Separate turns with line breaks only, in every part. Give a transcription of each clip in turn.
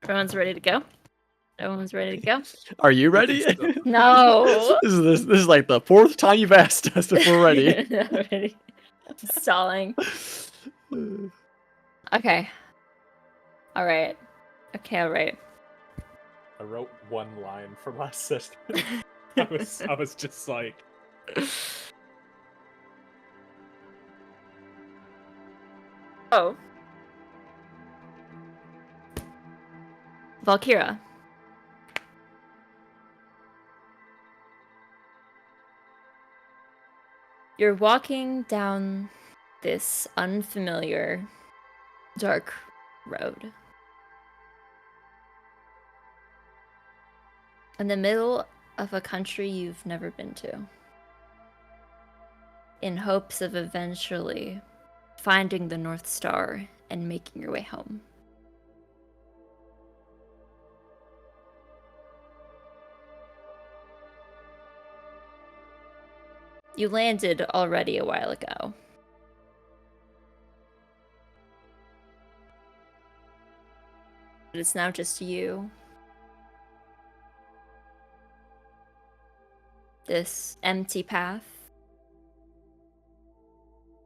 Everyone's ready to go? Everyone's ready to go?
Are you ready?
No!
This is like the 4th time you've asked us if we're ready.
Not ready. Stalling. Okay. Alright. Okay, alright.
I wrote one line from last session. I was just like...
Oh. Valkyra. You're walking down this unfamiliar, dark road. In the middle of a country you've never been to. In hopes of eventually finding the North Star and making your way home. You landed already a while ago. But it's now just you. This empty path.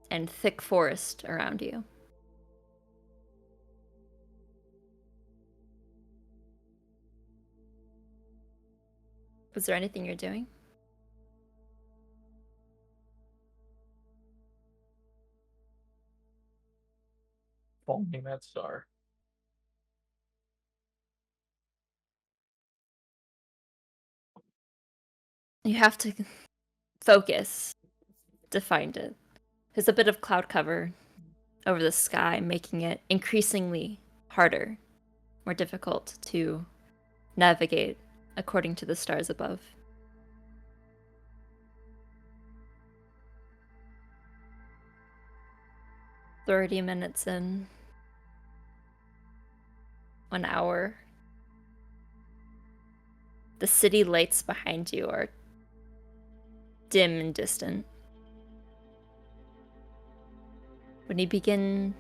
And thick forest around you. Was there anything you're doing?
Following that star.
You have to focus to find it. There's a bit of cloud cover over the sky, making it increasingly harder, more difficult to navigate according to the stars above. "30 minutes in. 1 hour. The city lights behind you are dim and distant. When you begin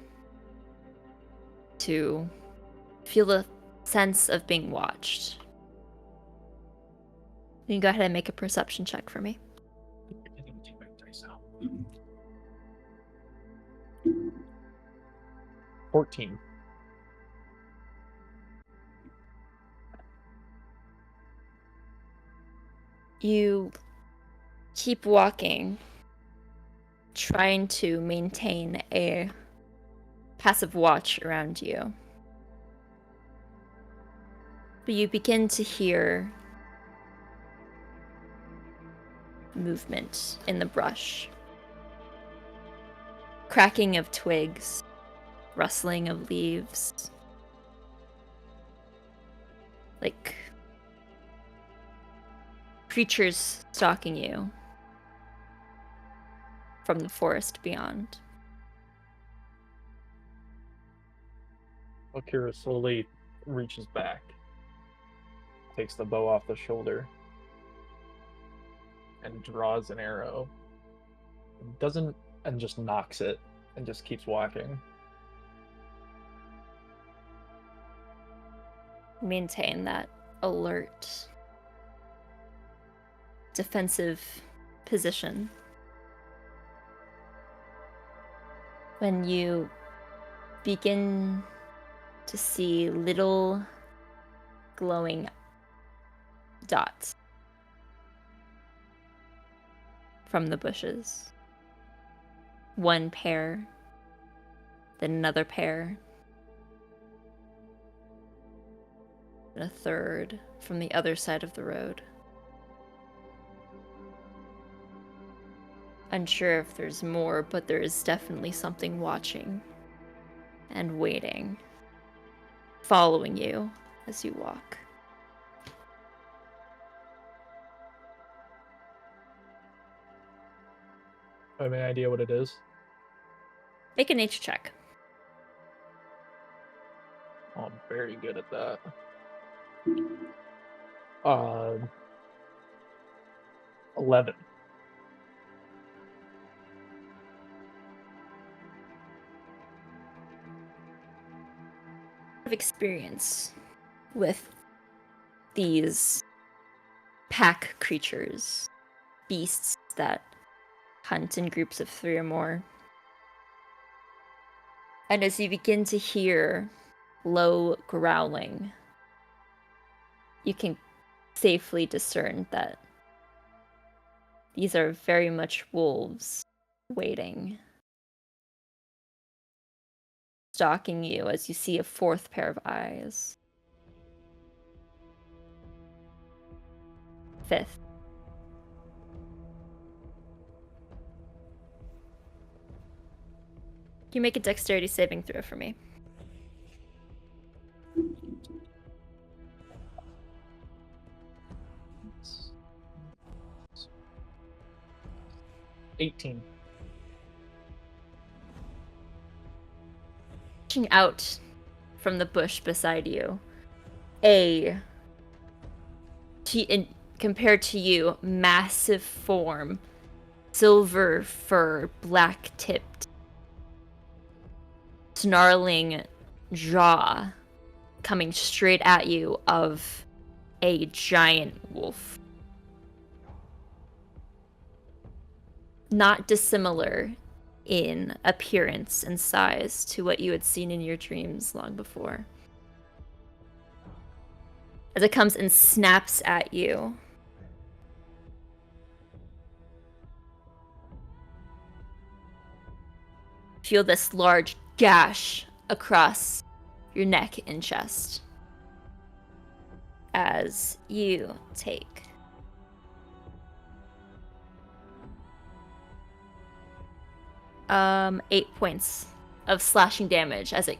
to feel the sense of being watched, you can go ahead and make a perception check for me.
I think take my dice out. 14.
You keep walking, trying to maintain a passive watch around you. But you begin to hear movement in the brush. Cracking of twigs, rustling of leaves. Like creatures stalking you from the forest beyond.
Valkyra slowly reaches back, takes the bow off the shoulder, and draws an arrow. And just knocks it, and just keeps walking.
Maintain that alert, defensive position. When you begin to see little glowing dots from the bushes. One pair, then another pair, and a third from the other side of the road. Unsure if there's more, but there is definitely something watching and waiting, following you as you walk.
I have any idea what it is?
Make a nature check.
Oh, I'm very good at that. 11.
Of experience with these pack creatures, beasts that hunt in groups of 3 or more. And as you begin to hear low growling, you can safely discern that these are very much wolves waiting, stalking you as you see a 4th pair of eyes. 5th. You make a dexterity saving throw for me.
18.
Reaching out from the bush beside you, compared to you, massive form, silver fur, black-tipped, snarling jaw coming straight at you of a giant wolf. Not dissimilar in appearance and size to what you had seen in your dreams long before. As it comes and snaps at you, feel this large gash across your neck and chest as you take 8 points of slashing damage as it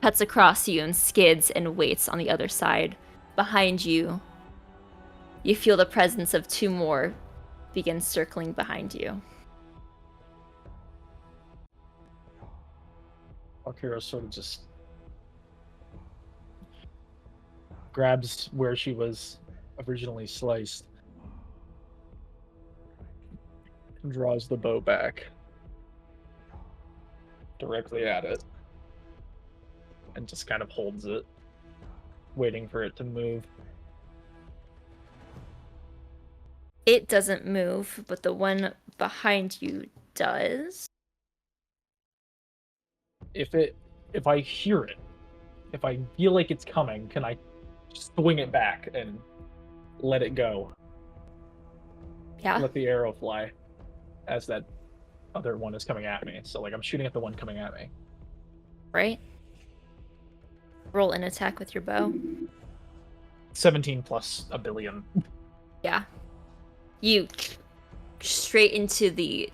cuts across you and skids and waits on the other side. Behind you, you feel the presence of 2 more begin circling behind you.
Valkyra sort of just grabs where she was originally sliced and draws the bow back directly at it and just kind of holds it, waiting for it to move.
It doesn't move, but the one behind you does.
If I hear it, if I feel like it's coming, can I swing it back and let it go?
Yeah.
Let the arrow fly as that other one is coming at me. So like I'm shooting at the one coming at me.
Right? Roll an attack with your bow.
17 plus a billion.
Yeah. You straight into the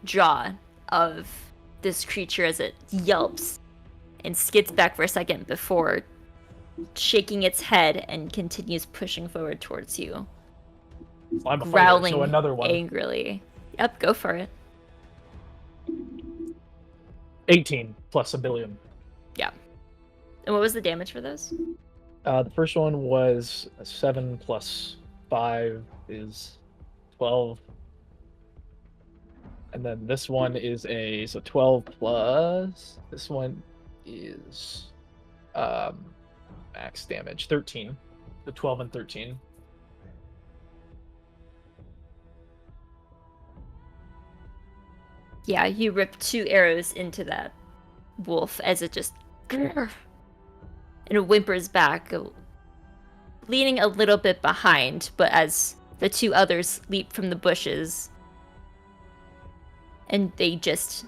jaw of this creature as it yelps and skids back for a second before shaking its head and continues pushing forward towards you.
I'm a fighter,
growling
so another one.
angrily. Yep, go for it.
18 plus a billion.
Yeah. And what was the damage for those?
The first one was a 7 plus 5 is 12. And then this one is so 12 plus, this one is max damage, 13. The 12 and 13.
Yeah, you rip 2 arrows into that wolf as it just and it whimpers back, leaning a little bit behind, but as the 2 others leap from the bushes, and they just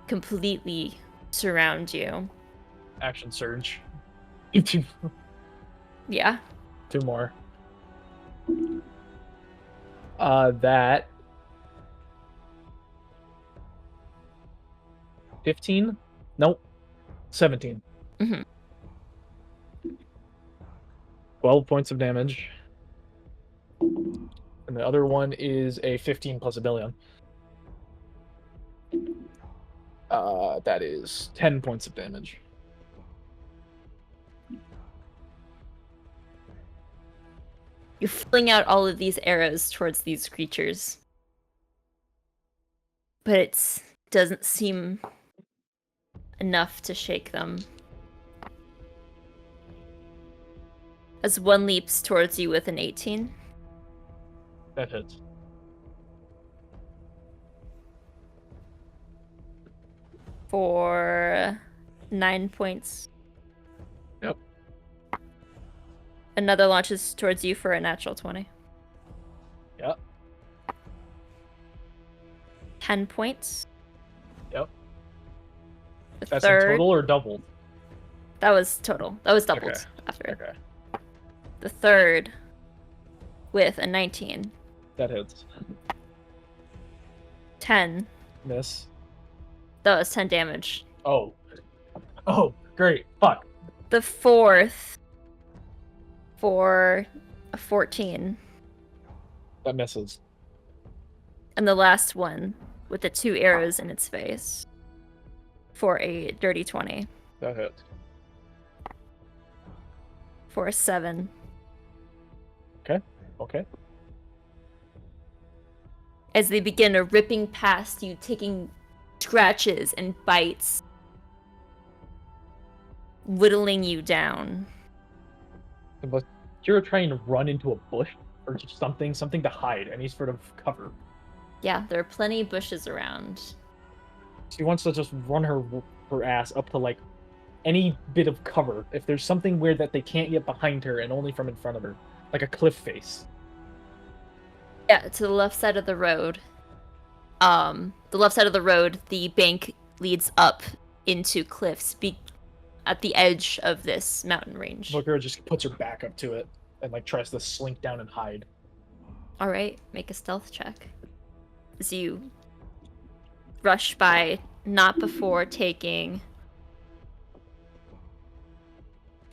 completely surround you.
Action surge.
Yeah.
2 more. That 15? Nope. 17.
Mm-hmm.
12 points of damage. And the other one is a 15 plus a billion. That is 10 points of damage.
You fling out all of these arrows towards these creatures, but it doesn't seem enough to shake them. as one leaps towards you with an 18.
That hits.
For 9 points.
Yep.
Another launches towards you for a natural 20.
Yep.
10 points.
Yep.
The
That's in
third.
total or doubled?
That was total. That was doubled
Okay.
after.
Okay.
The third with a 19.
That hits.
10.
Miss.
That was 10 damage.
Oh. Oh, great. Fuck.
The fourth for a 14.
That misses.
And the last one with the 2 arrows in its face for a dirty 20.
That hits.
For a 7.
Okay.
As they begin ripping past you, taking scratches and bites, whittling you down.
But you're trying to run into a bush or just something to hide, any sort of cover.
Yeah, there are plenty of bushes around.
She wants to just run her ass up to like any bit of cover. If there's something where that they can't get behind her and only from in front of her, like a cliff face.
Yeah, to the left side of the road. The left side of the road, the bank leads up into cliffs at the edge of this mountain range.
Valkyra just puts her back up to it and like tries to slink down and hide.
All right, make a stealth check. As you rush by, not before taking...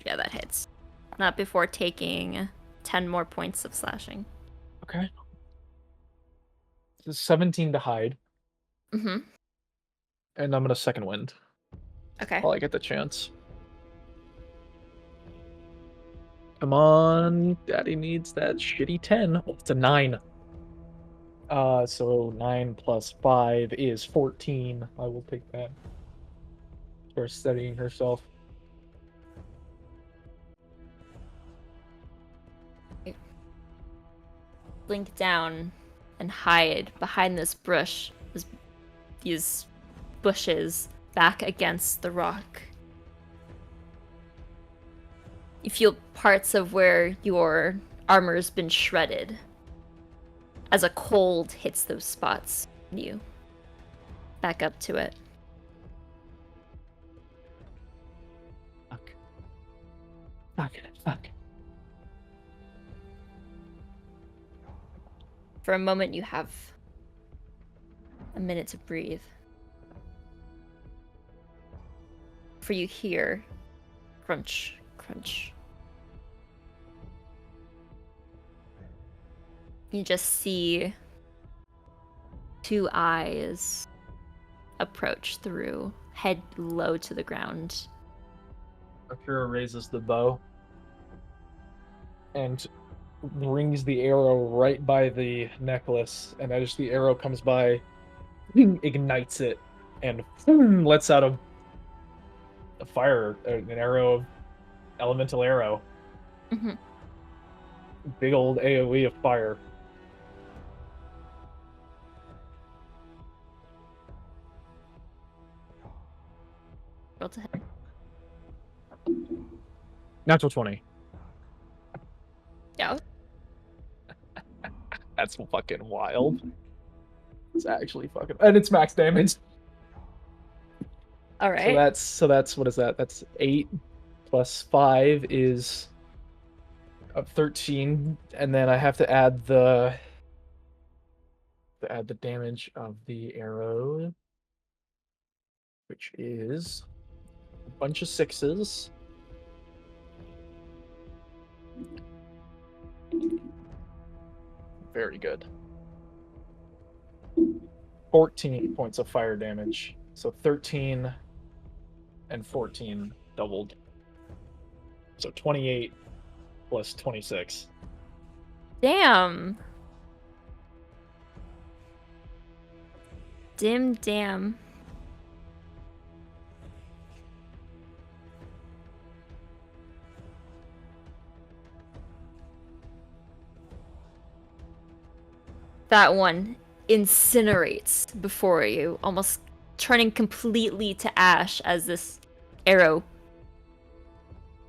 Yeah, that hits. Not before taking 10 more points of slashing.
Okay. It's 17 to hide,
Mm-hmm.
and I'm gonna second wind
Okay.
while I get the chance. Come on, Daddy needs that shitty 10. Oh, it's a 9. So 9 plus 5 is 14. I will take that. For steadying herself.
Blink down and hide behind this bush, these bushes back against the rock. You feel parts of where your armor's been shredded as a cold hits those spots. You back up to it.
Fuck.
For a moment, you have a minute to breathe. For you hear crunch, crunch. You just see 2 eyes approach through, head low to the ground.
Valkyra raises the bow and rings the arrow right by the necklace, and as the arrow comes by, ignites it and lets out a fire, an arrow, elemental arrow.
Mm-hmm.
Big old AoE of fire.
Roll to hit.
Natural 20.
Yeah.
That's fucking wild. It's actually fucking, and it's max damage.
All right.
So that's what is that? That's 8 plus 5 is 13, and then I have to add the damage of the arrow, which is a bunch of 6s. Very good. 14 points of fire damage. So 13 and 14 doubled. So 28 plus 26.
Damn. Damn. That one incinerates before you, almost turning completely to ash as this arrow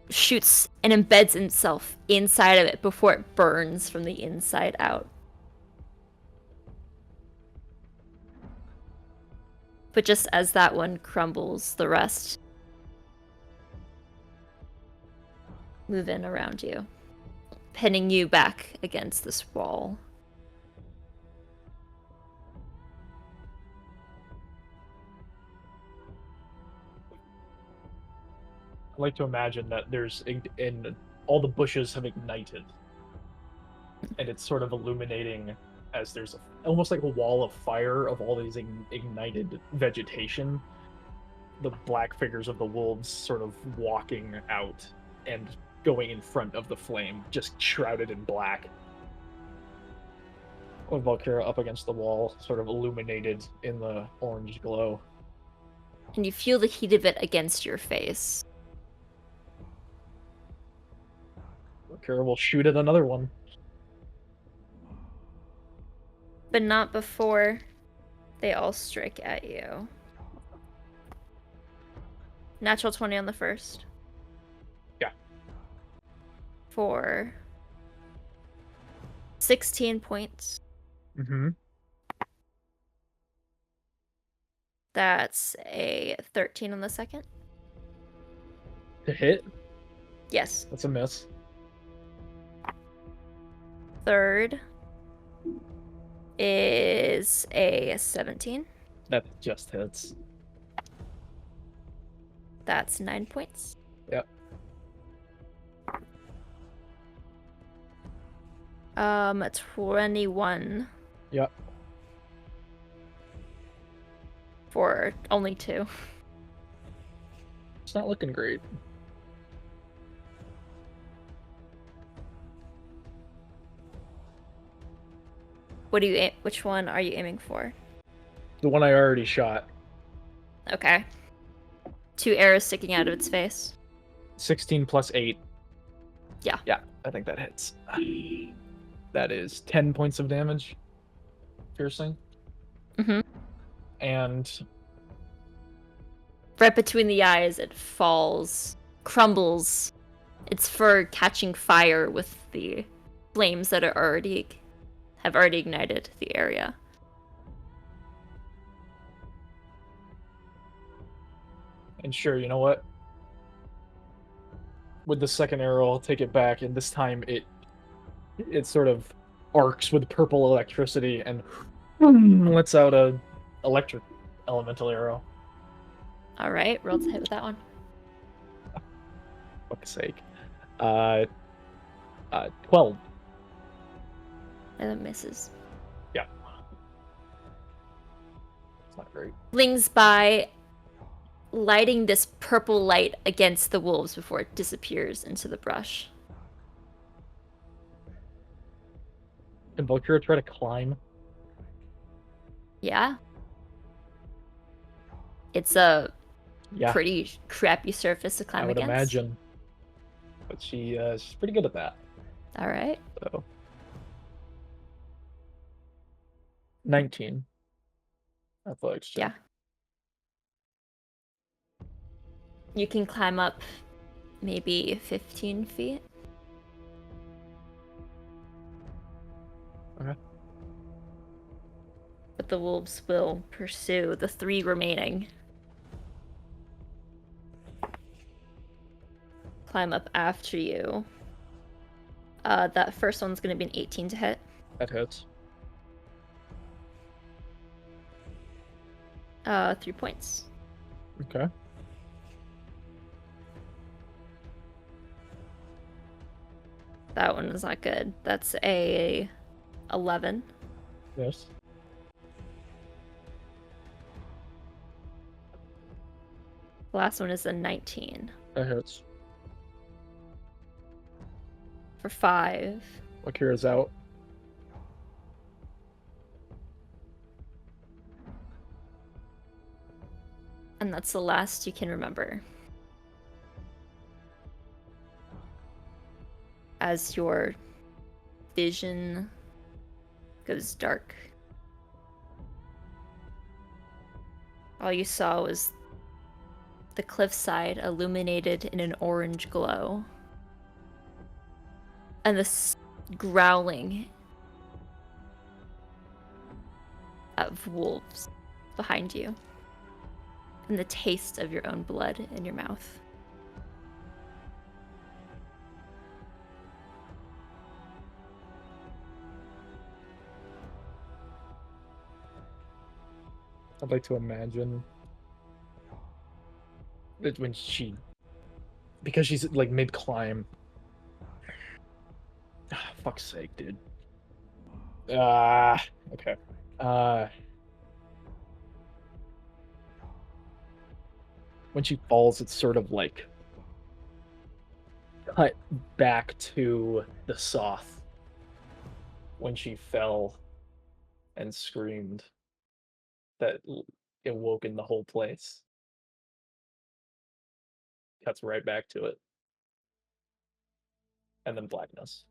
shoots and embeds itself inside of it before it burns from the inside out. But just as that one crumbles, the rest move in around you, pinning you back against this wall.
I like to imagine that and all the bushes have ignited, and it's sort of illuminating as there's almost like a wall of fire of all these ignited vegetation. The black figures of the wolves sort of walking out and going in front of the flame, just shrouded in black. With Valkyra up against the wall, sort of illuminated in the orange glow.
And you feel the heat of it against your face.
Valkyra will shoot at another one.
But not before they all strike at you. Natural 20 on the first.
Yeah.
For 16 points.
Mm-hmm.
That's a 13 on the second.
To hit?
Yes.
That's a miss.
Third is a 17.
That just hits.
That's 9 points.
Yep.
21.
Yep.
For only 2.
It's not looking great.
Which one are you aiming for?
The one I already shot.
Okay. 2 arrows sticking out of its face.
16 plus 8.
Yeah.
Yeah, I think that hits. That is 10 points of damage. Piercing.
Mm-hmm.
And
right between the eyes, it falls, crumbles, its fur catching fire with the flames that have already ignited the area.
And sure, you know what? With the second arrow, I'll take it back, and this time it sort of arcs with purple electricity and lets out a electric elemental arrow.
All right, roll to hit with that one.
Fuck's sake. 12.
And it misses.
Yeah. It's not great.
Flings by, lighting this purple light against the wolves before it disappears into the brush.
Can Valkyra try to climb?
Yeah. It's a
Yeah,
pretty crappy surface to climb
I would
against.
imagine. But she's pretty good at that.
All right.
So 19. Athletics check.
Yeah. You can climb up maybe 15 feet.
Okay.
But the wolves will pursue the 3 remaining. Climb up after you. That first one's going to be an 18 to hit.
That hits.
3 points.
Okay.
That one was not good. That's a 11.
Yes.
The last one is a 19.
That hits.
For 5.
Valkyra's out.
And that's the last you can remember. As your vision goes dark. All you saw was the cliffside illuminated in an orange glow. And this growling of wolves behind you. And the taste of your own blood in your mouth.
I'd like to imagine that when because she's like mid-climb. Fuck's sake, dude. Okay. When she falls, it's sort of like cut back to the soth when she fell and screamed that awoke in the whole place. Cuts right back to it. And then blackness.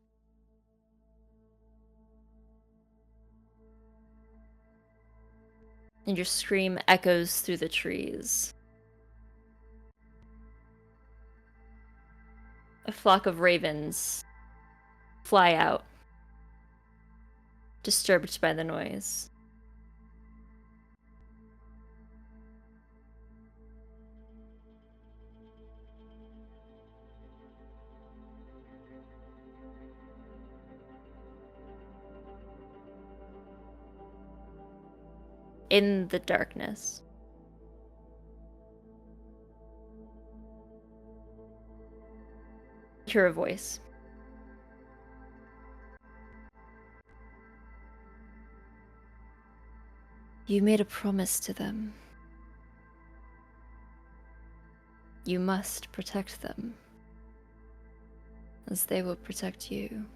And your scream echoes through the trees. A flock of ravens fly out, disturbed by the noise. In the darkness, you hear a voice. You made a promise to them. You must protect them, as they will protect you.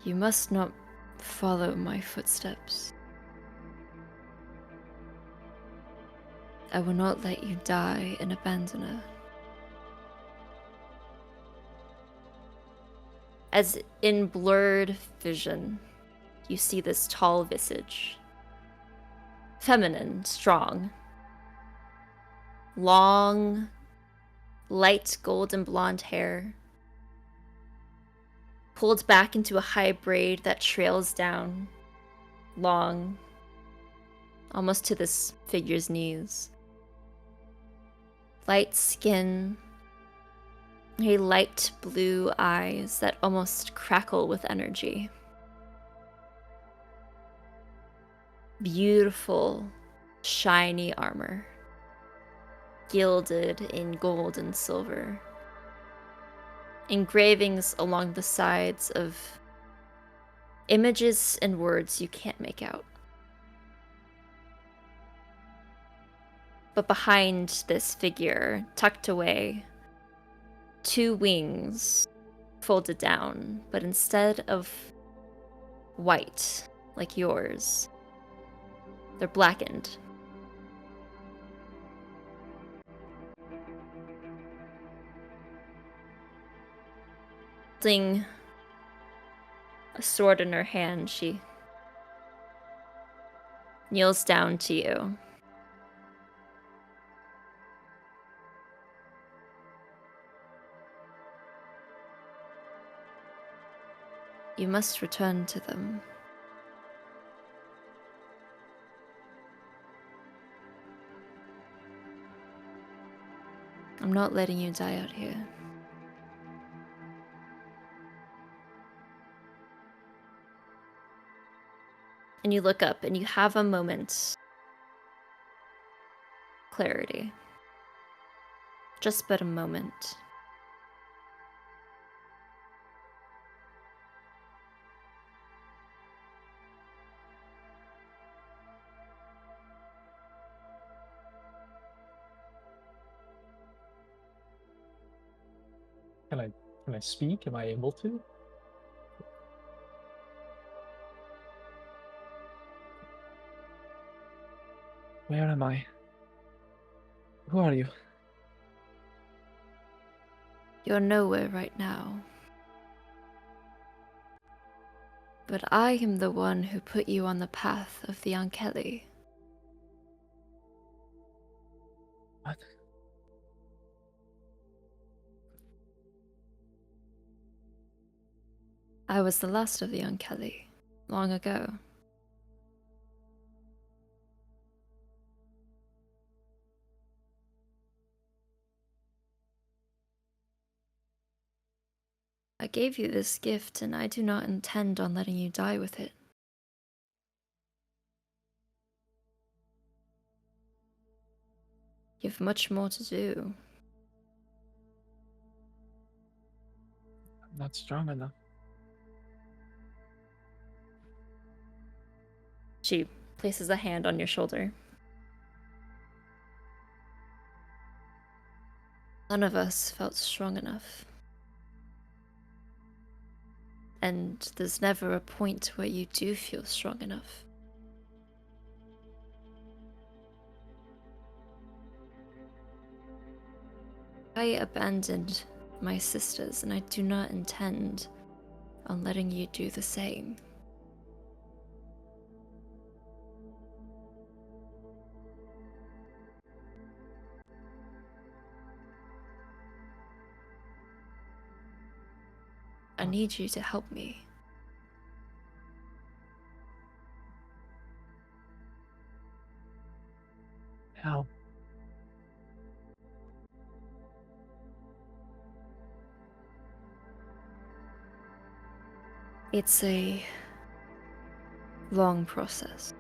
You must not follow my footsteps. I will not let you die an abandoner. As in blurred vision, you see this tall visage. Feminine, strong. Long, light golden blonde hair. Pulled back into a high braid that trails down. Long. Almost to this figure's knees. Light skin. Light blue eyes that almost crackle with energy. Beautiful, shiny armor. Gilded in gold and silver. Engravings along the sides of images and words you can't make out. But behind this figure, tucked away, 2 wings folded down, but instead of white like yours, they're blackened. Holding a sword in her hand, she kneels down to you. You must return to them. I'm not letting you die out here. And you look up and you have a moment. Clarity. Just but a moment.
Can I speak? Am I able to? Where am I? Who are you?
You're nowhere right now. But I am the one who put you on the path of the Ankeli.
What?
I was the last of the Ankeli, long ago. I gave you this gift, and I do not intend on letting you die with it. You have much more to do.
I'm not strong enough.
She places a hand on your shoulder. None of us felt strong enough. And there's never a point where you do feel strong enough. I abandoned my sisters, and I do not intend on letting you do the same. I need you to help me.
How?
It's a long process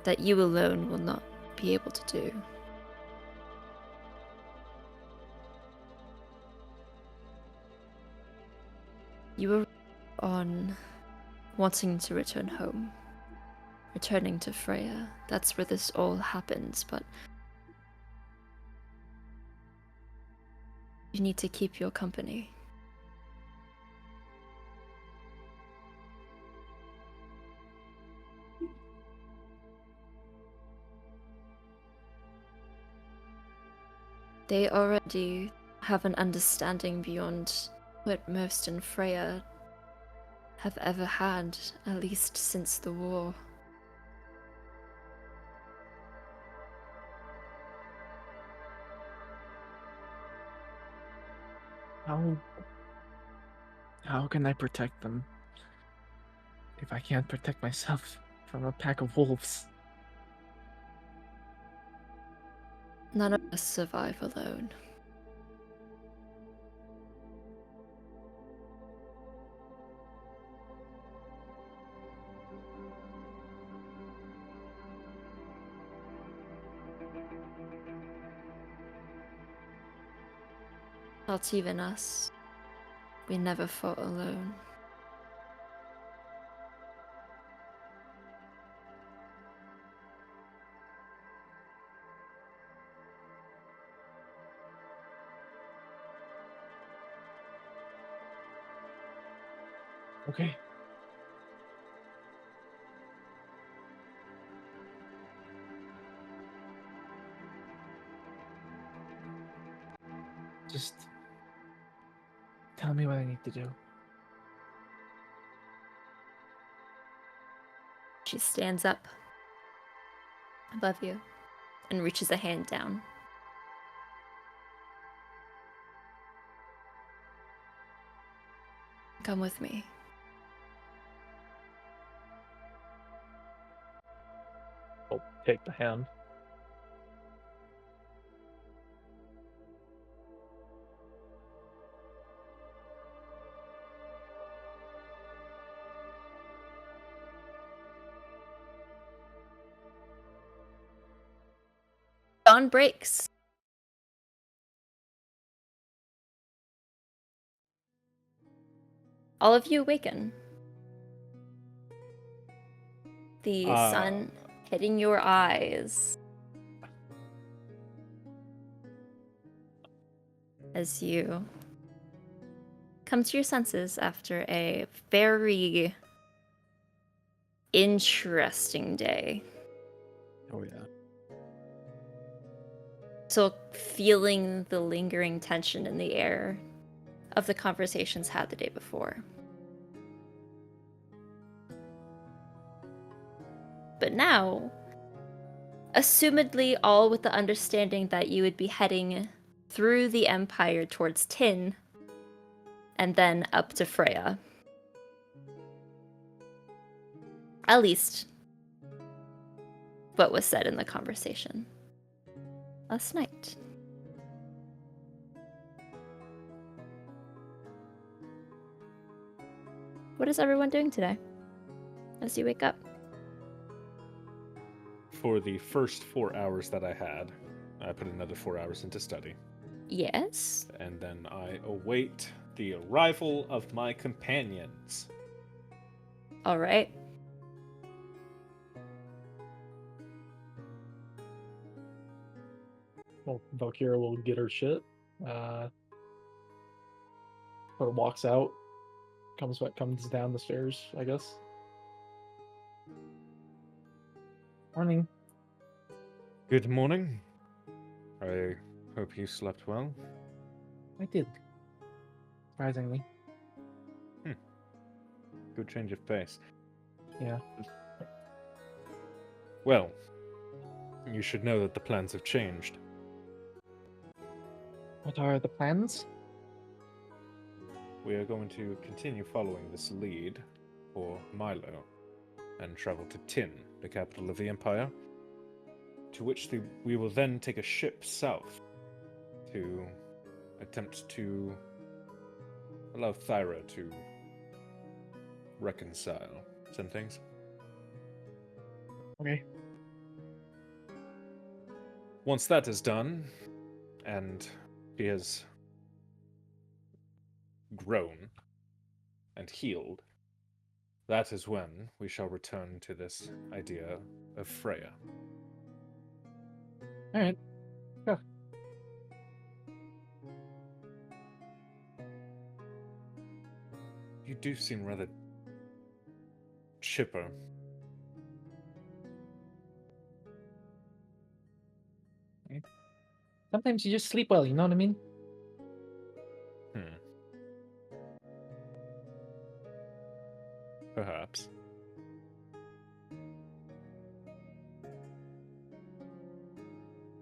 that you alone will not be able to do. You were on wanting to return home, returning to Freya. That's where this all happens, but you need to keep your company. They already have an understanding beyond what most in Freya have ever had, at least since the war.
How can I protect them if I can't protect myself from a pack of wolves?
None of us survive alone. Not even us. We never fought alone.
Okay. Just tell me what I need to do.
She stands up above you and reaches a hand down. Come with me.
I'll take the hand.
Dawn breaks. All of you awaken. The sun hitting your eyes as you come to your senses after a very interesting day.
Oh yeah.
Still feeling the lingering tension in the air of the conversations had the day before. But now, assumedly all with the understanding that you would be heading through the Empire towards Tin, and then up to Freya. At least, what was said in the conversation last night. What is everyone doing today as you wake up?
For the first 4 hours that I had, I put another 4 hours into study.
Yes.
And then I await the arrival of my companions.
All right.
Well, Valkyra will get her shit. Sort of walks out, comes down the stairs, I guess. Morning.
Good morning. I hope you slept well.
I did. Surprisingly.
Good change of pace.
Yeah.
Well, you should know that the plans have changed.
What are the plans?
We are going to continue following this lead for Milo and travel to Tin, the capital of the Empire, to which we will then take a ship south to attempt to allow Thyra to reconcile some things.
Okay.
Once that is done, and she has grown and healed, that is when we shall return to this idea of Freya.
Alright. Go.
You do seem rather chipper.
Sometimes you just sleep well, you know what I mean?
Perhaps.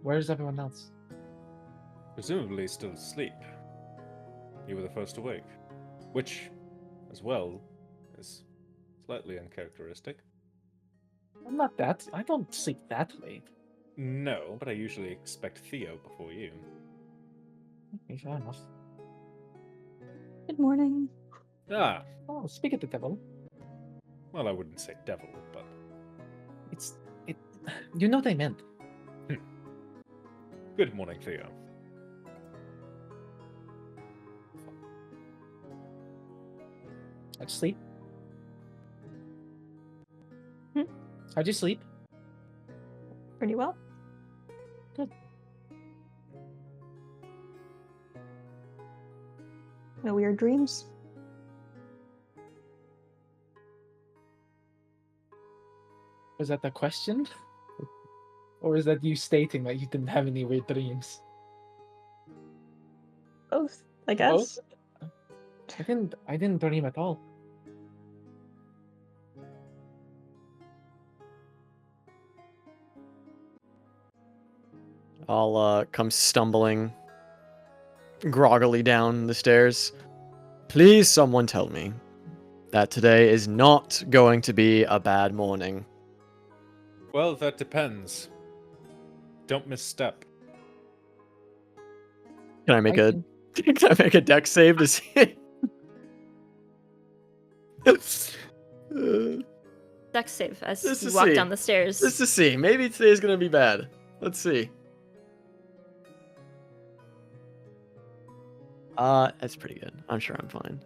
Where's everyone else?
Presumably still asleep. You were the first awake. Which, as well, is slightly uncharacteristic.
I'm not that. I don't sleep that late.
No, but I usually expect Theo before you.
Okay, fair enough.
Good morning.
Ah,
Oh, speak of the devil.
well, I wouldn't say devil, but
It. You know what I meant.
good morning, Theo.
How'd you sleep?
Hmm?
How'd you sleep?
Pretty well.
Good.
No weird dreams?
Was that the question? Or is that you stating that you didn't have any weird dreams?
Both, I guess.
Both? I didn't dream at all.
I'll come stumbling groggily down the stairs. Please, someone tell me that today is not going to be a bad morning.
Well, that depends. Don't misstep.
Can I make
I
a
can-
can I make a dex save to see?
Dex save as
Just
you
to
walk
see.
down the stairs.
Just to see. Maybe today's gonna be bad. Let's see. That's pretty good. I'm sure I'm fine.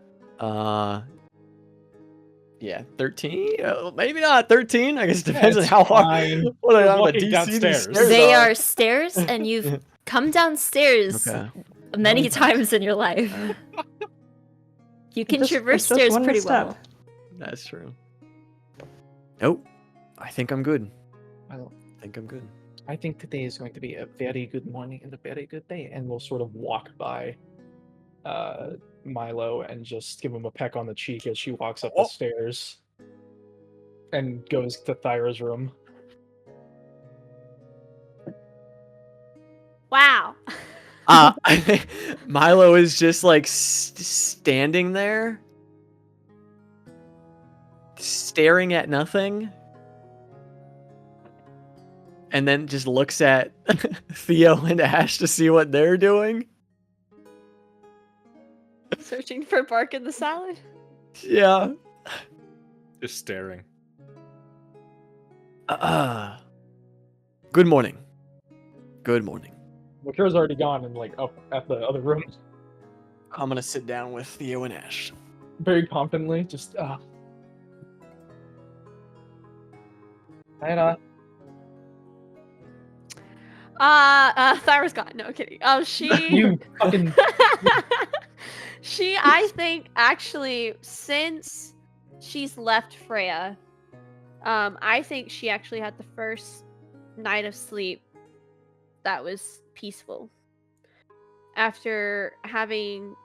Yeah, 13? Maybe not 13. I guess it depends on
it's
how hard.
fine.
What
You're
I
walking
DC
downstairs.
these stairs
They
are.
are stairs, and you've come downstairs
Okay.
many
Many
times in your life.
Alright.
You can
It's
traverse
just
stairs
one
pretty
step.
well.
That's true. Nope. I think I'm good.
Well,
I think I'm good.
I think today is going to be a very good morning and a very good day, and we'll sort of walk by Milo and just give him a peck on the cheek as she walks up the stairs and goes to Thyra's room.
Wow.
I think Milo is just like standing there, staring at nothing, and then just looks at Theo and Ashe to see what they're doing.
Searching for bark in the salad.
Yeah.
Just staring.
Good morning. Good morning.
Valkyra's already gone and like up at the other room,
I'm gonna sit down with Theo and Ashe.
very confidently. Just Thyra.
Thyra's gone. No kidding. She
You fucking.
she, I think, actually, since she's left Freya, I think she actually had the first night of sleep that was peaceful. After having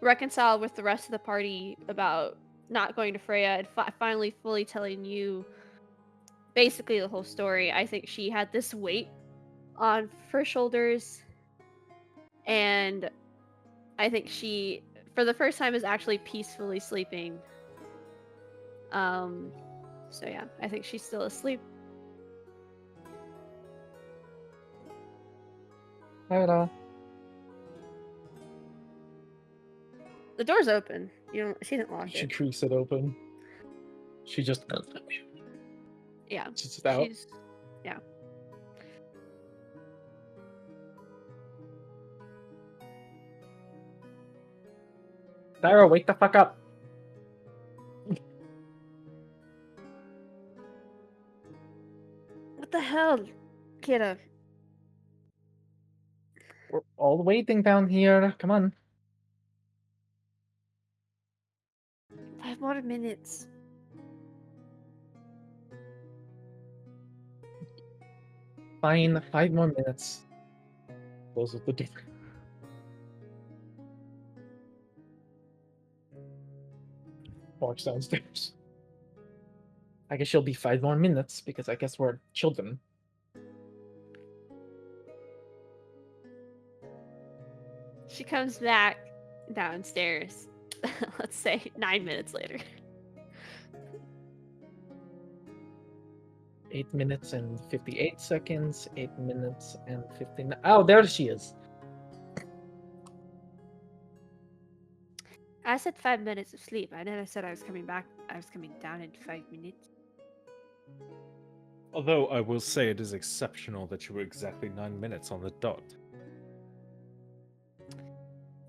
reconciled with the rest of the party about not going to Freya and finally fully telling you basically the whole story, I think she had this weight on her shoulders, and I think she, for the first time, is actually peacefully sleeping. So yeah, I think she's still asleep.
Thyra.
The door's open. You don't. She didn't lock
She
it.
creaks it open. She just.
Yeah.
She's just out.
Yeah.
Thyra, wake the fuck up.
What the hell, kiddo?
We're all waiting down here. Come on.
5 more minutes.
Fine, 5 more minutes. Closes the door. Walks downstairs. I guess she'll be 5 more minutes because I guess we're children.
She comes back downstairs. Let's say 9 minutes later.
8 minutes and 58 seconds. 8 minutes and 59. Oh, there she is.
I said 5 minutes of sleep. I never said I was coming back. I was coming down in 5 minutes.
Although I will say it is exceptional that you were exactly 9 minutes on the dot.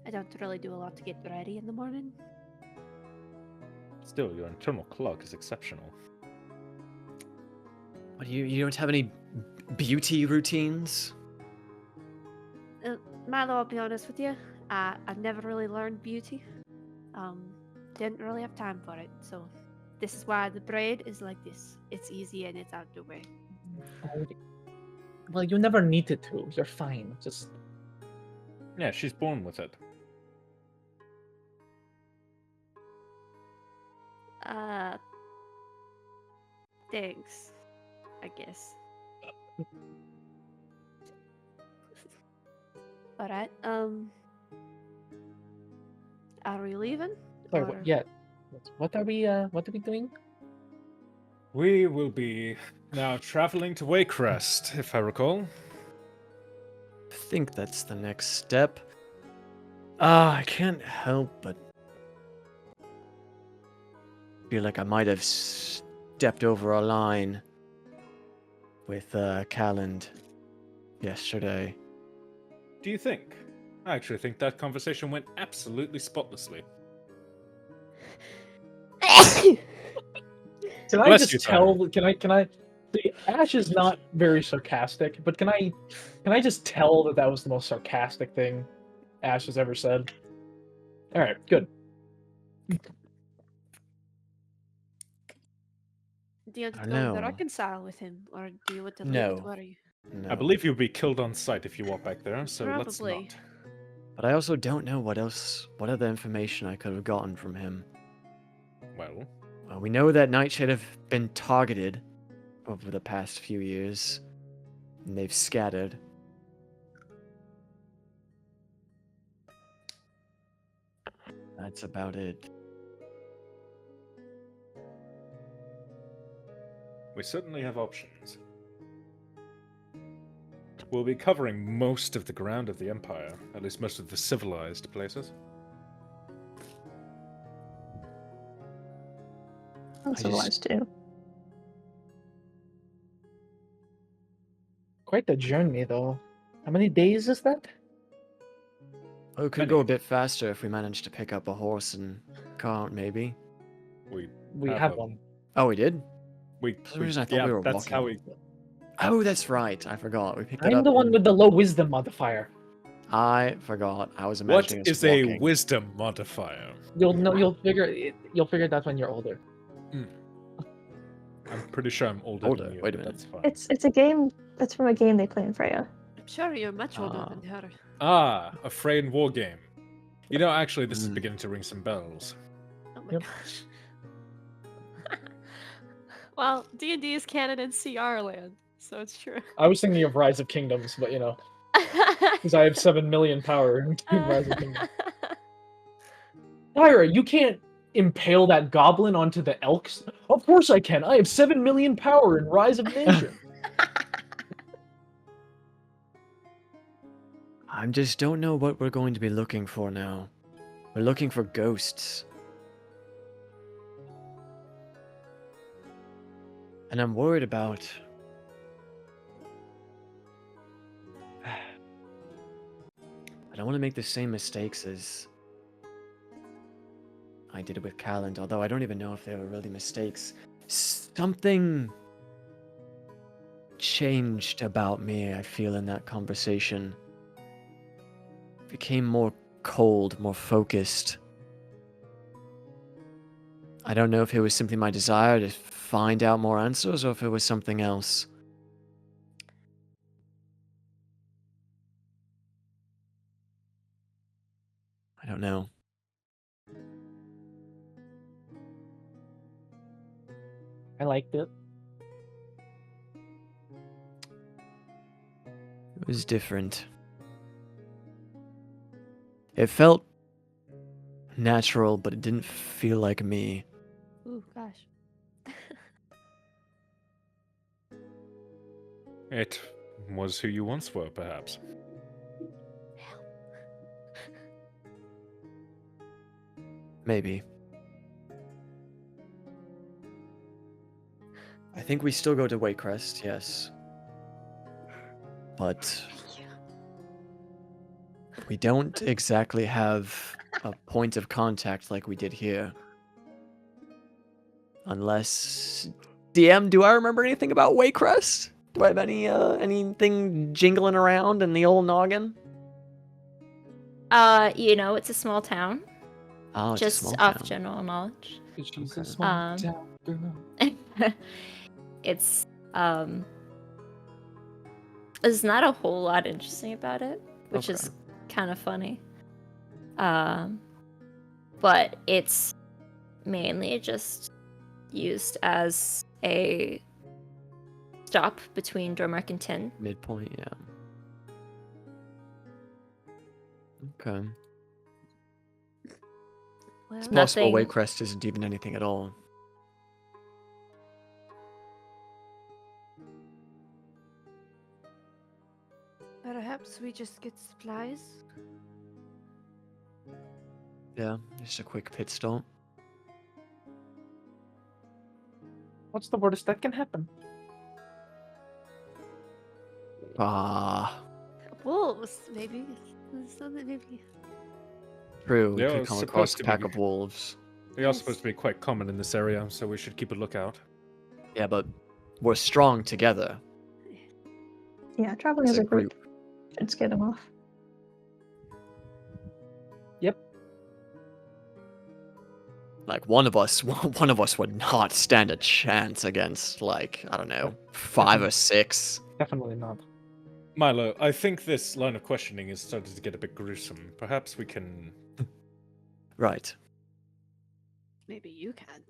I don't really do a lot to get ready in the morning.
Still, your internal clock is exceptional.
What, you don't have any beauty routines?
Milo, I'll be honest with you. I've never really learned beauty. Didn't really have time for it. So this is why the braid is like this. It's easy and it's out the way.
Well, you never needed to. You're fine. Just.
Yeah, she's born with it.
Thanks. I guess. Alright, are we leaving?
Sorry,
Or-
yeah. What are we doing?
We will be now traveling to Waycrest, if I recall.
I think that's the next step. I can't help but feel like I might have stepped over a line with Calland yesterday.
Do you think? I actually think that conversation went absolutely spotlessly.
Can I
Bless
just
you,
tell?
Tyler.
Can I? The Ashe is not very sarcastic, but can I just tell that that was the most sarcastic thing Ashe has ever said? All right, good.
Do you want
I
to
don't
go
know.
reconcile with him, or do you want to leave
No.
it worry?
No.
I believe you'll be killed on sight if you walk back there, so let's
Probably.
not.
But I also don't know what other information I could have gotten from him.
Well,
We know that Nightshade have been targeted over the past few years. And they've scattered. That's about it.
We certainly have options. We'll be covering most of the ground of the Empire, at least most of the civilized places.
Uncivilized too.
Quite the journey, though. How many days is that?
Oh, it could go a bit faster if we managed to pick up a horse and cart, maybe.
We have one.
Oh, we did?
We,
For some reason, I thought we were
that's
walking.
how we.
Oh, that's right. I forgot. We picked it
I'm
up.
the one with the low wisdom modifier.
I forgot. I was
What
imagining us
is a
walking.
wisdom modifier?
You'll figure it out when you're older.
I'm pretty sure I'm older
Older?
than you.
Wait a
but
minute.
That's fine.
It's a game. It's from a game they play in Freya.
I'm sure you're much older than her.
Ah, a Frey'n war game. You know, actually, this is
Mm.
beginning to ring some bells.
Oh my
Yep.
gosh. Well, D&D is canon in CR land, so it's true.
I was thinking of Rise of Kingdoms, but because I have 7 million power in Rise of Kingdoms. Thyra, you can't impale that goblin onto the elks. Of course I can. I have 7 million power in Rise of Nation.
I just don't know what we're going to be looking for now. We're looking for ghosts. And I'm worried about... I don't want to make the same mistakes as I did with Calland, although I don't even know if they were really mistakes. Something changed about me, I feel, in that conversation. Became more cold, more focused. I don't know if it was simply my desire to find out more answers or if it was something else. I don't know.
I liked it.
It was different. It felt natural, but it didn't feel like me.
Ooh, gosh.
It was who you once were, perhaps.
Maybe. I think we still go to Waycrest, yes. But we don't exactly have a point of contact like we did here. Unless... DM, do I remember anything about Waycrest? Do I have anything jingling around in the old noggin?
It's a small town.
Oh, it's
Just
a small
off
town.
general knowledge.
She's
Okay.
a small town girl.
It's there's not a whole lot interesting about it, which
Okay.
is kind of funny. But it's mainly just used as a stop between Dormark and Tin.
Midpoint, yeah. Okay.
Well,
It's possible
Nothing-
Waycrest isn't even anything at all.
perhaps we just get supplies.
Yeah, just a quick pit stop.
What's the worst that can happen?
Ah,
Wolves, maybe. Something maybe.
true. We
Yeah,
could
it's
come
supposed
across a
to
pack
be-
of wolves.
They are supposed to be quite common in this area, so we should keep a lookout.
Yeah, but we're strong together.
Yeah, traveling
As
as
a
a group should scare them off.
Like one of us would not stand a chance against, like, I don't know, 5 or 6.
Definitely not.
Milo, I think this line of questioning is starting to get a bit gruesome. Perhaps we can...
Right.
Maybe you can.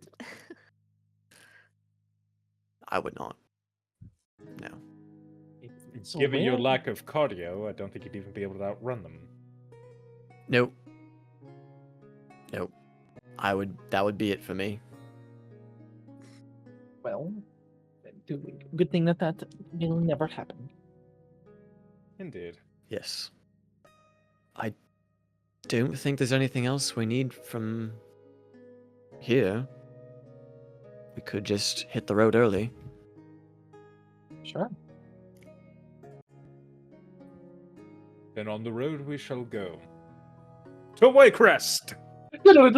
I would not. No.
So
Given your
rare.
lack of cardio, I don't think you'd even be able to outrun them.
Nope. Nope. That would be it for me.
Well, good thing that will never happen.
Indeed.
Yes. I don't think there's anything else we need from here. We could just hit the road early.
Sure.
Then on the road we shall go. To Waycrest!
That was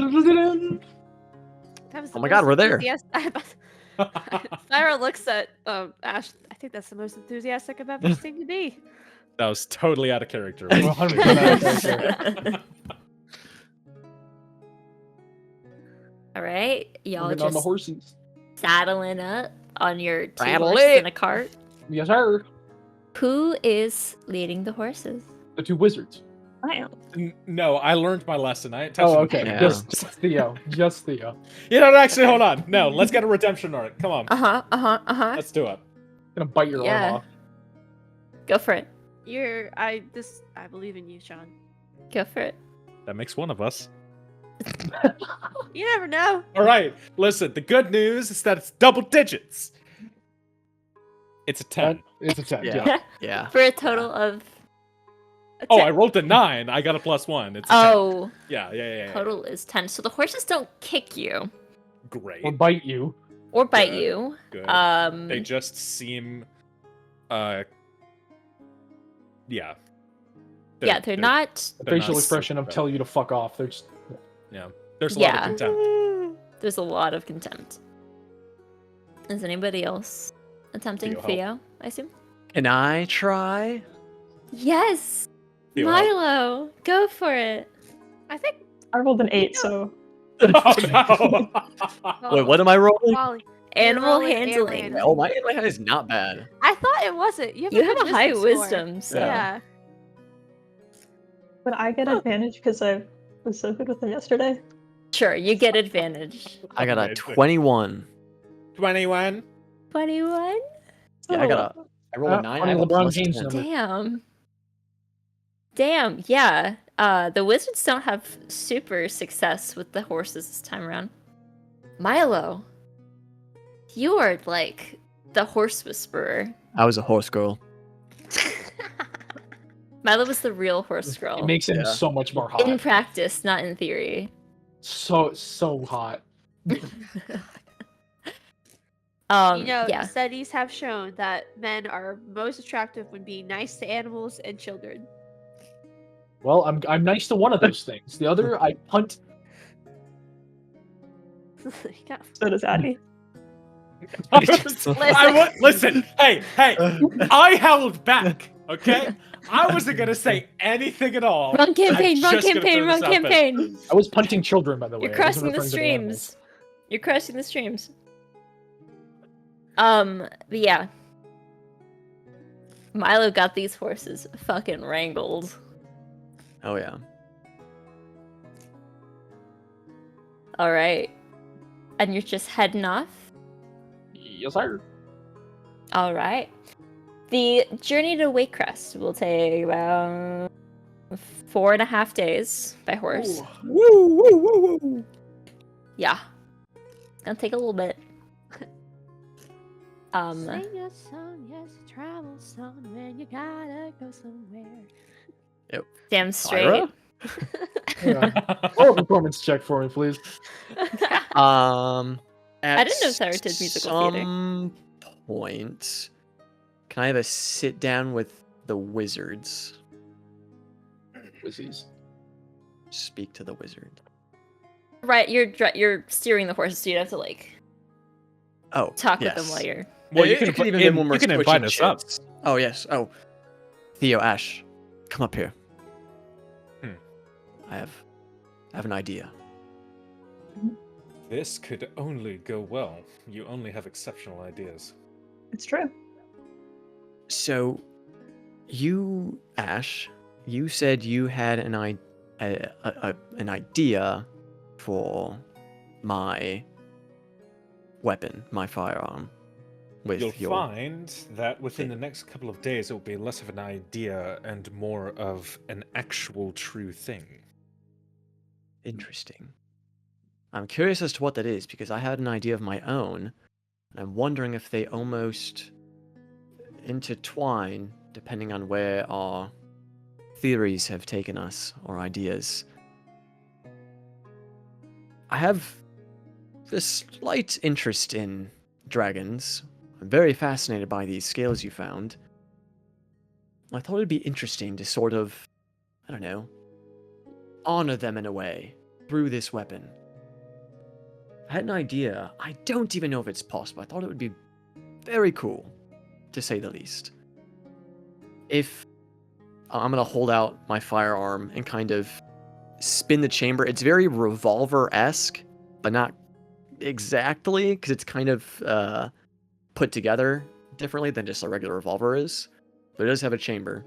the
Oh my god,
most
we're there.
Thyra looks at Ashe. I think that's the most enthusiastic I've ever seen you be.
That was totally out of character.
100% out of character.
All right, y'all
We're getting on the
just
horses.
saddling up on your two
Rattle
horses
it.
in a cart.
Yes, sir.
Who is leading the horses?
The two wizards.
I am.
No, I learned my lesson. I ain't touching
Oh,
the
okay.
Yeah.
Just Theo. Just Theo.
You know, actually, hold on. No, let's get a redemption arc. Come on.
Uh-huh.
Let's do it.
Gonna bite your
Yeah.
arm off.
Go for it.
I believe in you, Sean.
Go for it.
That makes one of us.
You never know.
All right, listen. The good news is that it's double digits. It's a 10.
It's a 10.
Yeah.
Yeah.
Yeah.
For a total of
Oh, I rolled a 9. I got a +1. It's a 10.
oh,
Yeah.
total is 10. So the horses don't kick you
Great.
Or bite you.
or bite
Good.
you.
Good.
Um,
They just seem, yeah.
they're not.
The
They're
facial
not
expression of
super
tell you to fuck off. They're just
Yeah. There's a lot
Yeah.
of contempt.
There's a lot of contempt. Is anybody else attempting
Theo, help.
Theo? I assume.
Can I try?
Yes,
Theo, help.
Milo, go for it.
I think.
I rolled an 8, so
Oh, no.
Wait, what am I rolling?
Wally,
Animal
rolling
handling.
airman.
Oh, my hand is not bad.
I thought it wasn't. You have,
You
a,
have
good
a high
score.
wisdom, so
Yeah.
would I get advantage because I was so good with them yesterday?
sure, you get advantage.
I got a
Amazing.
21.
21.
21.
Yeah, I rolled a 9. I have a
LeBron
plus
James
10.
number.
Damn, yeah. The wizards don't have super success with the horses this time around. Milo, you are like the horse whisperer.
I was a horse girl.
Milo was the real horse girl.
It makes him
Yeah.
so much more
In
hot.
practice, not in theory.
So hot.
Yeah.
Studies have shown that men are most attractive when being nice to animals and children.
Well, I'm nice to one of those things. The other, I punt.
Yeah.
So does Addy.
Listen, hey, I held back, okay? I wasn't gonna say anything at all.
Wrong campaign,
I'm
wrong
just gonna
campaign,
throw
wrong
this out there.
campaign.
I was punting children, by the way.
You're
I wasn't
crossing the
referring to animals.
streams. You're crossing the streams. But yeah. Milo got these horses fucking wrangled.
Oh, yeah.
Alright. And you're just heading off?
Yes, sir.
Alright. The journey to Waycrest will take about 4.5 days by horse.
Woo!
Yeah. It's gonna take a little bit.
Sing your song, yes, travel song, when you gotta go somewhere.
Damn straight.
Yeah. Roll a performance check for me, please.
I
I didn't know Thyra did musical theater.
some point, can I have a sit down with the wizards?
Wizzies.
Speak to the wizard.
Right, you're steering the horses, so you have to like
Oh,
talk
yes.
with them while you're.
Well, you
It
can
could even
in-
be when we're
you can
switching
invite us up.
shifts. Oh yes. Oh, Theo, Ashe, come up here. I have an idea.
This could only go well. You only have exceptional ideas.
It's true.
So, you, Ashe, you said you had an idea for my weapon, my firearm. with
You'll
your...
find that within the
thing.
next couple of days, it will be less of an idea and more of an actual true thing.
Interesting. I'm curious as to what that is, because I had an idea of my own, and I'm wondering if they almost intertwine depending on where our theories have taken us, or ideas. I have a slight interest in dragons. I'm very fascinated by these scales you found. I thought it'd be interesting to sort of, I don't know, honor them in a way through this weapon. I had an idea. I don't even know if it's possible. I thought it would be very cool, to say the least. If I'm going to hold out my firearm and kind of spin the chamber. It's very revolver-esque, but not exactly, because it's kind of put together differently than just a regular revolver is. But it does have a chamber.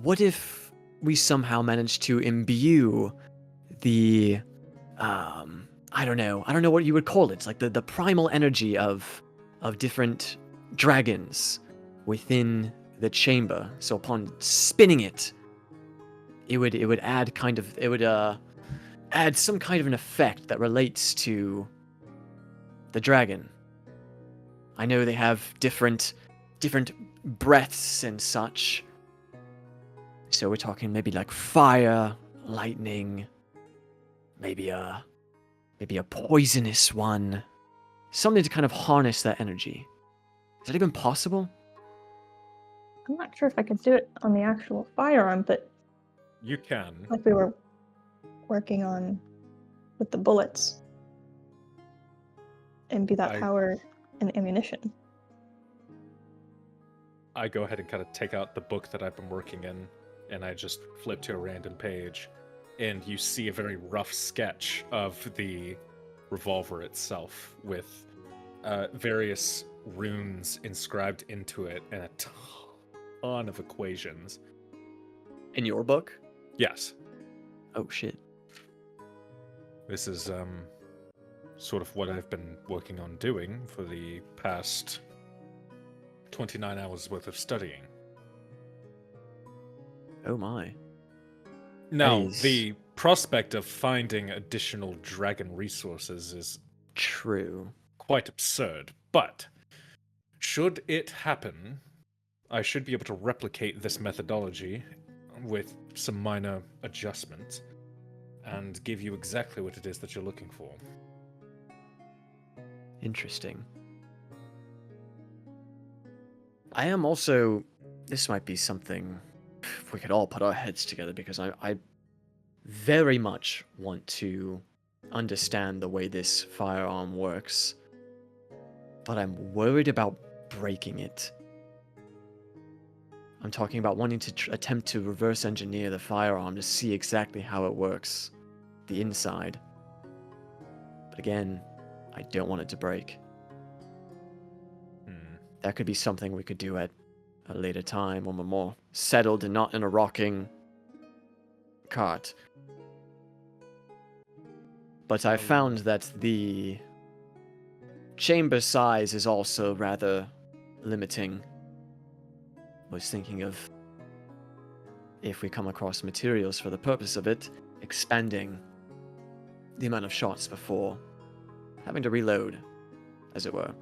What if we somehow managed to imbue the, I don't know what you would call it. It's like the primal energy of different dragons within the chamber. So upon spinning it, it would add add some kind of an effect that relates to the dragon. I know they have different breaths and such. So we're talking maybe like fire, lightning, maybe a poisonous one. Something to kind of harness that energy. Is that even possible?
I'm not sure if I could do it on the actual firearm, but
You can.
like we were working on with the bullets, and be that
I-
power and ammunition.
I go ahead and kind of take out the book that I've been working in, and I just flip to a random page, and you see a very rough sketch of the revolver itself with various runes inscribed into it and a ton of equations.
In your book?
Yes,
Oh shit.
this is sort of what I've been working on doing for the past 29 hours worth of studying.
Oh my.
Now,
Nice.
the prospect of finding additional dragon resources is
True.
quite absurd, but should it happen, I should be able to replicate this methodology with some minor adjustments and give you exactly what it is that you're looking for.
Interesting. I am also... This might be something we could all put our heads together, because I very much want to understand the way this firearm works. But I'm worried about breaking it. I'm talking about wanting to attempt to reverse engineer the firearm to see exactly how it works. The inside. But again, I don't want it to break. That could be something we could do at a later time when we're more settled and not in a rocking cart. But I found that the chamber size is also rather limiting. I was thinking of, if we come across materials for the purpose of it, expanding the amount of shots before having to reload, as it were.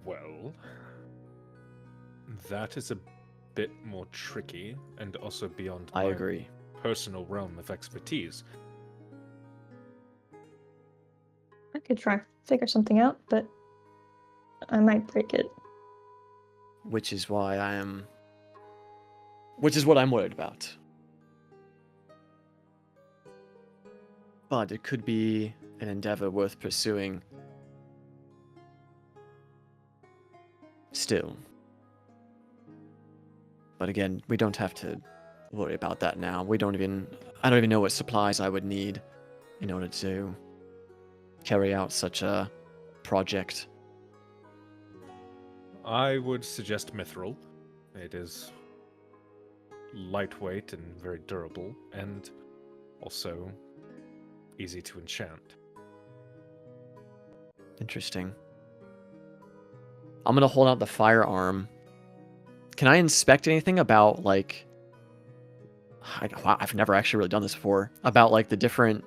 Well, that is a bit more tricky and also beyond
I
my
agree.
personal realm of expertise.
I could try to figure something out, but I might break it.
Which is what I'm worried about. But it could be an endeavor worth pursuing. Still. But again, we don't have to worry about that now. I don't even know what supplies I would need in order to carry out such a project.
I would suggest mithril. It is lightweight and very durable, and also easy to enchant.
Interesting. I'm gonna hold out the firearm. Can I inspect anything about, like... I've never actually really done this before. About, like, the different,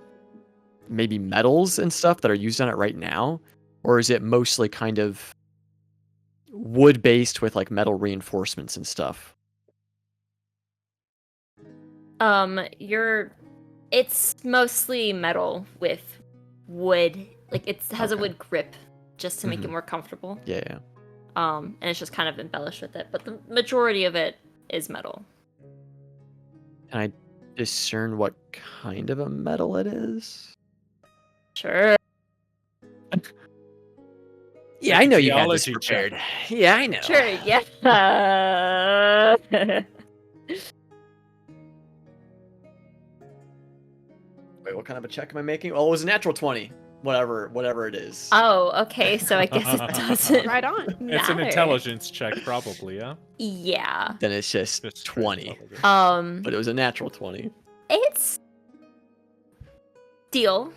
maybe metals and stuff that are used on it right now? Or is it mostly kind of wood-based with, like, metal reinforcements and stuff?
It's mostly metal with wood. Like it has a
Okay.
wood grip just to make it
Mhm.
more comfortable.
Yeah.
And it's just kind of embellished with it, but the majority of it is metal.
Can I discern what kind of a metal it is?
Sure.
Yeah,
Make
I
a
know you had this
geology
prepared.
check.
Yeah, I know.
Sure, yeah.
Wait, what kind of a check am I making? Oh, it was a natural 20. Whatever it is.
Oh, okay, so I guess it doesn't
Right on.
matter.
It's an intelligence check, probably, yeah?
Yeah.
Then it's just
Just straight
20.
intelligence.
But it was a natural 20.
It's steel.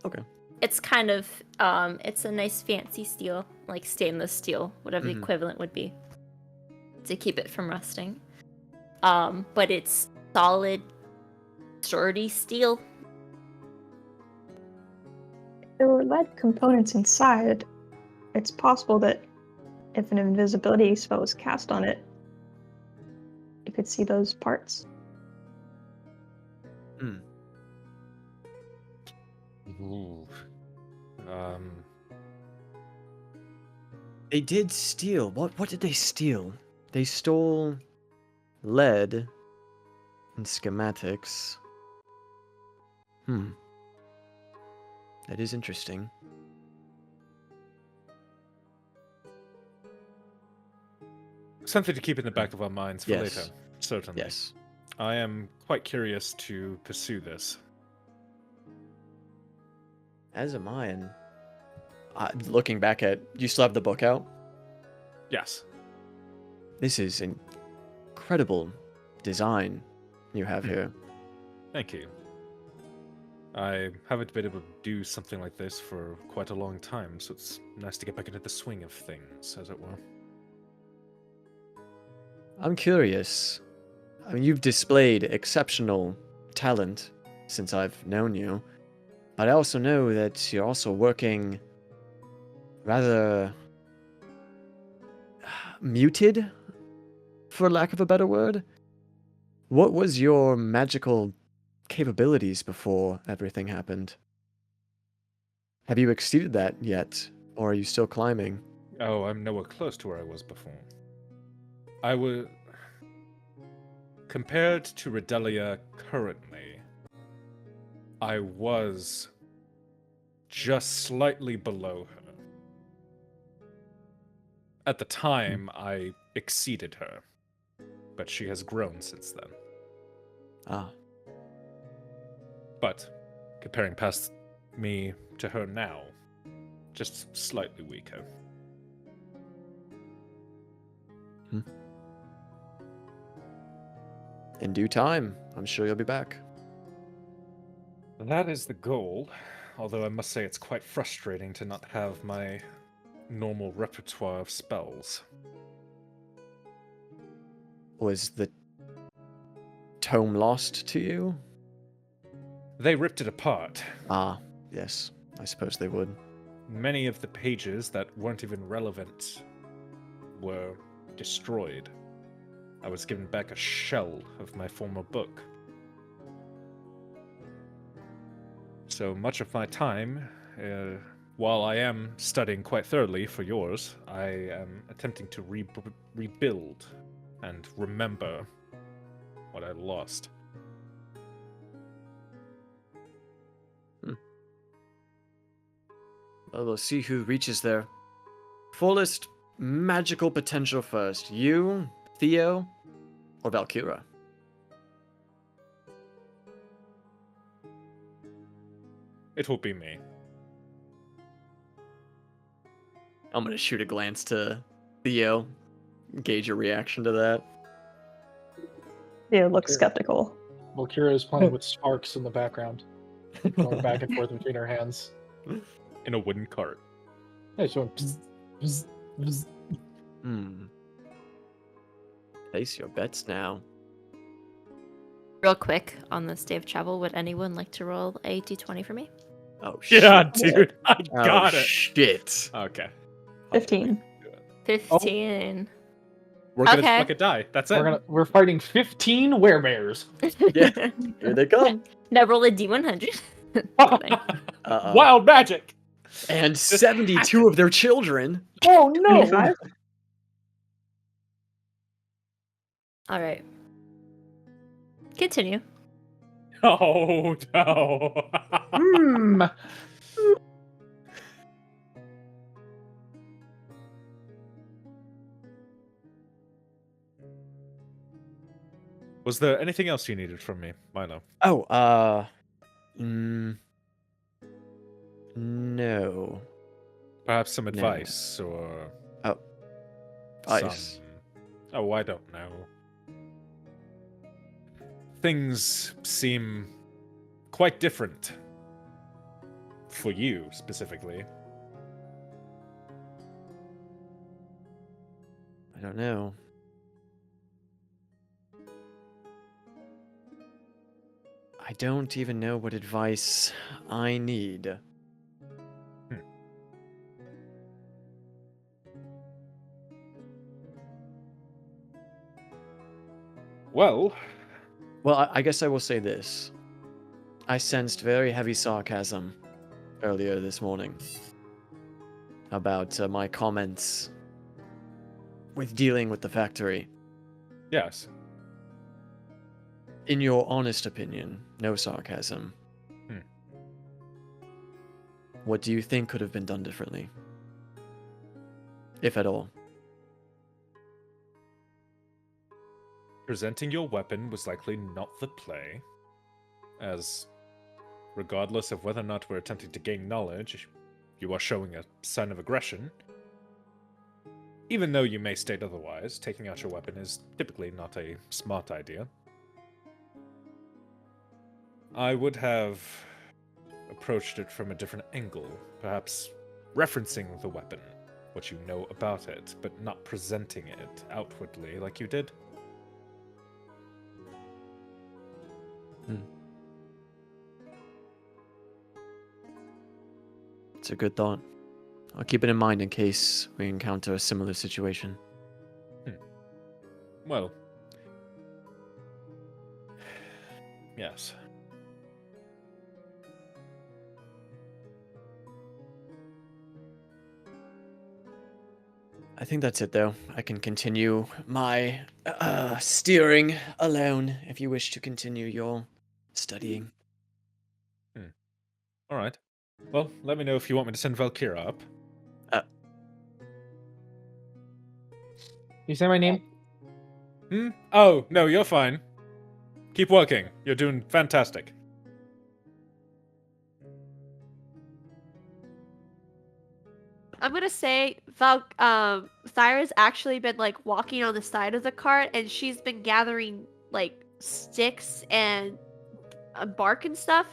Okay.
It's kind of it's a nice fancy steel, like stainless steel, whatever the
Mhm.
equivalent would be, to keep it from rusting. But it's solid, sturdy steel.
There were lead components inside. It's possible that if an invisibility spell was cast on it, you could see those parts.
Hmm.
Ooh.
They did steal. What did they steal? They stole lead and schematics. That is interesting.
Something to keep in the back of our minds for
Yes.
later, certainly.
Yes.
I am quite curious to pursue this.
As am I, and looking back at... You still have the book out?
Yes.
This is incredible design you have here.
Thank you. I haven't been able to do something like this for quite a long time, so it's nice to get back into the swing of things, as it were.
I'm curious. I mean, you've displayed exceptional talent since I've known you, but I also know that you're also working rather muted, for lack of a better word. What was your magical capabilities before everything happened? Have you exceeded that yet, or are you still climbing?
Oh, I'm nowhere close to where I was before. I was... Compared to Redelia currently, I was just slightly below her. At the time, I exceeded her, but she has grown since then.
Ah,
But comparing past me to her now, just slightly weaker.
in due time, I'm sure you'll be back.
That is the goal, although I must say it's quite frustrating to not have my normal repertoire of spells.
Was the tome lost to you?
They ripped it apart.
Ah, yes, I suppose they would.
Many of the pages that weren't even relevant were destroyed. I was given back a shell of my former book. So much of my time, while I am studying quite thoroughly for yours, I am attempting to rebuild and remember what I lost.
Well, we'll see who reaches their fullest magical potential first. You, Theo, or Valkyra?
It will be me.
I'm gonna shoot a glance to Theo, gauge your reaction to that.
Theo looks
Sure.
skeptical.
Valkyra is playing with sparks in the background, going back and forth between her hands.
In a wooden cart.
Yeah, she's going bzz, bzz, bzz.
Hmm. Place your bets now.
Real quick on this day of travel, would anyone like to roll a d20 for me?
Oh shit.
Yeah, dude, I
Oh
got it.
shit.
Okay.
15.
15.
We're gonna
Okay.
fuck a die. That's it.
We're fighting 15 werebears.
Yeah. Here they come.
Now roll a d100.
Uh-oh.
Wild magic.
And 72 of their children.
Oh no!
25?
All right. Continue.
Oh no.
Hmm.
Was there anything else you needed from me, Milo?
Oh, no.
Perhaps some
No.
advice or
Oh. Ice.
Oh, I don't know. Things seem quite different. For you, specifically.
I don't know. I don't even know what advice I need.
Well,
Well, I guess I will say this. I sensed very heavy sarcasm earlier this morning about my comments with dealing with the factory.
yes.
In your honest opinion, no sarcasm. What do you think could have been done differently? If at all.
Presenting your weapon was likely not the play, as regardless of whether or not we're attempting to gain knowledge, you are showing a sign of aggression. Even though you may state otherwise, taking out your weapon is typically not a smart idea. I would have approached it from a different angle, perhaps referencing the weapon, what you know about it, but not presenting it outwardly like you did.
It's a good thought. I'll keep it in mind in case we encounter a similar situation.
Well, yes.
I think that's it, though. I can continue my steering alone if you wish to continue your studying.
All right. Well, let me know if you want me to send Valkyra up.
You say my name?
Oh, no, you're fine. Keep working. You're doing fantastic.
I'm gonna say Thyra's actually been like walking on the side of the cart, and she's been gathering like sticks and bark and stuff.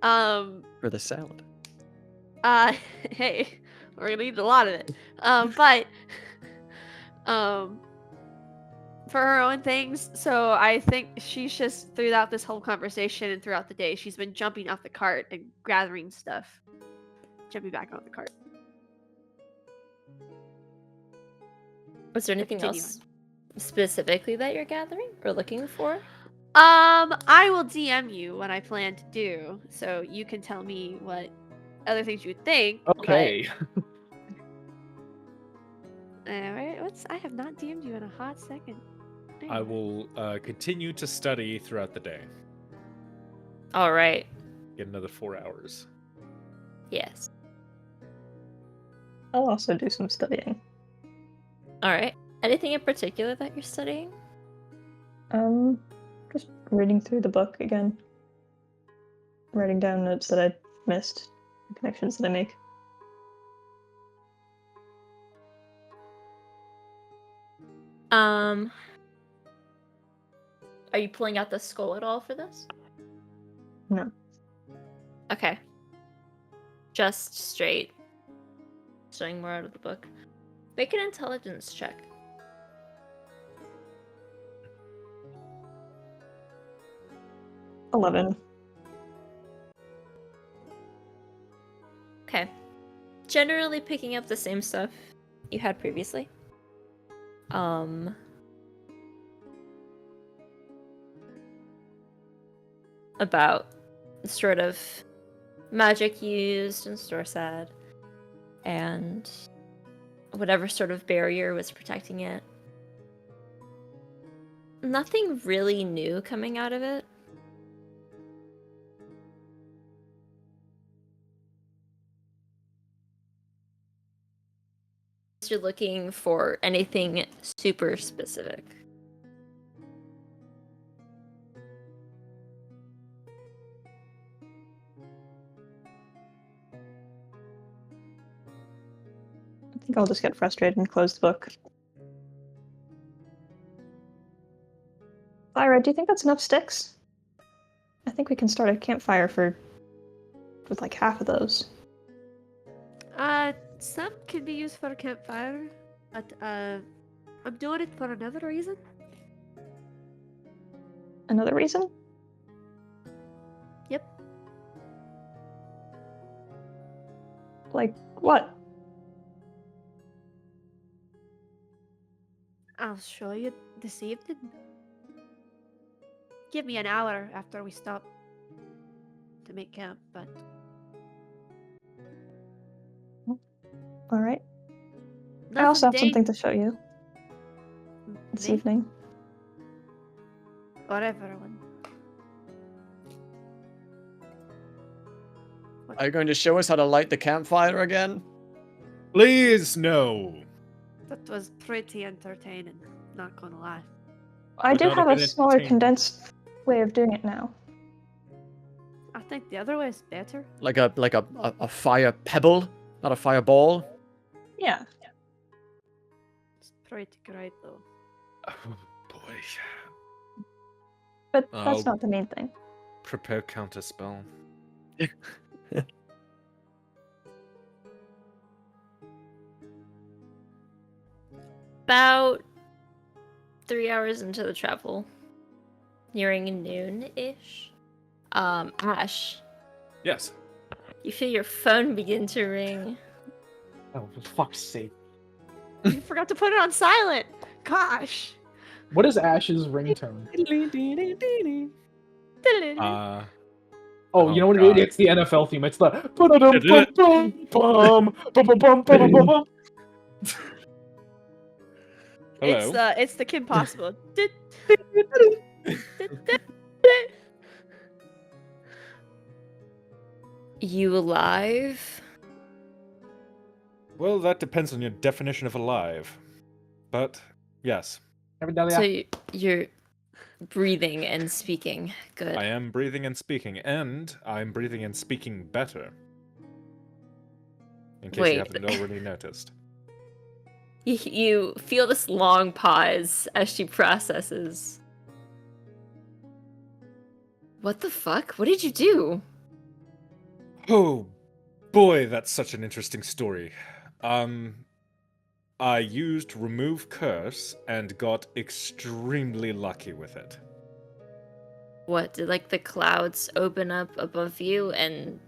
For the salad.
Hey, we're gonna eat a lot of it. But for her own things. So I think she's just throughout this whole conversation and throughout the day, she's been jumping off the cart and gathering stuff. Jumping back on the cart.
Was there anything
Continue
else specifically that you're gathering or looking for?
I will DM you what I plan to do, so you can tell me what other things you would think.
Okay.
Alright, I have not DM'd you in a hot second.
I will continue to study throughout the day.
All right.
Get another 4 hours.
Yes.
I'll also do some studying.
All right. Anything in particular that you're studying?
Just reading through the book again. Writing down notes that I missed, connections that I make.
Are you pulling out the skull at all for this?
No.
Okay. Just straight. Showing more out of the book. Make an intelligence check.
$11.
Okay. Generally picking up the same stuff you had previously. About sort of magic used in Storsad and whatever sort of barrier was protecting it. Nothing really new coming out of it. You're looking for anything super specific.
I think I'll just get frustrated and close the book. Thyra, do you think that's enough sticks? I think we can start a campfire with like half of those.
Some can be used for a campfire, but I'm doing it for another reason.
Another reason?
Yep.
Like what?
I'll show you this evening. Give me an hour after we stop to make camp, but
All right. I
nothing
also have
dang-
something to show you this
Me?
evening.
Or everyone.
Are you going to show us how to light the campfire again?
Please, no.
That was pretty entertaining, not gonna lie.
I
Would
do
not
have
have
a
been
smaller
entertaining.
condensed way of doing it now.
I think the other way is better.
Like a fire pebble, not a fireball.
Yeah.
It's pretty great though.
Oh, boy.
But
I'll-
that's not the main thing.
Prepare counterspell.
About 3 hours into the travel, nearing noon-ish. Ashe,
Yes.
you feel your phone begin to ring.
Oh, for fuck's sake.
You forgot to put it on silent. Gosh.
What is Ash's ringtone? Oh, you know what?
God.
It's the NFL theme. It's the bum-bum-bum-bum-bum-bum-bum-bum.
Hello.
It's the Kim Possible.
You alive?
Well, that depends on your definition of alive. But, yes,
So you're breathing and speaking. Good.
I am breathing and speaking, and I'm breathing and speaking better. In case
Wait.
you haven't already noticed.
You feel this long pause as she processes. What the fuck? What did you do?
Oh, boy, that's such an interesting story. I used Remove Curse and got extremely lucky with it.
What, did like the clouds open up above you and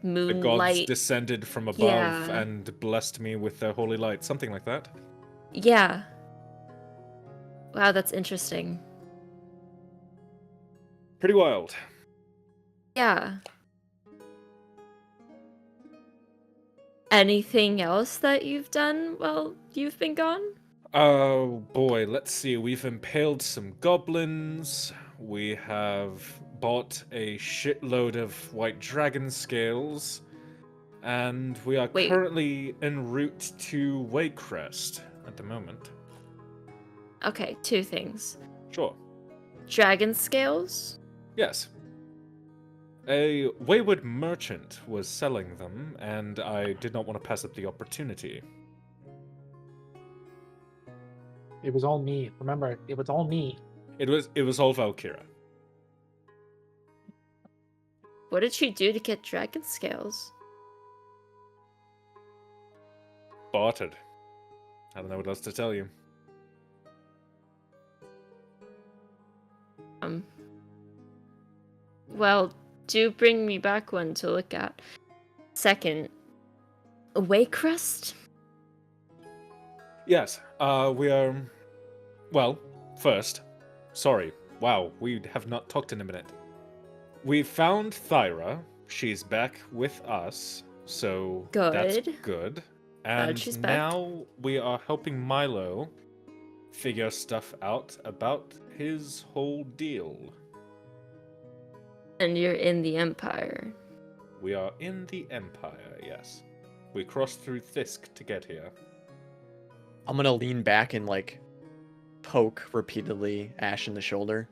The gods
moonlight?
descended from above
Yeah.
and blessed me with their holy light, something like that.
Yeah. Wow, that's interesting.
Pretty wild.
Yeah. Anything else that you've done while you've been gone?
Oh boy, let's see. We've impaled some goblins. We have bought a shitload of white dragon scales. And we are
Wait.
currently en route to Waycrest at the moment.
Okay, two things.
Sure.
Dragon scales?
Yes. A wayward merchant was selling them, and I did not want to pass up the opportunity.
It was all me. Remember, it was all me.
It was all Valkyra.
What did she do to get dragon scales?
Bartered. I don't know what else to tell you.
Well, do bring me back one to look at. Second, a way crest?
Yes, we are... Well, first, sorry. Wow, we have not talked in a minute. We found Thyra. She's back with us, so that's
Good.
good.
Glad
And
she's back.
now we are helping Milo figure stuff out about his whole deal.
And you're in the Empire.
We are in the Empire, yes. We crossed through Thisk to get here.
I'm gonna lean back and like poke repeatedly Ashe in the shoulder.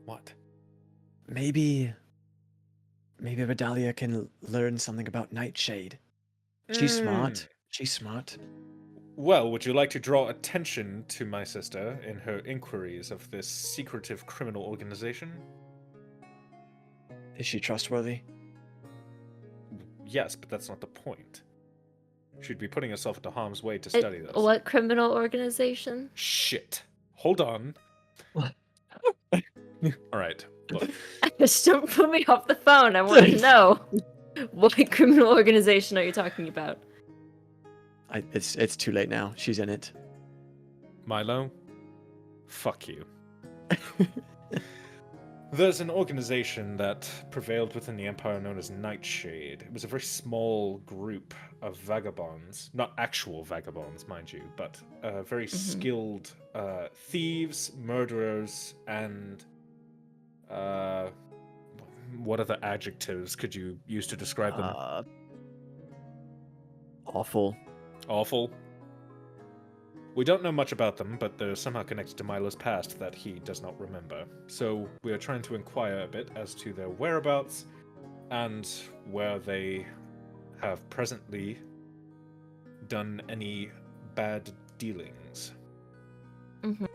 What?
Maybe Vidalia can learn something about Nightshade. She's smart. She's smart.
Well, would you like to draw attention to my sister in her inquiries of this secretive criminal organization?
Is she trustworthy?
Yes, but that's not the point. She'd be putting herself into harm's way to study this.
What criminal organization?
Shit. Hold on. Alright, look.
Just don't put me off the phone. I want to know. What criminal organization are you talking about?
It's too late now. She's in it.
Milo, fuck you. There's an organization that prevailed within the Empire known as Nightshade. It was a very small group of vagabonds. Not actual vagabonds, mind you, but very skilled thieves, murderers, and... what other adjectives could you use to describe them?
Awful.
Awful. We don't know much about them, but they're somehow connected to Milo's past that he does not remember. So we are trying to inquire a bit as to their whereabouts and where they have presently done any bad dealings.
Mm-hmm.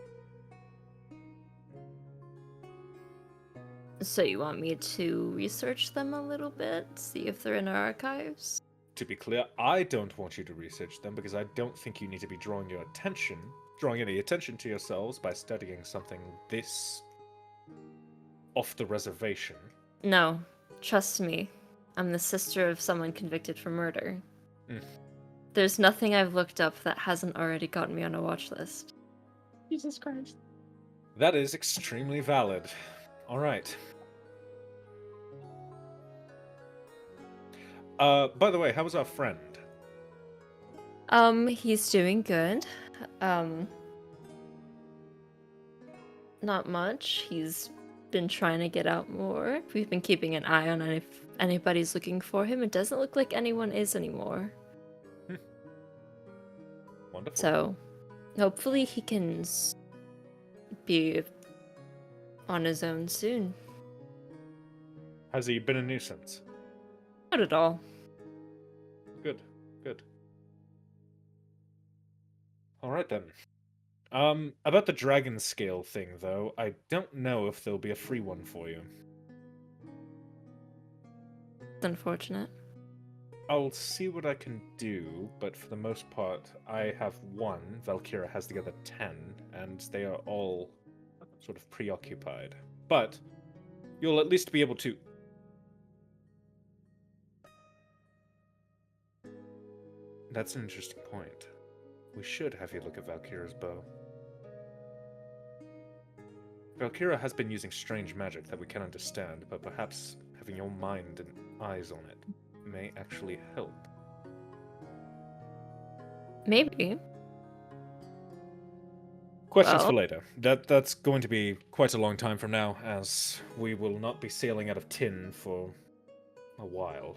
So you want me to research them a little bit, see if they're in our archives?
To be clear, I don't want you to research them because I don't think you need to be drawing any attention to yourselves by studying something this off the reservation.
No, trust me. I'm the sister of someone convicted for murder. There's nothing I've looked up that hasn't already gotten me on a watch list.
Jesus Christ.
That is extremely valid. All right. By the way, how was our friend?
He's doing good. Not much. He's been trying to get out more. We've been keeping an eye on if anybody's looking for him. It doesn't look like anyone is anymore.
Wonderful.
So, hopefully he can be on his own soon.
Has he been a nuisance?
Not at all.
Good, good. All right then. About the dragon scale thing, though, I don't know if there'll be a free one for you.
It's unfortunate.
I'll see what I can do, but for the most part, I have one. Valkyra has the other 10, and they are all sort of preoccupied. But you'll at least be able to... That's an interesting point. We should have you look at Valkyra's bow. Valkyra has been using strange magic that we can understand, but perhaps having your mind and eyes on it may actually help.
Maybe.
Questions for
Well.
later. That's going to be quite a long time from now, as we will not be sailing out of tin for a while.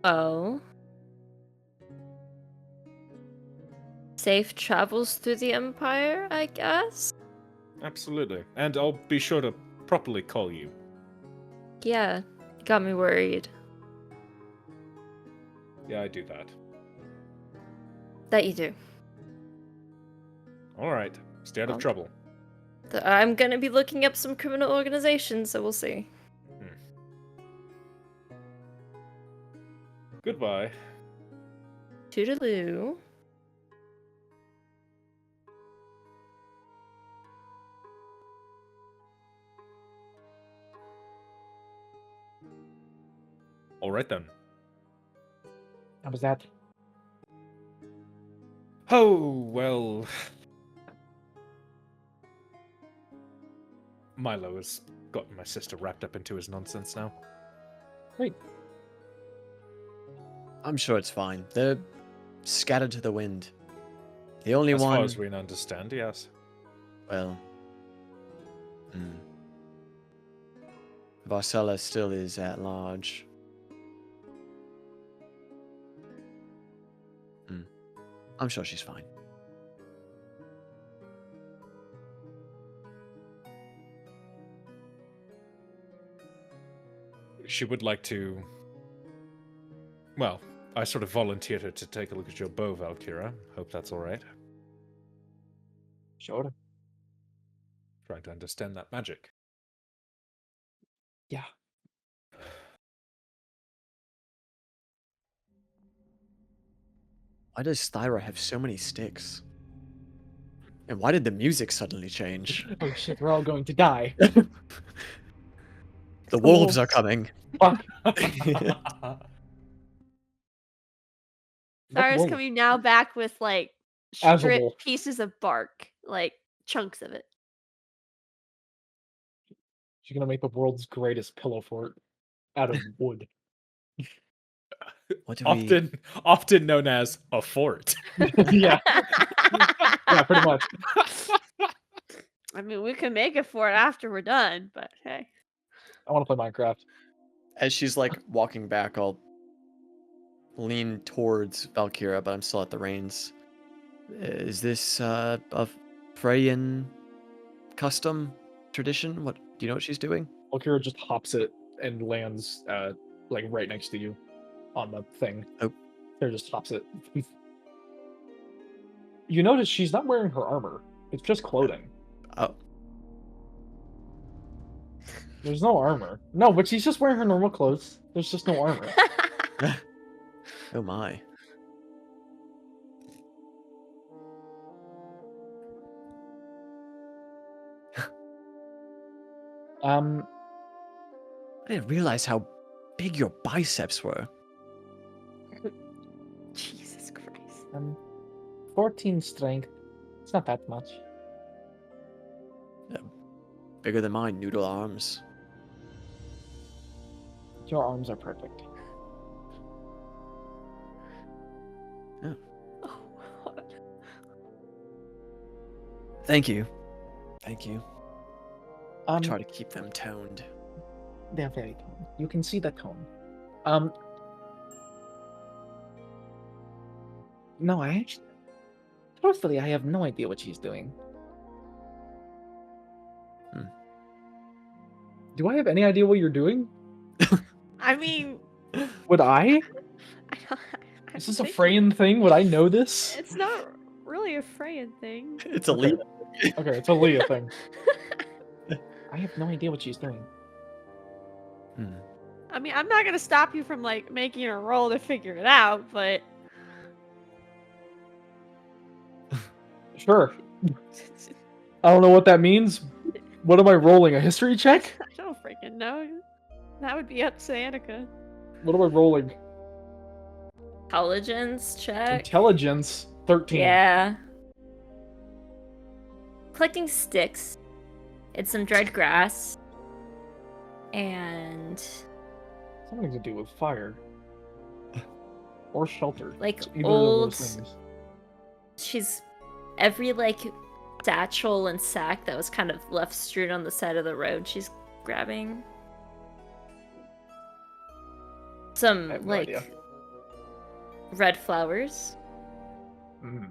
Oh. Safe travels through the Empire, I guess?
Absolutely. And I'll be sure to properly call you.
Yeah, got me worried.
Yeah, I do that.
That you do.
All right. Stay out of
Well,
trouble.
I'm gonna be looking up some criminal organizations, so we'll see.
Goodbye.
Toodaloo.
All right then.
How was that?
Oh, well. Milo has gotten my sister wrapped up into his nonsense now.
Great.
I'm sure it's fine. They're scattered to the wind. The only
As
one.
far as we understand, yes.
Well. Varcella still is at large. I'm sure she's fine.
She would like to... Well, I sort of volunteered her to take a look at your bow, Valkyra. Hope that's all right.
Sure.
Trying to understand that magic.
Yeah.
Why does Thyra have so many sticks? And why did the music suddenly change?
Oh shit, we're all going to die.
The wolves are coming.
Fuck.
Thyra's
wolf?
coming now back with like
As a wolf.
stripped pieces of bark, like chunks of it.
She's gonna make the world's greatest pillow fort out of wood.
What do we...
Often known as a fort.
Yeah. Yeah, pretty much.
I mean, we can make it for it after we're done, but hey.
I want to play Minecraft.
As she's like walking back, I'll lean towards Valkyra, but I'm still at the reins. Is this a Freyan custom tradition? What do you know what she's doing?
Valkyra just hops it and lands like right next to you on the thing.
Oh.
There just hops it. You notice she's not wearing her armor. It's just clothing.
Oh.
There's no armor. No, but she's just wearing her normal clothes. There's just no armor.
Oh my. I didn't realize how big your biceps were.
Jesus Christ.
14 strength. It's not that much.
Bigger than mine, noodle arms.
Your arms are perfect.
Oh, what?
Thank you. Thank you. I try
Um,
to keep them toned.
they're very tone. You can see the tone. No, I actually... Truthfully, I have no idea what she's doing. Do I have any idea what you're doing?
I mean,
Would I?
I don't,
Is this a
think
Freyan thing? Would I know this?
It's not really a Freyan thing.
It's a
Okay.
leap.
Okay, it's a Leah thing. I have no idea what she's doing.
I mean, I'm not gonna stop you from like making a roll to figure it out, but
Sure. I don't know what that means. What am I rolling? A history check?
I don't freaking know. That would be up to Anneka.
What am I rolling?
Intelligence check.
Intelligence 13.
Yeah. Collecting sticks. It's some dried grass. And
Something to do with fire. Or shelter.
like
It's either of
old.
those things.
She's every like satchel and sack that was kind of left strewn on the side of the road. She's grabbing
I
some
have no
like
idea.
red flowers.
Mm.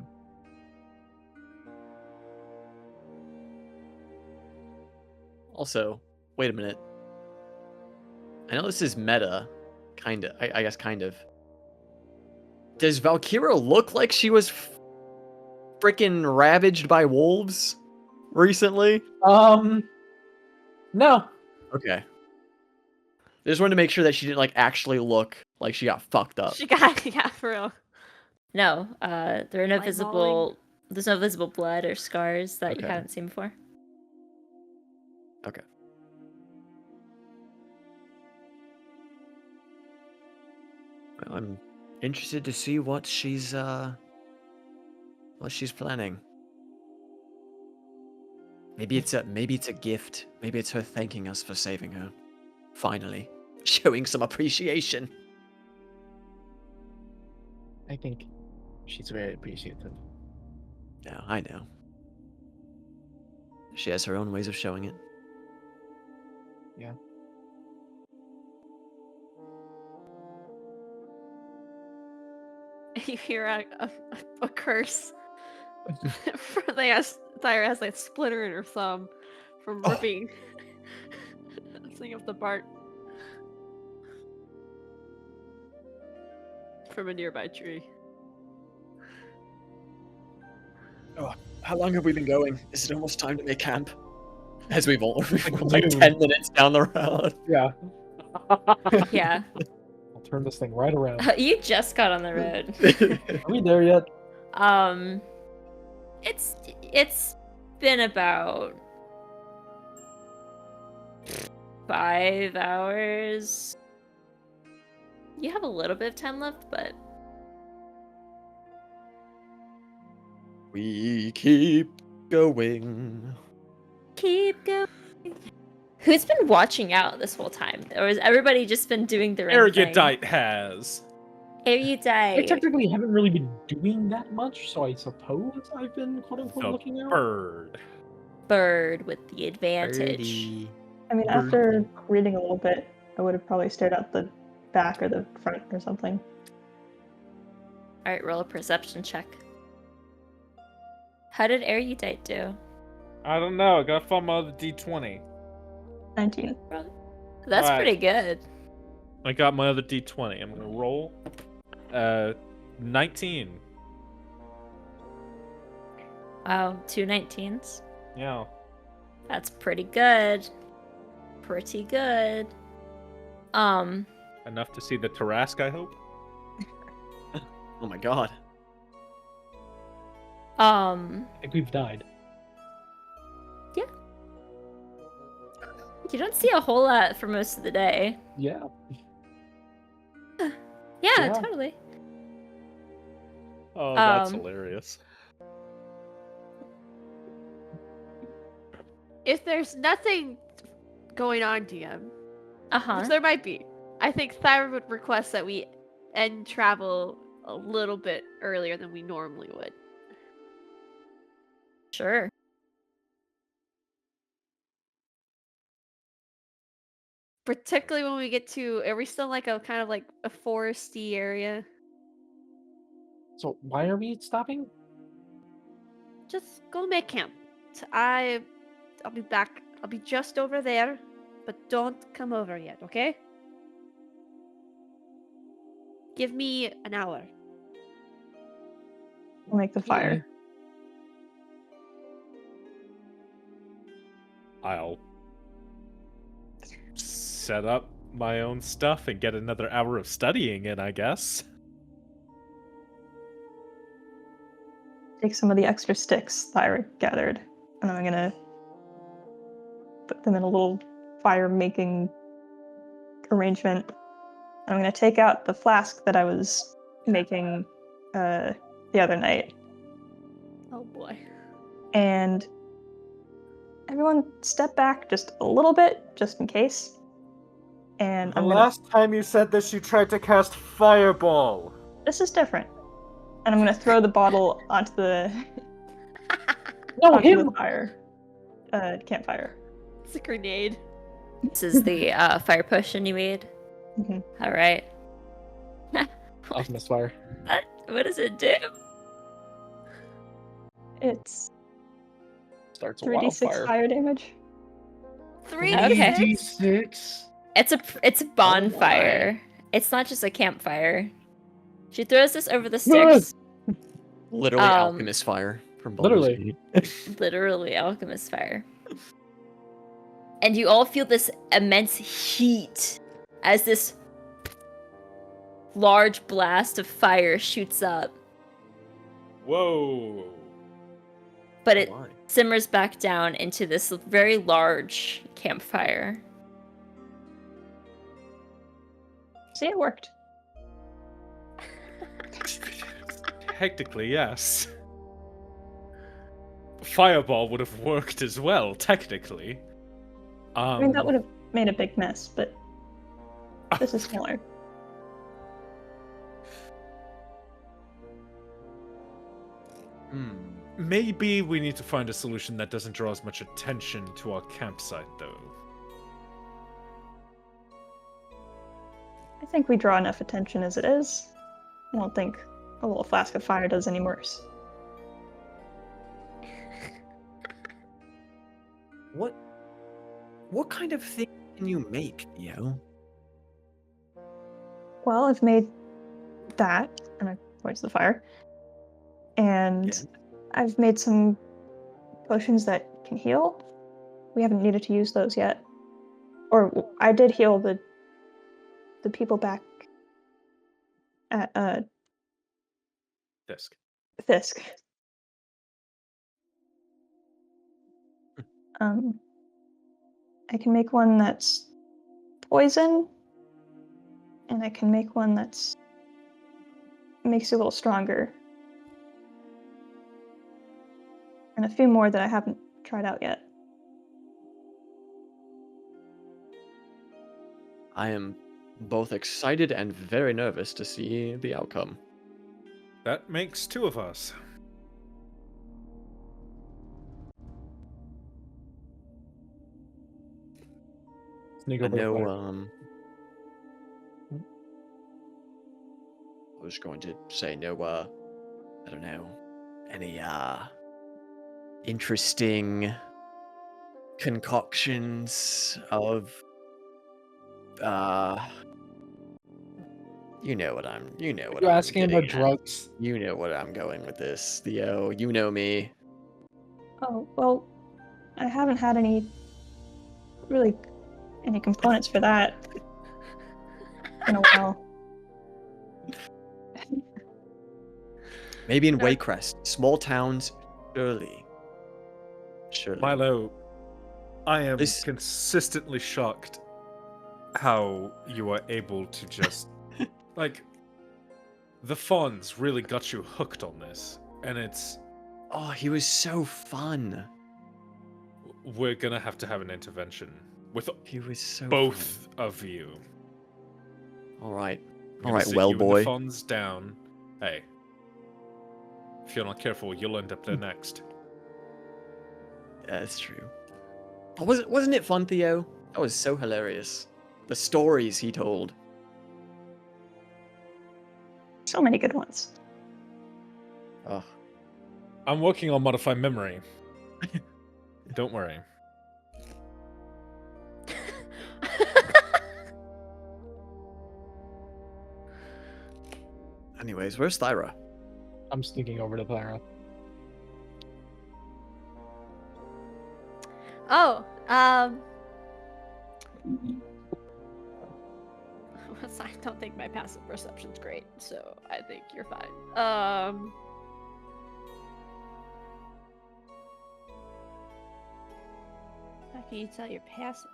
Also, wait a minute. I know this is meta, kind of. I guess kind of. Does Valkyra look like she was freaking ravaged by wolves recently?
No.
Okay. I just wanted to make sure that she didn't like actually look like she got fucked up.
She got yeah, for real.
No, there are no
Like
visible. There's no visible blood or scars that you
Okay.
haven't seen before.
Okay. Well, I'm interested to see what she's planning. Maybe it's a gift. Maybe it's her thanking us for saving her. Finally, showing some appreciation.
I think she's very appreciative.
Yeah, I know. She has her own ways of showing it.
Yeah.
You hear a curse. Thyra has like a splitter in her thumb from ripping thing of the bark from a nearby tree.
How long have we been going? Is it almost time to make camp? As we've all like
Dude.
10 minutes down the road.
Yeah.
Yeah.
I'll turn this thing right around.
You just got on the road.
Are we there yet?
It's been about 5 hours. You have a little bit of time left, but
We keep going.
keep going. Who's been watching out this whole time? Or has everybody just been doing their own thing?
Erudite has.
I
Erudite.
technically haven't really been doing that much, so I suppose I've been quote-unquote
The
looking out.
bird.
Bird with the advantage.
Birdie.
I mean, after reading a little bit, I would have probably stared out the back or the front or something.
Alright, roll a perception check. How did Erudite do?
I don't know. I gotta find my other D20.
19.
That's
Alright.
pretty good.
I got my other D20. I'm gonna roll. 19.
Wow, 2 19s.
Yeah.
That's pretty good. Pretty good.
Enough to see the Tarask, I hope.
Oh my god.
I think we've died.
You don't see a whole lot for most of the day.
Yeah.
Yeah,
Yeah.
totally.
Oh, that's
Um,
hilarious.
If there's nothing going on, DM,
Uh-huh.
which there might be, I think Thyra would request that we end travel a little bit earlier than we normally would.
Sure.
Particularly when we get to, are we still like a kind of like a foresty area?
So why are we stopping?
Just go make camp. I'll be back. I'll be just over there, but don't come over yet, okay? Give me an hour.
We'll make the fire.
I'll set up my own stuff and get another hour of studying in, I guess.
Take some of the extra sticks Thyra gathered, and I'm gonna put them in a little fire-making arrangement. I'm gonna take out the flask that I was making the other night,
Oh boy.
and everyone step back just a little bit, just in case. And
The
I'm gonna.
last time you said this, you tried to cast Fireball.
This is different. And I'm gonna throw the bottle onto the
No,
onto
him!
the fire, campfire.
It's a grenade.
This is the fire potion you made.
Mhm.
All right.
Alchemist fire.
What does it do?
It's
Starts a
3d6
wildfire.
fire damage.
3d6?
Okay.
D6.
It's a bonfire. It's not just a campfire. She throws this over the sticks.
Literally
Um,
alchemist fire from Baldur's
Literally.
Gate.
Literally alchemist fire. And you all feel this immense heat as this large blast of fire shoots up.
Whoa!
But it
Oh my.
simmers back down into this very large campfire.
See, it worked.
Technically, yes. Fireball would have worked as well, technically.
I mean, that would have made a big mess, but this is smaller.
Maybe we need to find a solution that doesn't draw as much attention to our campsite, though.
I think we draw enough attention as it is. I don't think a little flask of fire does any worse.
What kind of thing can you make, Theo?
Well, I've made that, and I points the fire. And
Yeah.
I've made some potions that can heal. We haven't needed to use those yet. Or I did heal the people back at
Disc.
Fisk. I can make one that's poison, and I can make one that's makes you a little stronger. And a few more that I haven't tried out yet.
I am both excited and very nervous to see the outcome.
That makes two of us.
Sneak
I
over the
know,
fire.
I was going to say no, I don't know, any, interesting concoctions of, you know what I'm
You're asking
getting
about
at.
drugs?
You know what I'm going with this, Theo. You know me.
Oh, well, I haven't had any components for that in a while.
Maybe in Waycrest, small towns, surely.
Milo, I am
This-
consistently shocked how you are able to just like the Fawns really got you hooked on this, and it's
Oh, he was so fun.
we're gonna have to have an intervention with
He was so
both of you.
All right.
I'm
All
gonna
right,
sit
well,
you and the
boy.
Fawns down. Hey, if you're not careful, you'll end up there next.
Yeah, that's true. Oh, wasn't it fun, Theo? That was so hilarious. The stories he told.
So many good ones.
Oh,
I'm working on modify memory. Don't worry.
anyways, where's Thyra?
I'm sneaking over to Thyra.
Oh, I don't think my passive perception's great, so I think you're fine. How can you tell your passive?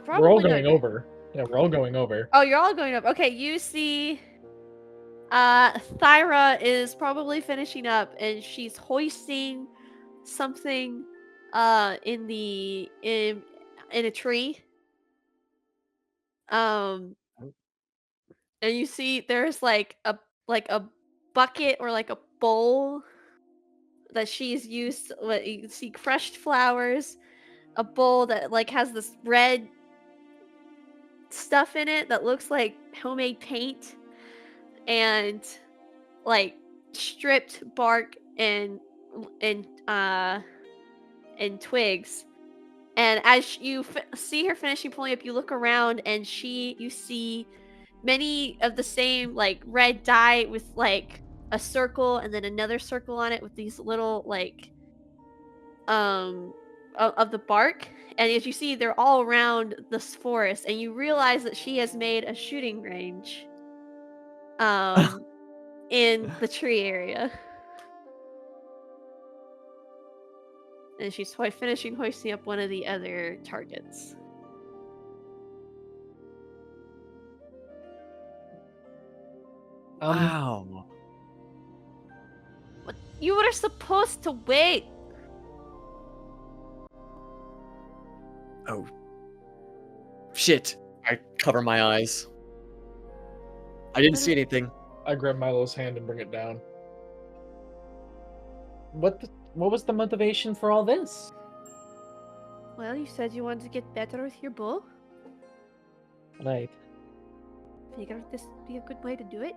Probably
We're all
not
going
good.
over. Yeah, we're all going over.
Oh, you're all going up. Okay, you see Thyra is probably finishing up and she's hoisting something in a tree. And you see there's like a bucket or like a bowl that she's used. You see crushed flowers, a bowl that like has this red stuff in it that looks like homemade paint, and like stripped bark and twigs. And as you see her finishing pulling up, you look around and you see many of the same like red dye with like a circle and then another circle on it with these little like of the bark. And as you see, they're all around this forest, and you realize that she has made a shooting range in the tree area. And she's finishing hoisting up one of the other targets.
Wow.
What? You were supposed to wait.
Oh. Shit. I cover my eyes. I didn't see anything.
I grab Milo's hand and bring it down. What was the motivation for all this?
Well, you said you wanted to get better with your bow.
Right.
Figured this would be a good way to do it.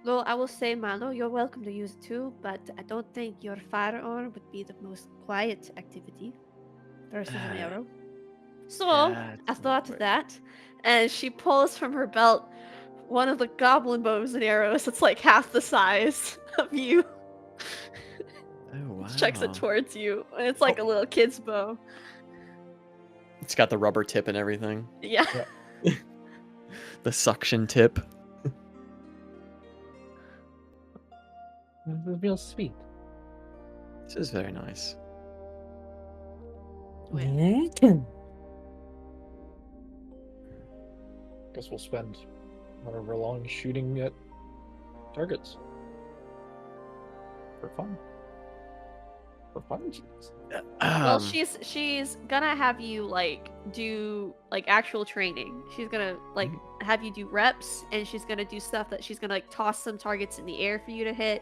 Though I will say, Milo, you're welcome to use it too, but I don't think your firearm would be the most quiet activity versus an arrow. So, I thought of that, and she pulls from her belt one of the goblin bows and arrows. It's like half the size of you.
Oh, wow.
Chucks it towards you. And it's like a little kid's bow.
It's got the rubber tip and everything.
Yeah.
The suction tip.
This is real sweet.
This is very nice.
Guess we'll spend however long shooting at targets. For fun. For fun.
Well, she's gonna have you like do like actual training. She's gonna like have you do reps, and she's gonna do stuff that she's gonna like toss some targets in the air for you to hit.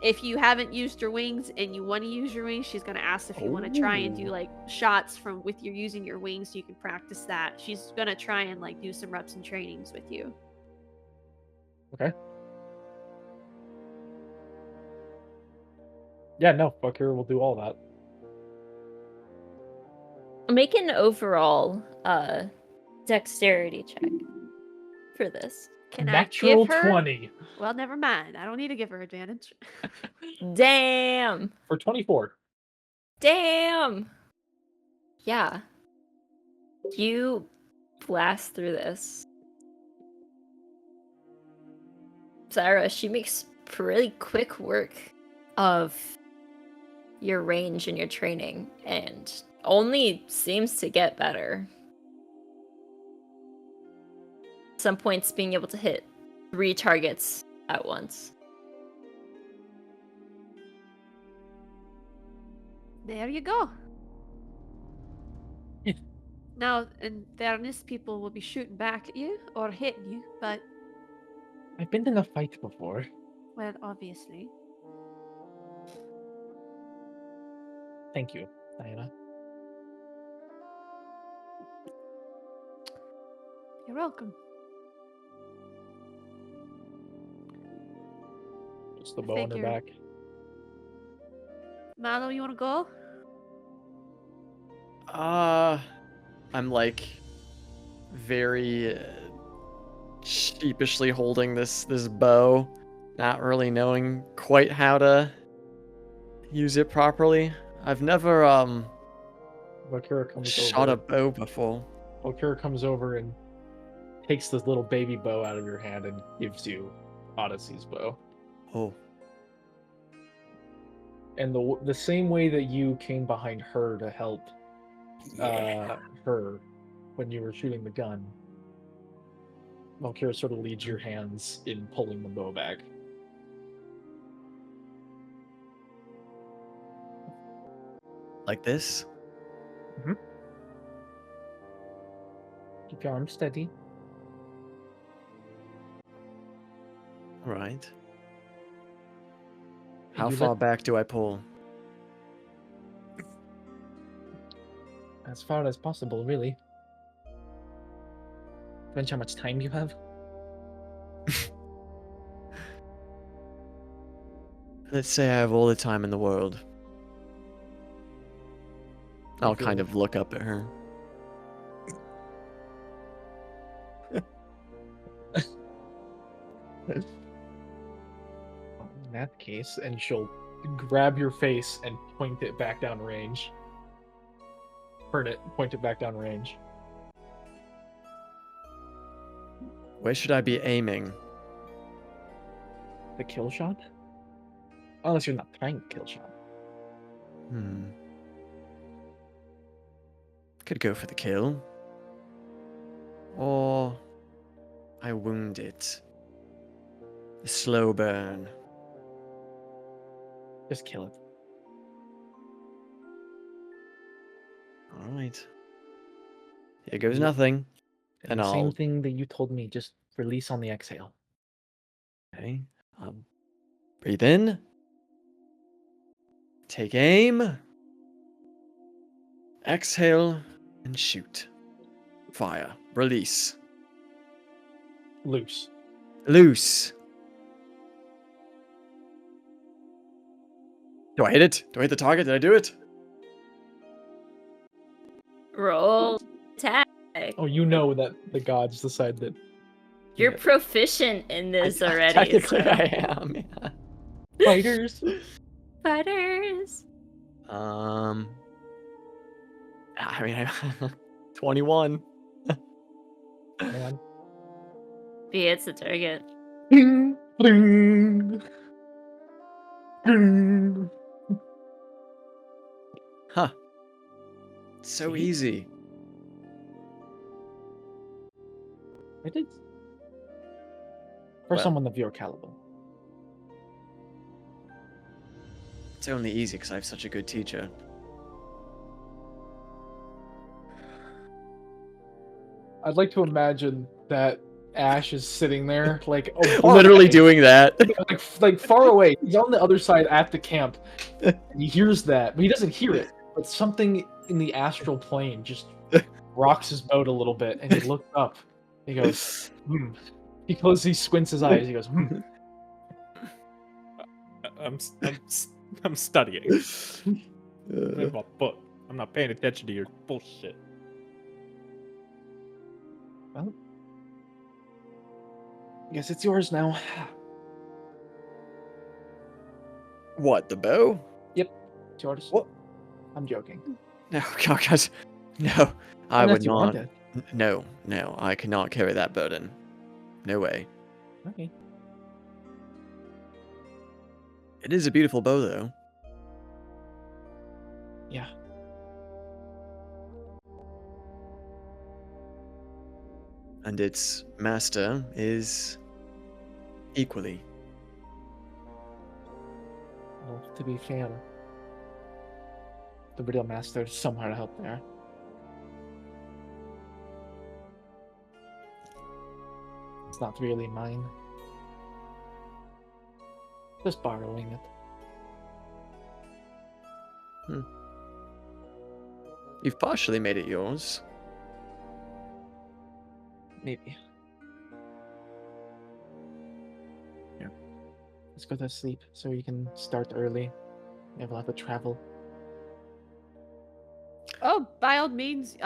If you haven't used your wings and you want to use your wings, she's gonna ask if you want to try and do like shots from with your using your wings so you can practice that. She's gonna try and like do some reps and trainings with you.
Okay. Yeah, no, Valkyra will do all that.
Make an overall dexterity check for this.
Can
Natural
I give her?
20.
Well, never mind. I don't need to give her advantage.
Damn.
For 24.
Damn. Yeah. You blast through this. Thyra, she makes pretty quick work of your range and your training, and only seems to get better. Some points being able to hit 3 targets at once.
There you go. Now, in fairness, people will be shooting back at you or hitting you, but
I've been in a fight before.
well, obviously.
Thank you, Diana.
You're welcome.
Just the bow on her
figure.
back.
Milo, you want to go?
I'm like very sheepishly holding this bow, not really knowing quite how to use it properly. I've never
Valkyra comes
shot
over.
a bow before.
Valkyra comes over and takes this little baby bow out of your hand and gives you Odyssey's bow.
Oh.
And the same way that you came behind her to help her when you were shooting the gun, Valkyra sort of leads your hands in pulling the bow back.
Like this?
Mm-hmm. Keep your arms steady.
All right. How
You
far
let-
back do I pull?
As far as possible, really. Depends how much time you have.
Let's say I have all the time in the world. I'll
feel
kind
it.
of look up at her.
In that case, and she'll grab your face and point it back down range. Turn it, point it back down range.
Where should I be aiming?
The kill shot? Unless you're not trying to kill shot.
Could go for the kill. Or I wound it. A slow burn.
Just kill it.
Alright. Here goes
Yeah.
nothing.
And
And
the same
I'll-
thing that you told me, just release on the exhale.
Okay. Breathe in. Take aim. Exhale and shoot. Fire. Release.
Loose.
Loose. Do I hit it? Do I hit the target? Did I do it?
Roll attack.
Oh, you know that the gods decide that.
You're
Yeah.
proficient in this already.
Technically,
so-
I am. Yeah.
Fighters.
Fighters.
I mean, 21.
Man.
Be it's the target.
Bling, bling, bling.
Huh. So
See?
easy.
It is. For
Well.
someone of your caliber.
It's only easy because I have such a good teacher.
I'd like to imagine that Ashe is sitting there, like
Literally doing that.
like far away. He's on the other side at the camp. And he hears that, but he doesn't hear it. But something in the astral plane just rocks his boat a little bit, and he looks up. He goes, hmm. He squints his eyes. He goes, hmm.
I'm studying. I have a book. I'm not paying attention to your bullshit.
Well, I guess it's yours now.
What, the bow?
It's yours.
What?
I'm joking.
No, God. No, I
Unless
would
you want
not.
it.
No, I cannot carry that burden. No way.
Okay.
It is a beautiful bow, though.
Yeah.
And its master is equally.
Well, to be fair, the real master is somewhere out there. It's not really mine. Just borrowing it.
You've partially made it yours.
Maybe. Here. Let's go to sleep so you can start early. You have a lot to travel.
Oh, by all means,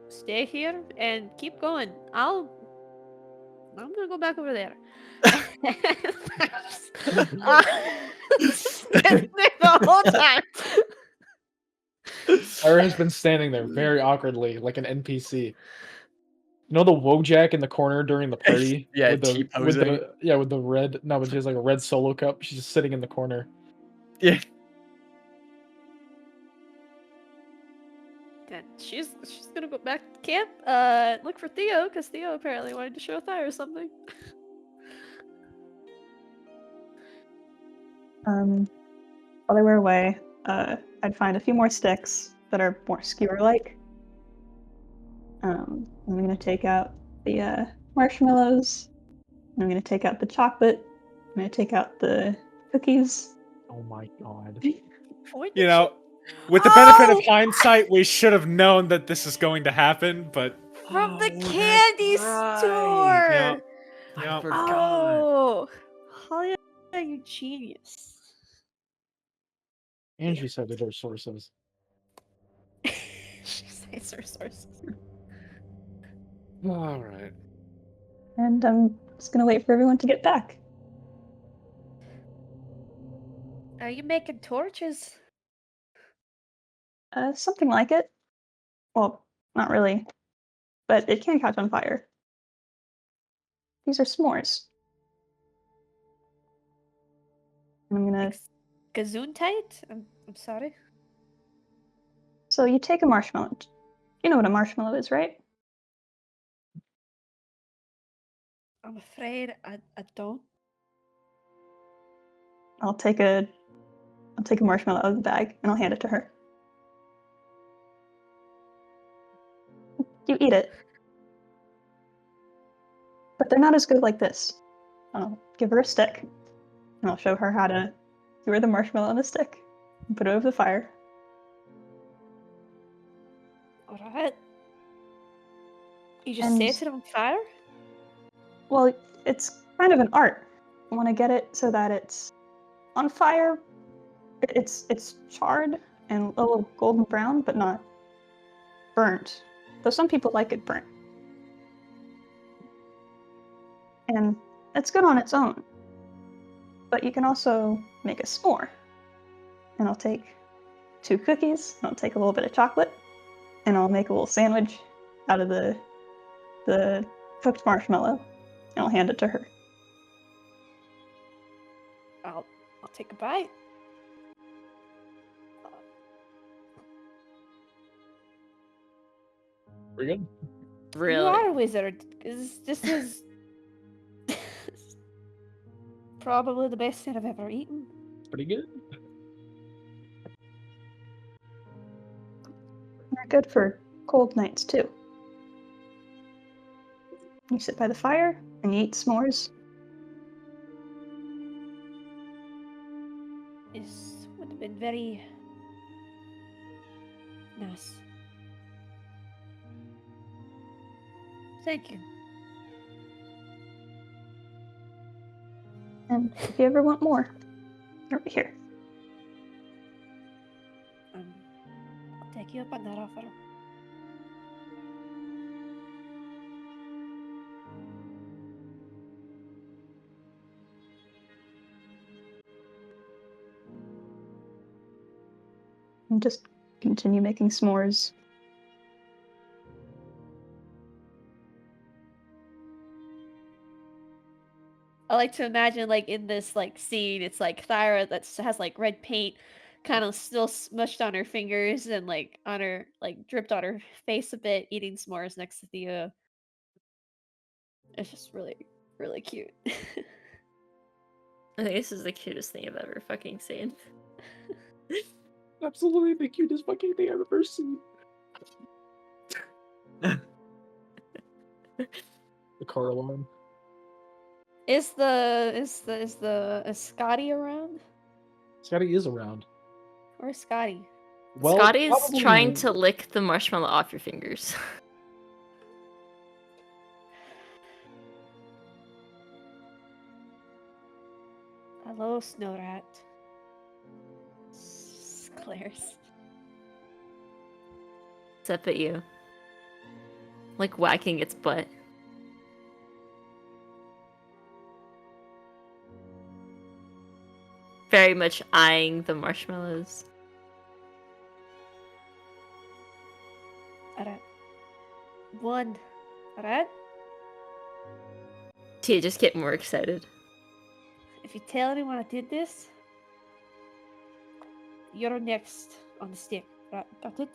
stay here and keep going. I'm gonna go back over there. Standing there the whole time.
Thyra has been standing there very awkwardly, like an NPC. You know the Wojak in the corner during the party?
Yeah,
with the
T-posing.
with the red. No, but she has like a red solo cup. She's just sitting in the corner.
Yeah.
Then she's gonna go back to camp. Look for Theo because Theo apparently wanted to show Thyra something.
While they were away, I'd find a few more sticks that are more skewer-like. I'm gonna take out the marshmallows. I'm gonna take out the chocolate. I'm gonna take out the cookies.
Oh my god.
You know, with the benefit of hindsight, we should have known that this is going to happen, but
From the
Oh,
candy
that's right.
store.
yeah.
I
Yeah.
forgot.
Oh, Hallia, you genius.
And she cited her sources.
She says her sources.
All right.
And I'm just gonna wait for everyone to get back.
Are you making torches?
Something like it. Well, not really, but it can catch on fire. These are s'mores. And I'm gonna.
Gesundheit? I'm sorry.
So you take a marshmallow. You know what a marshmallow is, right?
I'm afraid I don't.
I'll take a marshmallow out of the bag and I'll hand it to her. You eat it. But they're not as good like this. I'll give her a stick and I'll show her how to give her the marshmallow on the stick and put it over the fire.
Alright. You just
And-
set it on fire?
Well, it's kind of an art. I want to get it so that it's on fire. It's charred and a little golden brown, but not burnt. Though some people like it burnt. And it's good on its own. But you can also make a s'more. And I'll take 2 cookies, and I'll take a little bit of chocolate, and I'll make a little sandwich out of the cooked marshmallow, and I'll hand it to her.
I'll take a bite.
We're good.
Really?
You are a wizard. This is probably the best thing I've ever eaten.
Pretty good.
They're good for cold nights too. You sit by the fire and you eat s'mores.
This would have been very nice. Thank you.
And if you ever want more, you're over here.
I'll take you up on that offer.
And just continue making s'mores.
I like to imagine, like, in this, like, scene, it's, like, Thyra that has, like, red paint kind of still smushed on her fingers and, like, on her, like, dripped on her face a bit, eating s'mores next to Theo. It's just really, really cute.
I think this is the cutest thing I've ever fucking seen.
Absolutely the cutest fucking thing I've ever seen. The car alarm.
Is Scotty around?
Scotty is around.
Where's Scotty?
Well,
Scotty's
probably-
trying to lick the marshmallow off your fingers.
Hello, Snow Rat. Glares.
It's up at you. Like whacking its butt. Very much eyeing the marshmallows.
Alright. 1. Alright?
Tia just get more excited.
If you tell anyone I did this, you're next on the stick. Right? Got it?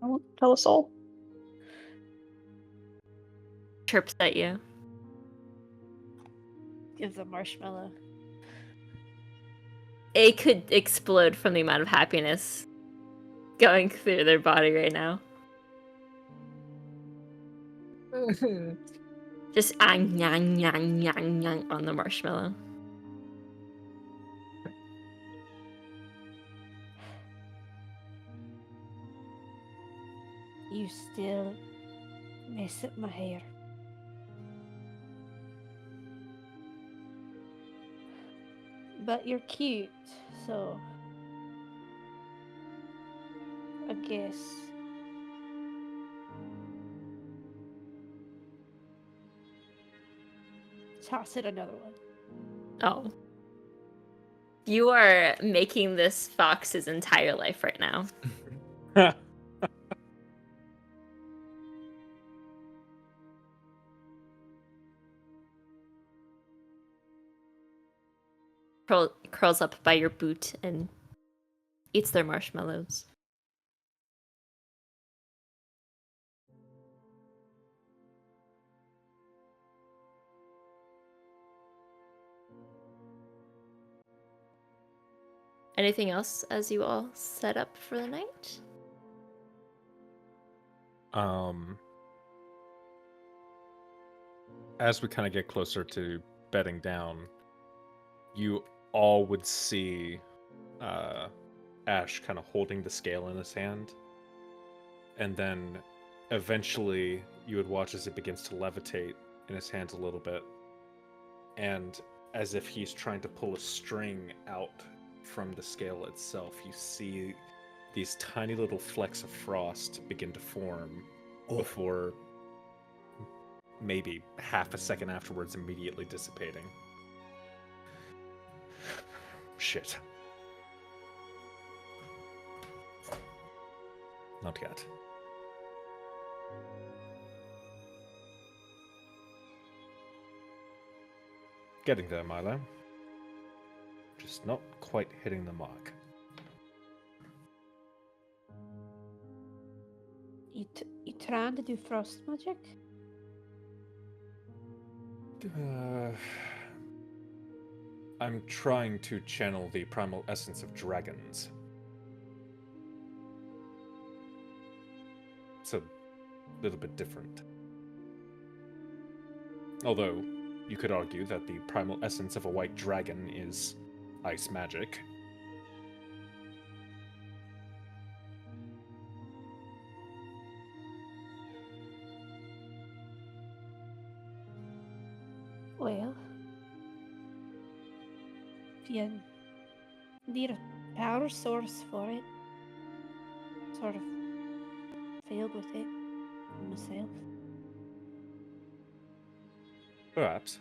I won't tell a soul.
Chirps at you.
Gives a marshmallow.
It could explode from the amount of happiness going through their body right now. Just ang yang yang yang yang on the marshmallow.
You still mess up my hair. but you're cute, so I guess. Toss it another one.
Oh. You are making this fox's entire life right now. Curls up by your boot and eats their marshmallows. Anything else as you all set up for the night?
As we kind of get closer to bedding down, you all would see Ashe kind of holding the scale in his hand. And then eventually you would watch as it begins to levitate in his hands a little bit. And as if he's trying to pull a string out from the scale itself, you see these tiny little flecks of frost begin to form before maybe half a second afterwards immediately dissipating. Shit. Not yet. Getting there, Milo. Just not quite hitting the mark.
You trying to do frost magic?
I'm trying to channel the primal essence of dragons. It's a little bit different. Although, you could argue that the primal essence of a white dragon is ice magic.
Well, if you need a power source for it, sort of failed with it myself.
Perhaps.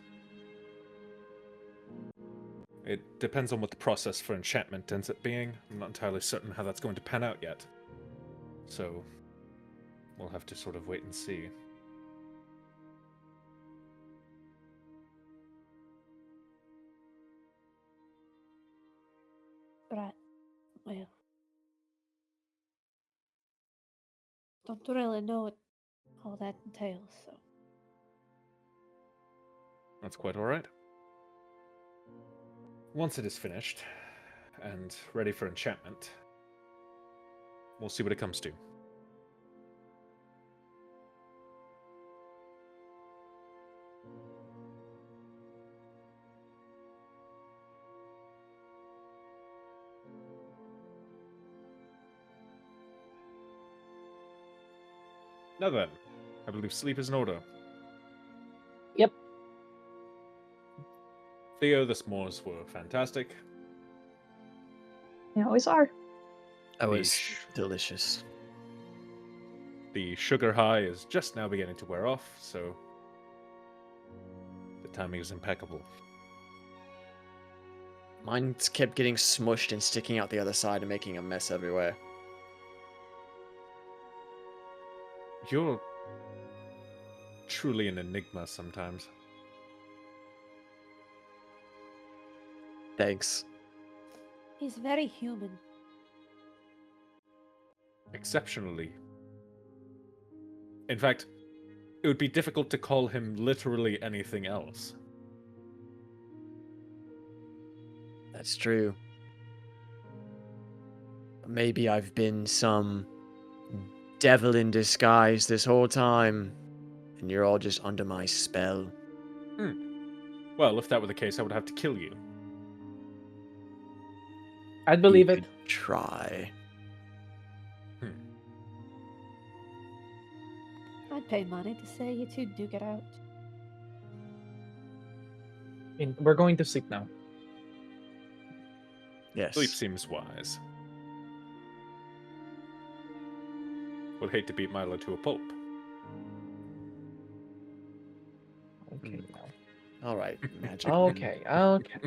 It depends on what the process for enchantment ends up being. I'm not entirely certain how that's going to pan out yet. So, we'll have to sort of wait and see.
Right. Well, don't really know what all that entails, so.
That's quite alright. Once it is finished, and ready for enchantment, we'll see what it comes to. Now then, I believe sleep is in order.
Yep.
Theo, the s'mores were fantastic.
They always are.
That was
Yeesh.
delicious.
The sugar high is just now beginning to wear off, so the timing is impeccable.
Mine kept getting smushed and sticking out the other side and making a mess everywhere.
You're truly an enigma sometimes.
Thanks.
He's very human.
Exceptionally. In fact, it would be difficult to call him literally anything else.
That's true. Maybe I've been some devil in disguise this whole time, and you're all just under my spell.
Well, if that were the case, I would have to kill you.
I'd believe
You
it.
could try.
I'd pay money to say you two duke it out.
I mean, we're going to sleep now.
Yes.
Sleep seems wise. Would hate to beat Milo to a pulp.
Okay,
All right, magic.
okay, okay.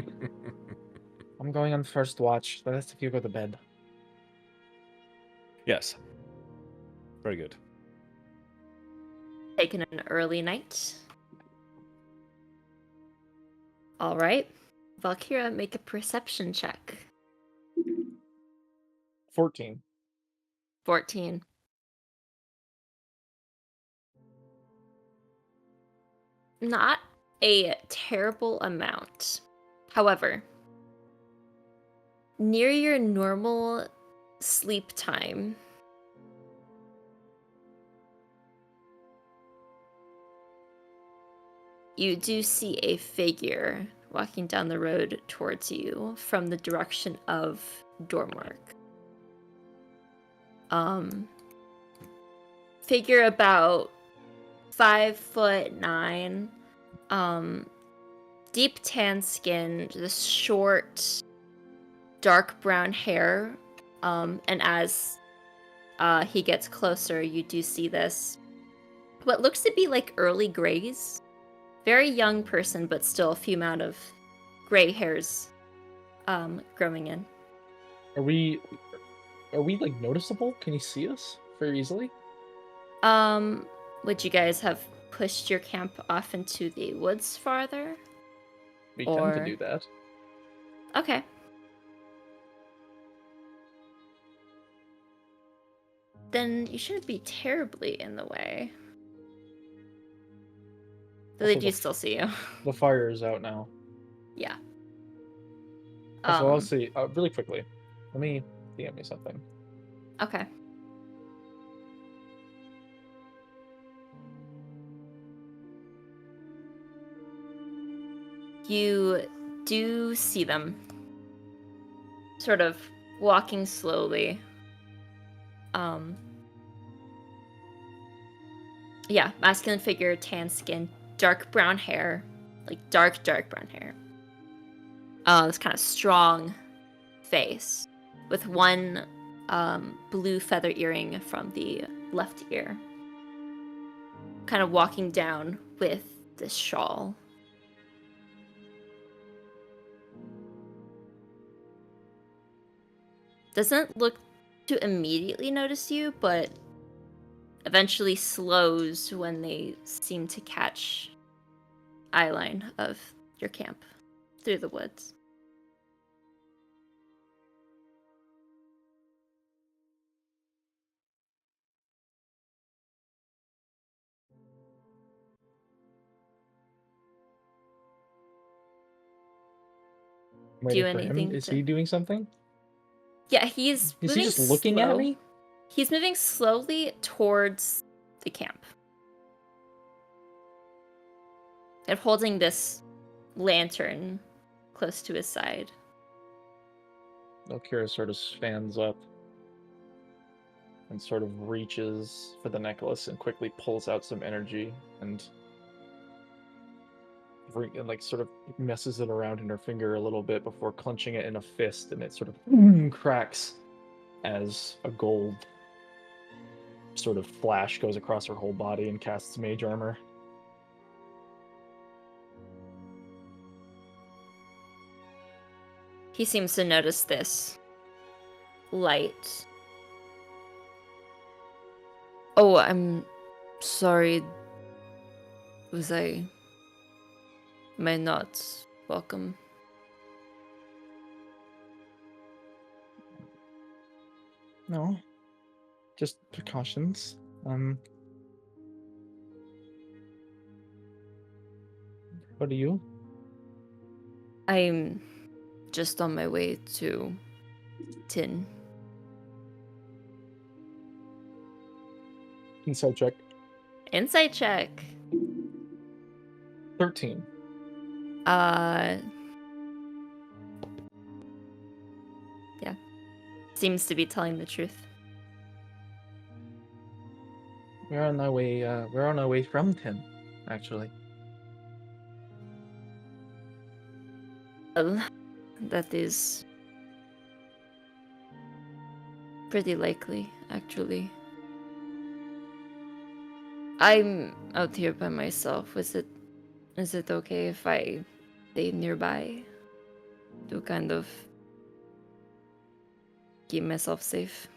I'm going on first watch. The rest of you go to bed.
Yes. Very good.
Taking an early night. All right. Valkyra, make a perception check.
14.
14. Not a terrible amount. However, near your normal sleep time, you do see a figure walking down the road towards you from the direction of Dormark. Figure about 5'9", deep tan skin, just short, dark brown hair, and as he gets closer, you do see this, what looks to be like early grays. Very young person, but still a few amount of gray hairs growing in.
Are we like noticeable? Can you see us very easily?
Would you guys have pushed your camp off into the woods farther?
We tend to do that.
Okay. Then you shouldn't be terribly in the way. Though they
Also,
do still see you.
The fire is out now.
Yeah.
Also, I'll see really quickly. Let me DM me something.
Okay. You do see them sort of walking slowly. Yeah, masculine figure, tan skin, dark brown hair, like dark brown hair. This kind of strong face with one blue feather earring from the left ear. Kind of walking down with this shawl. Doesn't look to immediately notice you, but eventually slows when they seem to catch eyeline of your camp through the woods.
Waiting
Do
for him.
anything
Is
to-
he doing something?
Yeah, he's
Is he
moving
just looking
slow.
at me?
He's moving slowly towards the camp. And holding this lantern close to his side.
Valkyra sort of stands up and sort of reaches for the necklace and quickly pulls out some energy and like sort of messes it around in her finger a little bit before clenching it in a fist, and it sort of cracks as a gold sort of flash goes across her whole body and casts mage armor.
He seems to notice this light. Oh, I'm sorry. Was I may not welcome?
No. Just precautions. What are you?
I'm just on my way to Tin.
Insight check.
Insight check.
13.
Yeah. Seems to be telling the truth.
We're on our way. We're on our way from Tin, actually.
Well, that is Pretty likely, actually. I'm out here by myself. Is it okay if I stay nearby to kind of keep myself safe?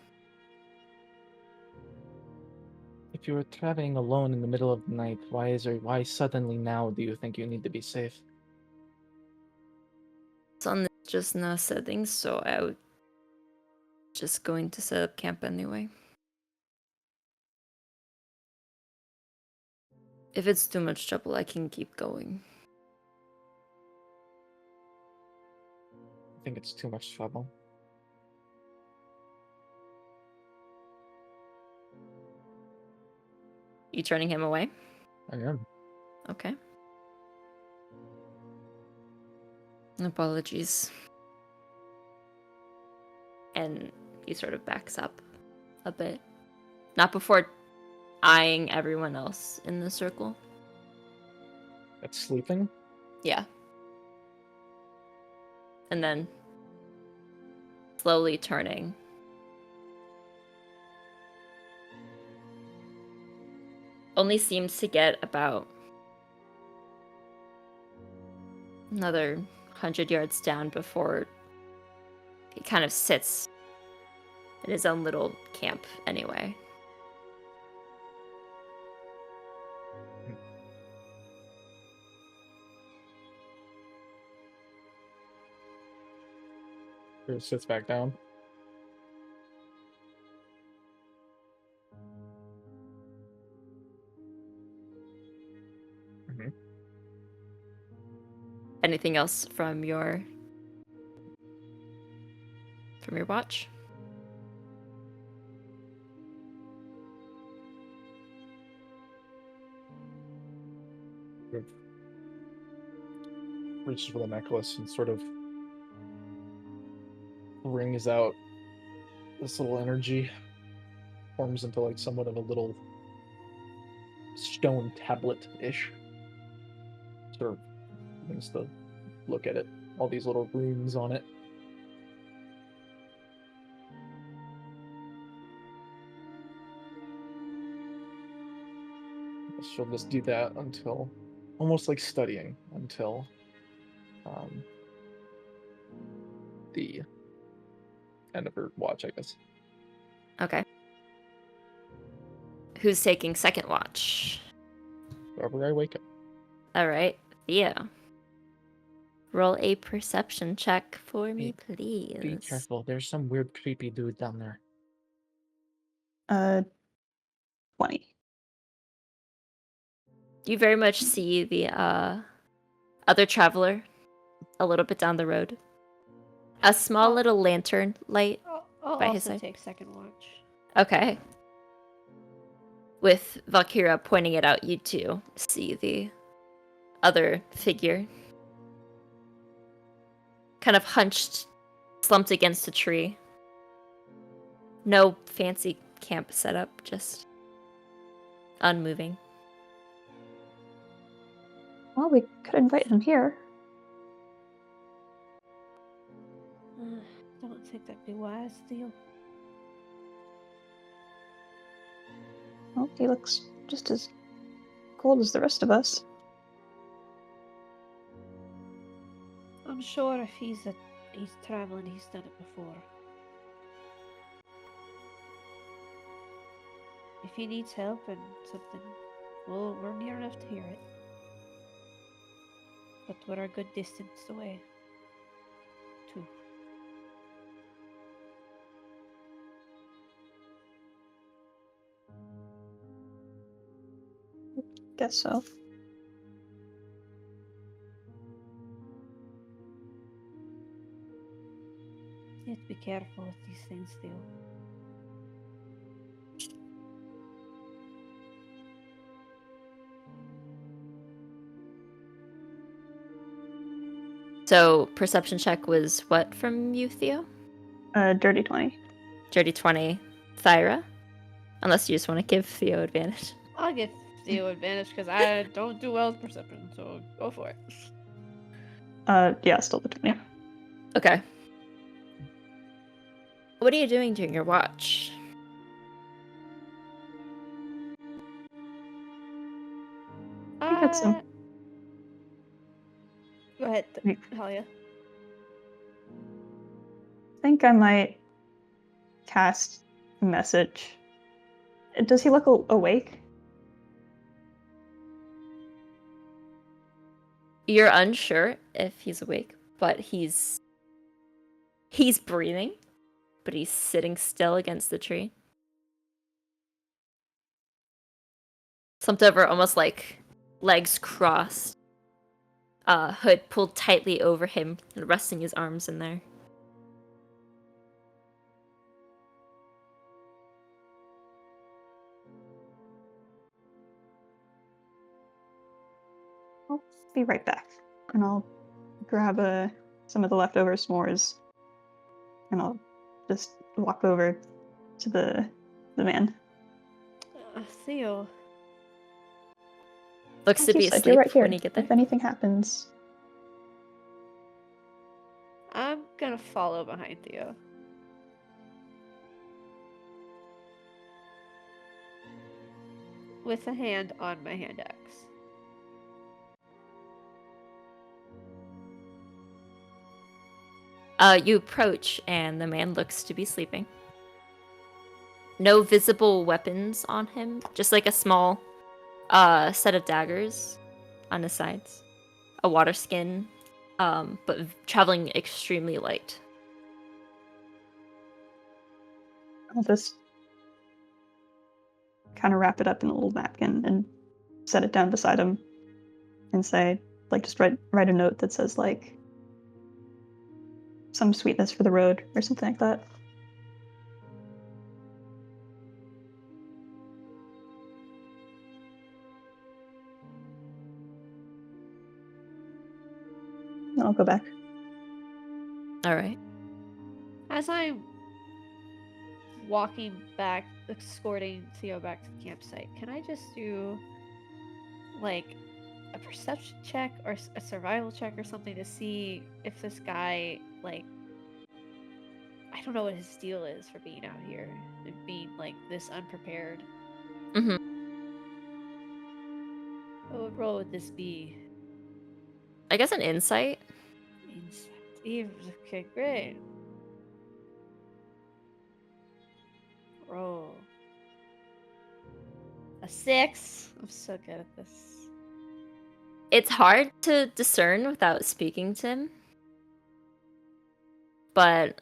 If you were traveling alone in the middle of the night, why suddenly now do you think you need to be safe?
Sun is just now setting, so I was just going to set up camp anyway. If it's too much trouble, I can keep going.
I think it's too much trouble.
You turning him away?
I am.
Okay. Apologies. And he sort of backs up a bit. Not before eyeing everyone else in the circle.
That's sleeping?
Yeah. And then slowly turning. Only seems to get about another 100 yards down before he kind of sits in his own little camp anyway.
Or sits back down. Mm-hmm.
Anything else from your watch?
Reaches for the necklace and sort of wrings out this little energy, forms into like somewhat of a little stone tablet-ish. Sort of begins to look at it, all these little runes on it. She'll just do that until, almost like studying, until the end of her watch, I guess.
Okay. Who's taking second watch?
Wherever I wake up.
All right, Theo. Roll a perception check for me, please.
Be careful. There's some weird, creepy dude down there.
20.
You very much see the other traveler a little bit down the road. A small little lantern light
I'll
by his
also
side.
take second watch.
Okay. With Valkyra pointing it out, you two see the other figure. Kind of hunched, slumped against a tree. No fancy camp setup, just unmoving.
Well, we could invite him here.
Don't think that'd be wise, Theo.
Well, he looks just as cold as the rest of us.
I'm sure if he's traveling, he's done it before. If he needs help and something, well, we're near enough to hear it. But we're a good distance away, too.
Guess so.
You have to be careful with these things, Theo.
So, perception check was what from you, Theo?
Dirty 20.
Dirty 20. Thyra? Unless you just want to give Theo advantage.
I'll give Theo advantage because I don't do well with perception, so go for it.
Yeah, still the 20.
Okay. What are you doing during your watch?
I got some.
Go ahead,
Wait.
Hallia.
I think I might cast message. Does he look awake?
You're unsure if he's awake, but he's breathing, but he's sitting still against the tree. Slumped over, almost like legs crossed. Hood pulled tightly over him, and resting his arms in there.
I'll be right back. And I'll grab some of the leftover s'mores. And I'll just walk over to the man.
Theo.
Looks
Like
to
you
be
said,
asleep
you're right here.
when you get there.
If anything happens,
I'm gonna follow behind Theo. With a hand on my hand axe.
You approach, and the man looks to be sleeping. No visible weapons on him, just like a small set of daggers on his sides. A water skin, but traveling extremely light.
I'll just kind of wrap it up in a little napkin and set it down beside him and say, like, just write a note that says, like, some sweetness for the road or something like that. Then I'll go back.
All right.
As I'm walking back, escorting Theo back to the campsite, can I just do like a perception check or a survival check or something to see if this guy, like, I don't know what his deal is for being out here and being like this unprepared.
Mm-hmm.
What role would this be?
I guess an insight.
Insight. Okay, great. Roll. A 6. I'm so good at this.
It's hard to discern without speaking to him. But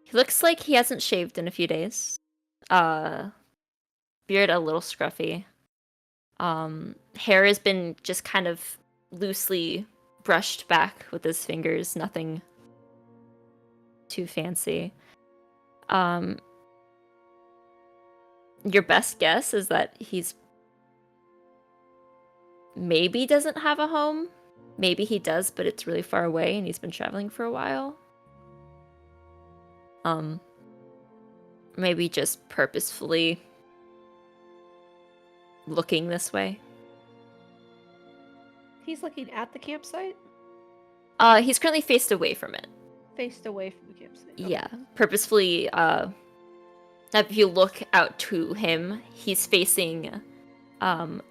he looks like he hasn't shaved in a few days. Beard a little scruffy. Hair has been just kind of loosely brushed back with his fingers, nothing too fancy. Your best guess is that he's maybe doesn't have a home. Maybe he does, but it's really far away and he's been traveling for a while. Maybe just purposefully looking this way.
He's looking at the campsite?
He's currently faced away from it.
Faced away from the campsite. Okay.
Yeah, purposefully, if you look out to him, he's facing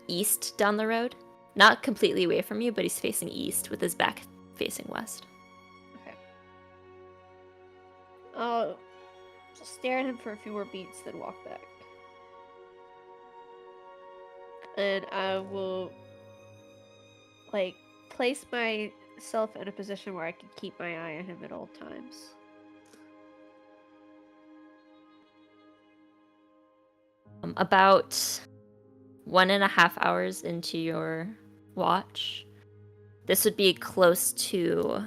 east down the road. Not completely away from you, but he's facing east with his back facing west.
Okay. I'll just stare at him for a few more beats, then walk back. And I will, like, place myself in a position where I can keep my eye on him at all times.
About 1.5 hours into your watch, this would be close to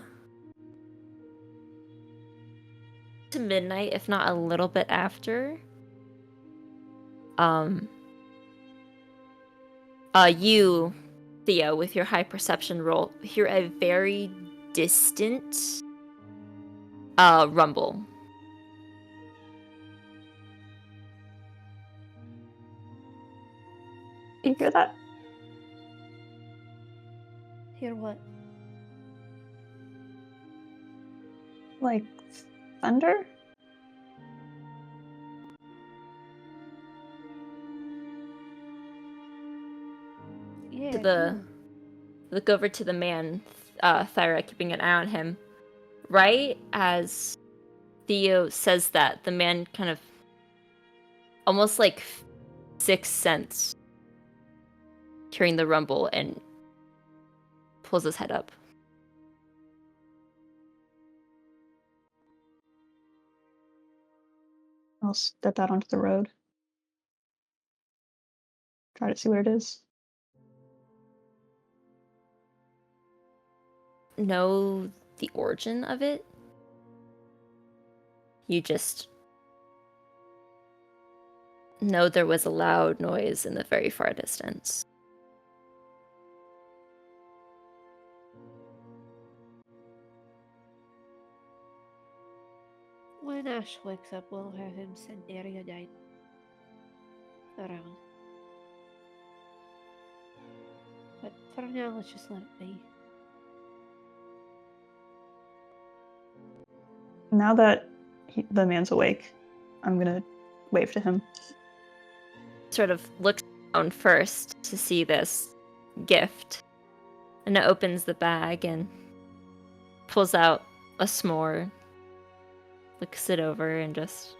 midnight, if not a little bit after. You, Theo, with your high perception roll, hear a very distant rumble.
You hear that?
Hear what?
Like thunder?
the man, Thyra, keeping an eye on him. Right as Theo says that, the man kind of almost like sixth sense, hearing the rumble, and pulls his head up.
I'll step out onto the road. Try to see what it is.
Know the origin of it. You just know there was a loud noise in the very far distance.
When Ashe wakes up, we'll have him send Ariadne around. But for now, let's just let it be.
Now that the man's awake, I'm gonna wave to him.
Sort of looks down first to see this gift, and it opens the bag and pulls out a s'more, looks it over, and just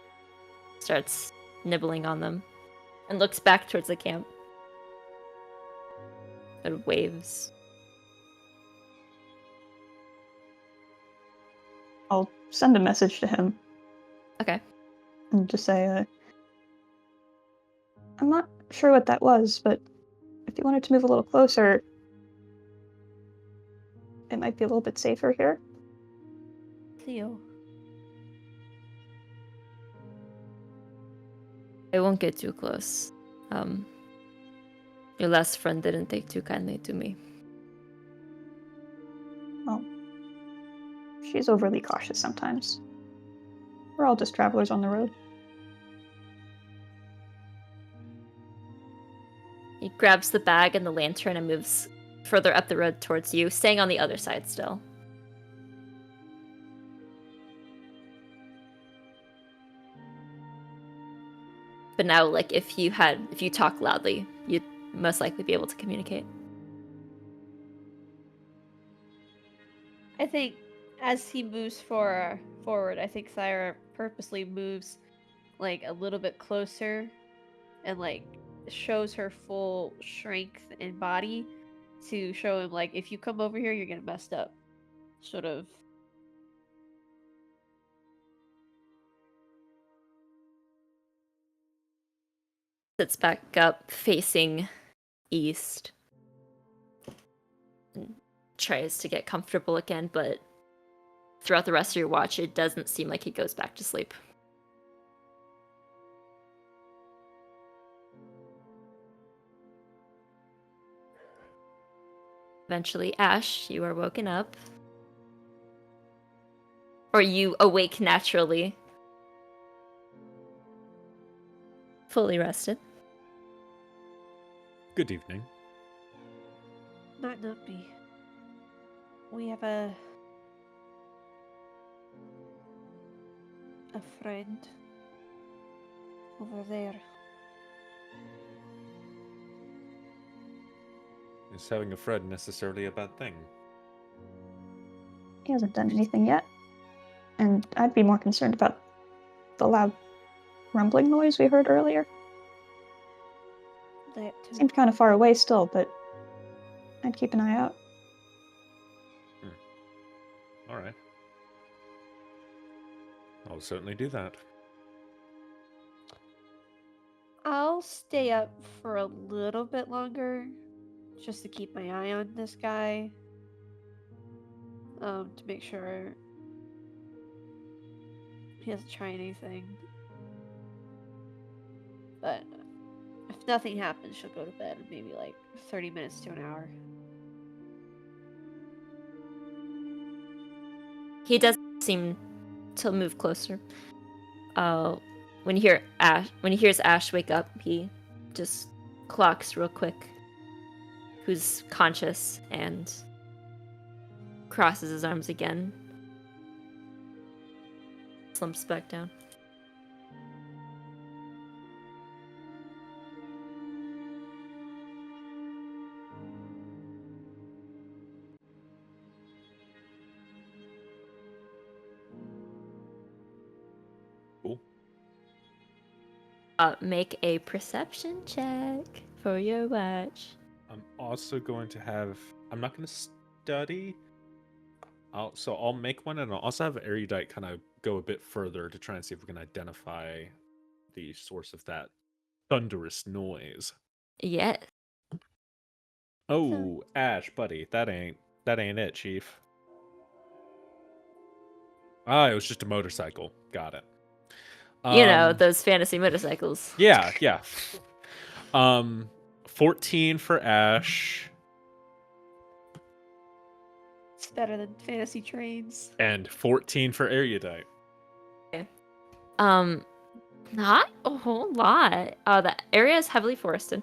starts nibbling on them, and looks back towards the camp. It waves.
I'll send a message to him
Okay.
and just say, I'm not sure what that was, but if you wanted to move a little closer, it might be a little bit safer here.
Theo.
I won't get too close. Your last friend didn't take too kindly to me.
Well, she's overly cautious sometimes. We're all just travelers on the road.
He grabs the bag and the lantern and moves further up the road towards you, staying on the other side still. But now, like, if you talk loudly, you'd most likely be able to communicate.
I think as he moves forward, I think Thyra purposely moves like a little bit closer and like shows her full strength and body to show him like if you come over here you're getting messed up. Sort of.
Sits back up, facing east. And tries to get comfortable again, but throughout the rest of your watch, it doesn't seem like he goes back to sleep. Eventually, Ashe, you are woken up. Or you awake naturally. Fully rested.
Good evening.
Might not be. We have a friend over there.
Is having a friend necessarily a bad thing?
He hasn't done anything yet. And I'd be more concerned about the loud rumbling noise we heard earlier.
That too.
Seemed kind of far away still, but I'd keep an eye out.
Alright. I'll certainly do that.
I'll stay up for a little bit longer just to keep my eye on this guy. To make sure he doesn't try anything. But if nothing happens, she'll go to bed in maybe like 30 minutes to an hour.
He does seem to move closer. When he hears Ashe wake up, he just clocks real quick who's conscious and crosses his arms again. Slumps back down. Make a perception check for your watch.
I'm also going to have. I'm not going to study. I'll make one, and I'll also have Erudite kind of go a bit further to try and see if we can identify the source of that thunderous noise.
Yes.
Oh, Ashe, buddy, that ain't it, Chief. Ah, it was just a motorcycle. Got it.
You know, those fantasy motorcycles.
Yeah, yeah. 14 for Ashe
It's better than fantasy trains.
and 14 for Erudite.
Not a whole lot. The area is heavily forested.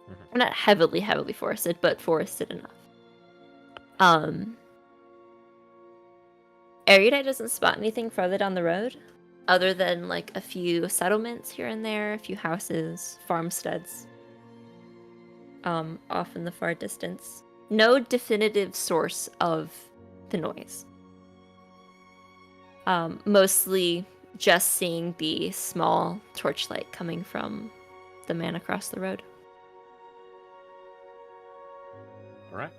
Mhm.
Not heavily forested, but forested enough. Erudite doesn't spot anything further down the road, other than like a few settlements here and there, a few houses, farmsteads. Off in the far distance. No definitive source of the noise. Mostly just seeing the small torchlight coming from the man across the road.
All right.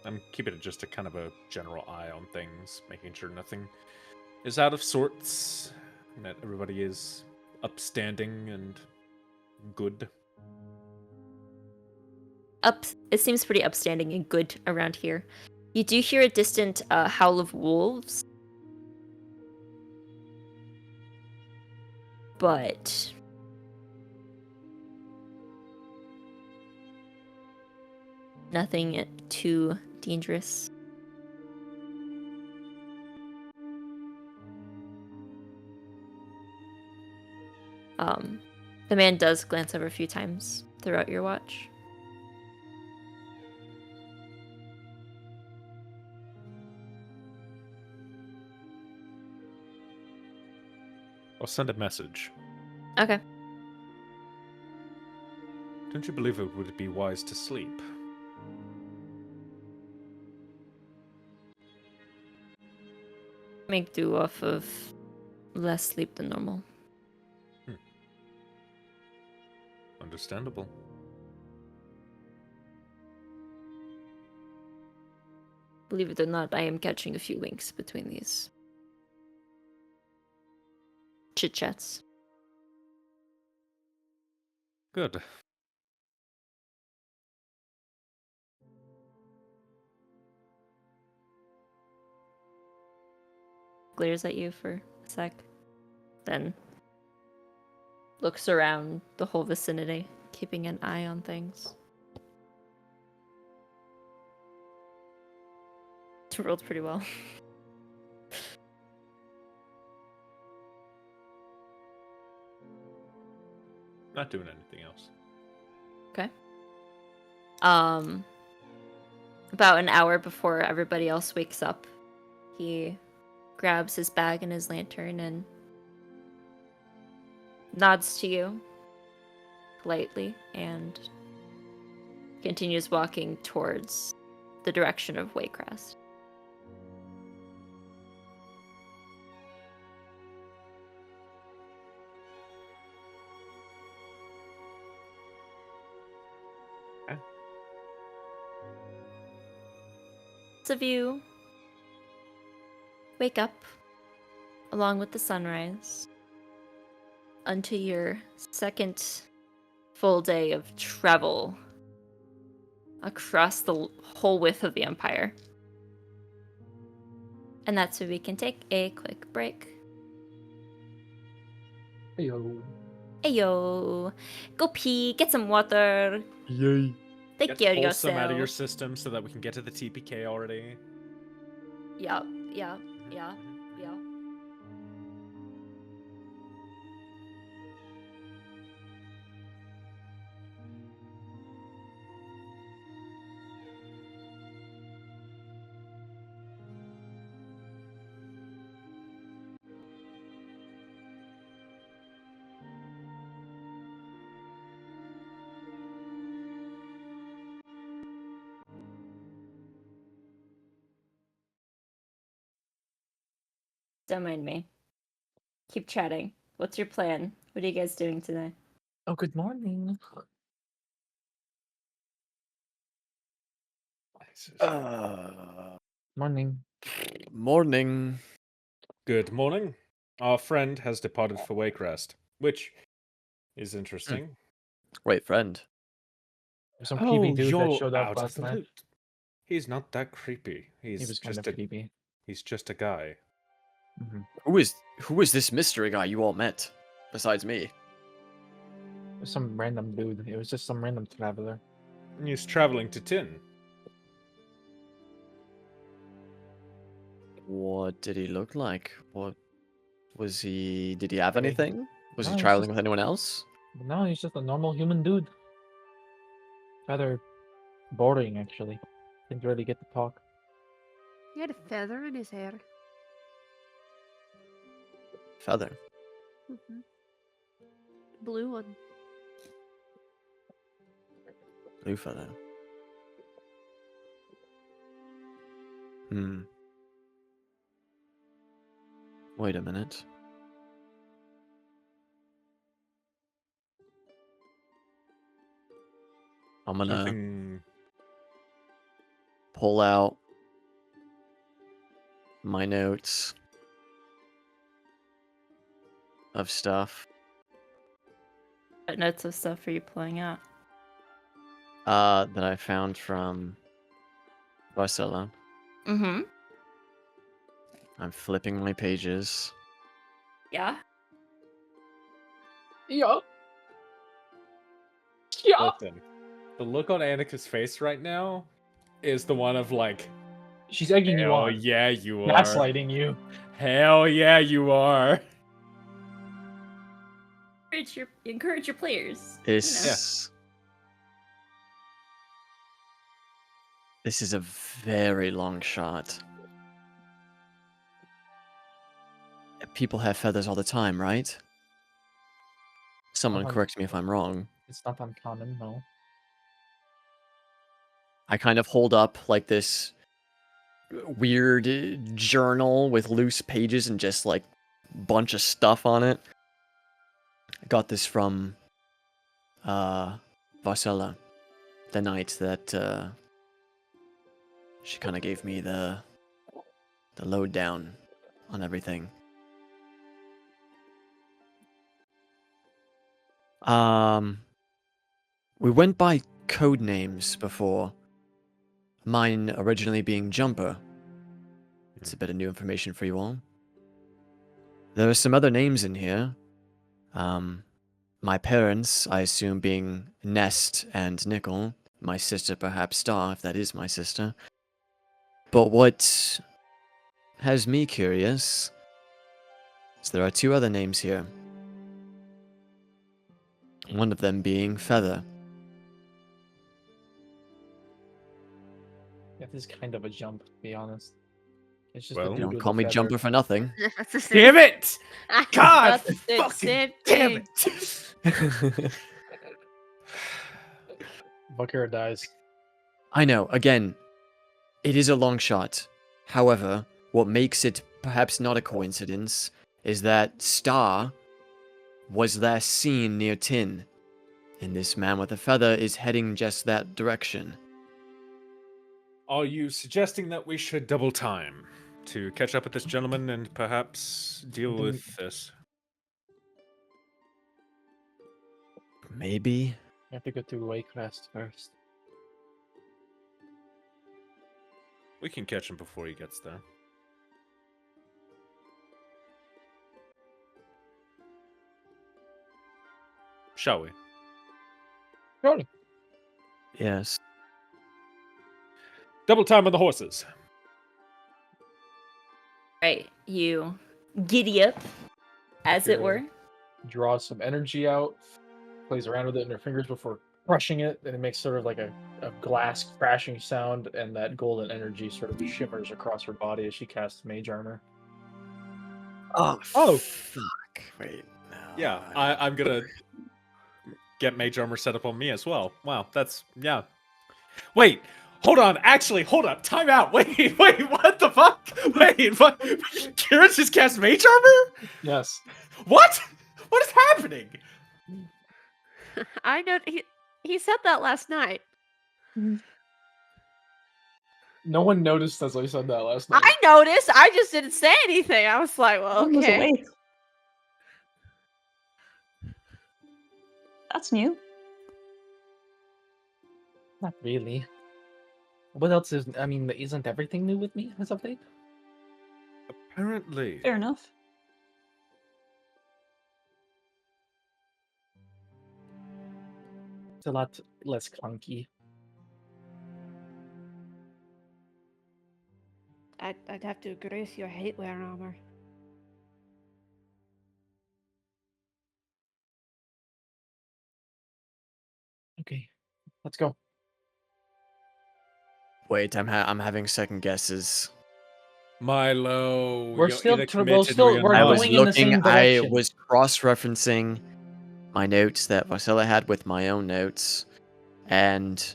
I'm keeping it just a kind of a general eye on things, making sure nothing is out of sorts, and that everybody is upstanding and good.
It seems pretty upstanding and good around here. You do hear a distant howl of wolves, but nothing too dangerous. The man does glance over a few times throughout your watch.
I'll send a message.
Okay.
Don't you believe it would be wise to sleep?
Make do off of less sleep than normal.
Understandable.
Believe it or not, I am catching a few winks between these chit-chats.
Good.
Glares at you for a sec, then looks around the whole vicinity, keeping an eye on things. It rolled pretty well.
Not doing anything else.
Okay. About an hour before everybody else wakes up, he grabs his bag and his lantern and nods to you politely and continues walking towards the direction of Waycrest. Of you wake up along with the sunrise unto your second full day of travel across the whole width of the Empire. And that's where we can take a quick break.
Heyo.
Ayo, go pee, get some water.
Yay.
Take
Get
care of
wholesome
yourself.
out of your system so that we can get to the TPK already.
Yeah. Don't mind me. Keep chatting. What's your plan? What are you guys doing today?
Oh, good morning. Morning.
Morning.
Good morning. Our friend has departed for wake rest, which is interesting.
Wait, friend.
There's some creepy dude that
you're
showed up
out of
last
the
night.
loop. He's not that creepy.
He was kind
just
of creepy.
he's just a guy.
Mm-hmm.
Who is this mystery guy you all met? Besides me.
Some random dude. It was just some random traveler.
He's traveling to Tin.
What did he look like? What was he? Did he have
Hey.
anything? Was
No,
he
he's
traveling
just-
with anyone else?
No, he's just a normal human dude. Rather boring, actually. Didn't really get to talk.
He had a feather in his hair.
Feather.
Hmm. Blue one.
Blue feather. Hmm. Wait a minute. I'm gonna
Something.
pull out my notes of stuff
What notes of stuff are you pulling out?
that I found from Varcella.
Mm-hmm.
I'm flipping my pages.
Yeah.
Yeah. Yeah.
Listen, the look on Anneka's face right now is the one of like,
She's egging you
hell
on.
yeah, you are.
Gaslighting you.
Hell yeah, you are.
Encourage your players.
This This is a very long shot. People have feathers all the time, right? Someone correct me if I'm wrong.
It's not uncommon, no.
I kind of hold up like this weird journal with loose pages and just like bunch of stuff on it. I got this from Varcella the night that she kind of gave me the lowdown on everything. We went by code names before. Mine originally being Jumper. It's a bit of new information for you all. There are some other names in here. My parents, I assume, being Nest and Nickel. My sister, perhaps Star, if that is my sister. But what has me curious is there are two other names here. One of them being Feather.
That is kind of a jump, to be honest. It's just
Well,
a
You
dude
don't
with
call
a
me
feather.
Jumper for nothing.
That's the same.
Damn it! God
That's the
fucking
same
damn
thing.
it!
Valkyra dies.
I know, again, it is a long shot. However, what makes it perhaps not a coincidence is that Star was last seen near Tin, and this man with a feather is heading just that direction.
Are you suggesting that we should double time to catch up with this gentleman and perhaps deal
Then-
with this?
Maybe?
You have to go to Waycrest first.
We can catch him before he gets there. Shall we?
Surely.
Yes.
Double time on the horses.
Right. You giddy up, as it were.
Draws some energy out, plays around with it in her fingers before crushing it, and it makes sort of like a glass crashing sound, and that golden energy sort of shimmers across her body as she casts mage armor.
Oh,
Oh.
fuck. Wait, no.
Yeah, I'm gonna get mage armor set up on me as well. Wow, that's yeah. Wait, hold on. Actually, hold up. Time out. Wait, what the fuck? Wait, what? Kira just cast mage armor?
Yes.
What?
What is happening?
I know he said that last night.
No one noticed as I said that last night.
I noticed. I just didn't say anything. I was like, well,
One was
okay.
awake. That's new.
Not really. What else is? I mean, isn't everything new with me as of late?
Apparently.
Fair enough.
It's a lot less clunky.
I'd have to agree with you. I hate wearing armor.
Okay, let's go.
Wait, I'm having second guesses.
Milo,
We're
you're
still
either
we're
committed
still
or you're
we're
I
not.
was
going in the same
looking. I
direction.
was cross-referencing my notes that Vasilla had with my own notes, and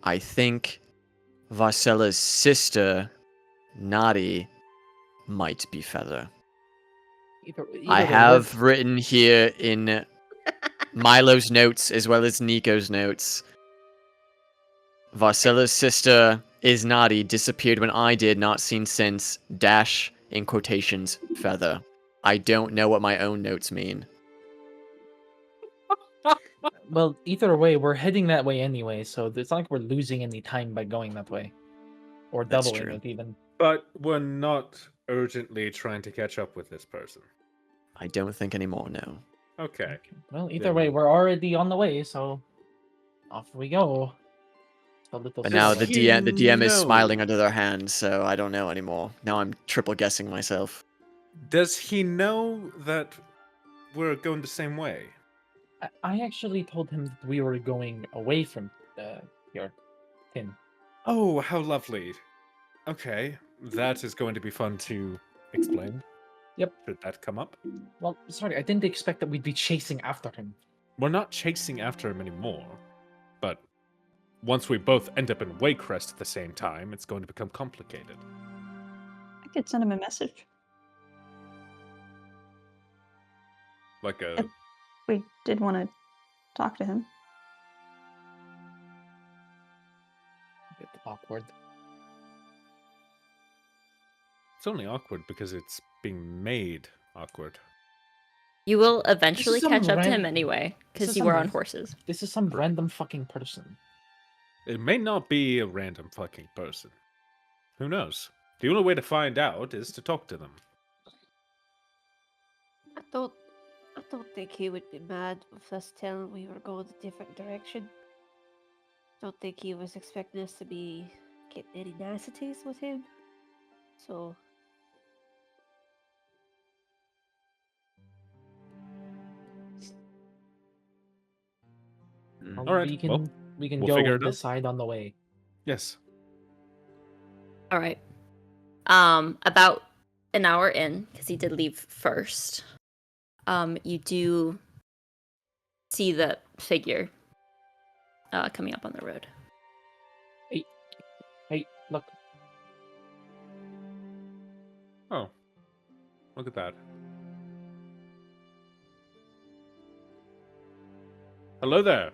I think Vasilla's sister, Nadi, might be Feather.
Either
I
way,
have written here in Milo's notes as well as Nico's notes. Vasilla's sister is Nadi, disappeared when I did, not seen since, dash, in quotations, Feather. I don't know what my own notes mean.
Well, either way, we're heading that way anyway, so it's not like we're losing any time by going that way, or
That's
doubling
true.
it even.
But we're not urgently trying to catch up with this person.
I don't think anymore, no.
Okay.
Well, either
Then-
way, we're already on the way, so off we go. A little
But now
Does
slow.
he
the DM is
know?
smiling under their hand, so I don't know anymore. Now I'm triple guessing myself.
Does he know that we're going the same way?
I actually told him that we were going away from your pin.
Oh, how lovely. Okay, that is going to be fun to explain.
Yep.
Should that come up?
Well, sorry, I didn't expect that we'd be chasing after him.
We're not chasing after him anymore, but once we both end up in Waycrest at the same time, it's going to become complicated.
I could send him a message.
Like a...
If we did want to talk to him.
A bit awkward.
It's only awkward because it's being made awkward.
You will eventually
some
catch up to him
random-
anyway,
this
because
is
you were
some-
on horses.
This is some random fucking person.
It may not be a random fucking person. Who knows? The only way to find out is to talk to them.
I don't think he would be mad with us telling we were going a different direction. Don't think he was expecting us to be getting any niceties with him. So
Well,
All right,
we can
well,
we can
we'll
go
figure
and
it out.
decide on the way.
Yes.
All right. About an hour in, because he did leave first. You do see the figure coming up on the road.
Hey, look.
Oh. Look at that. Hello there.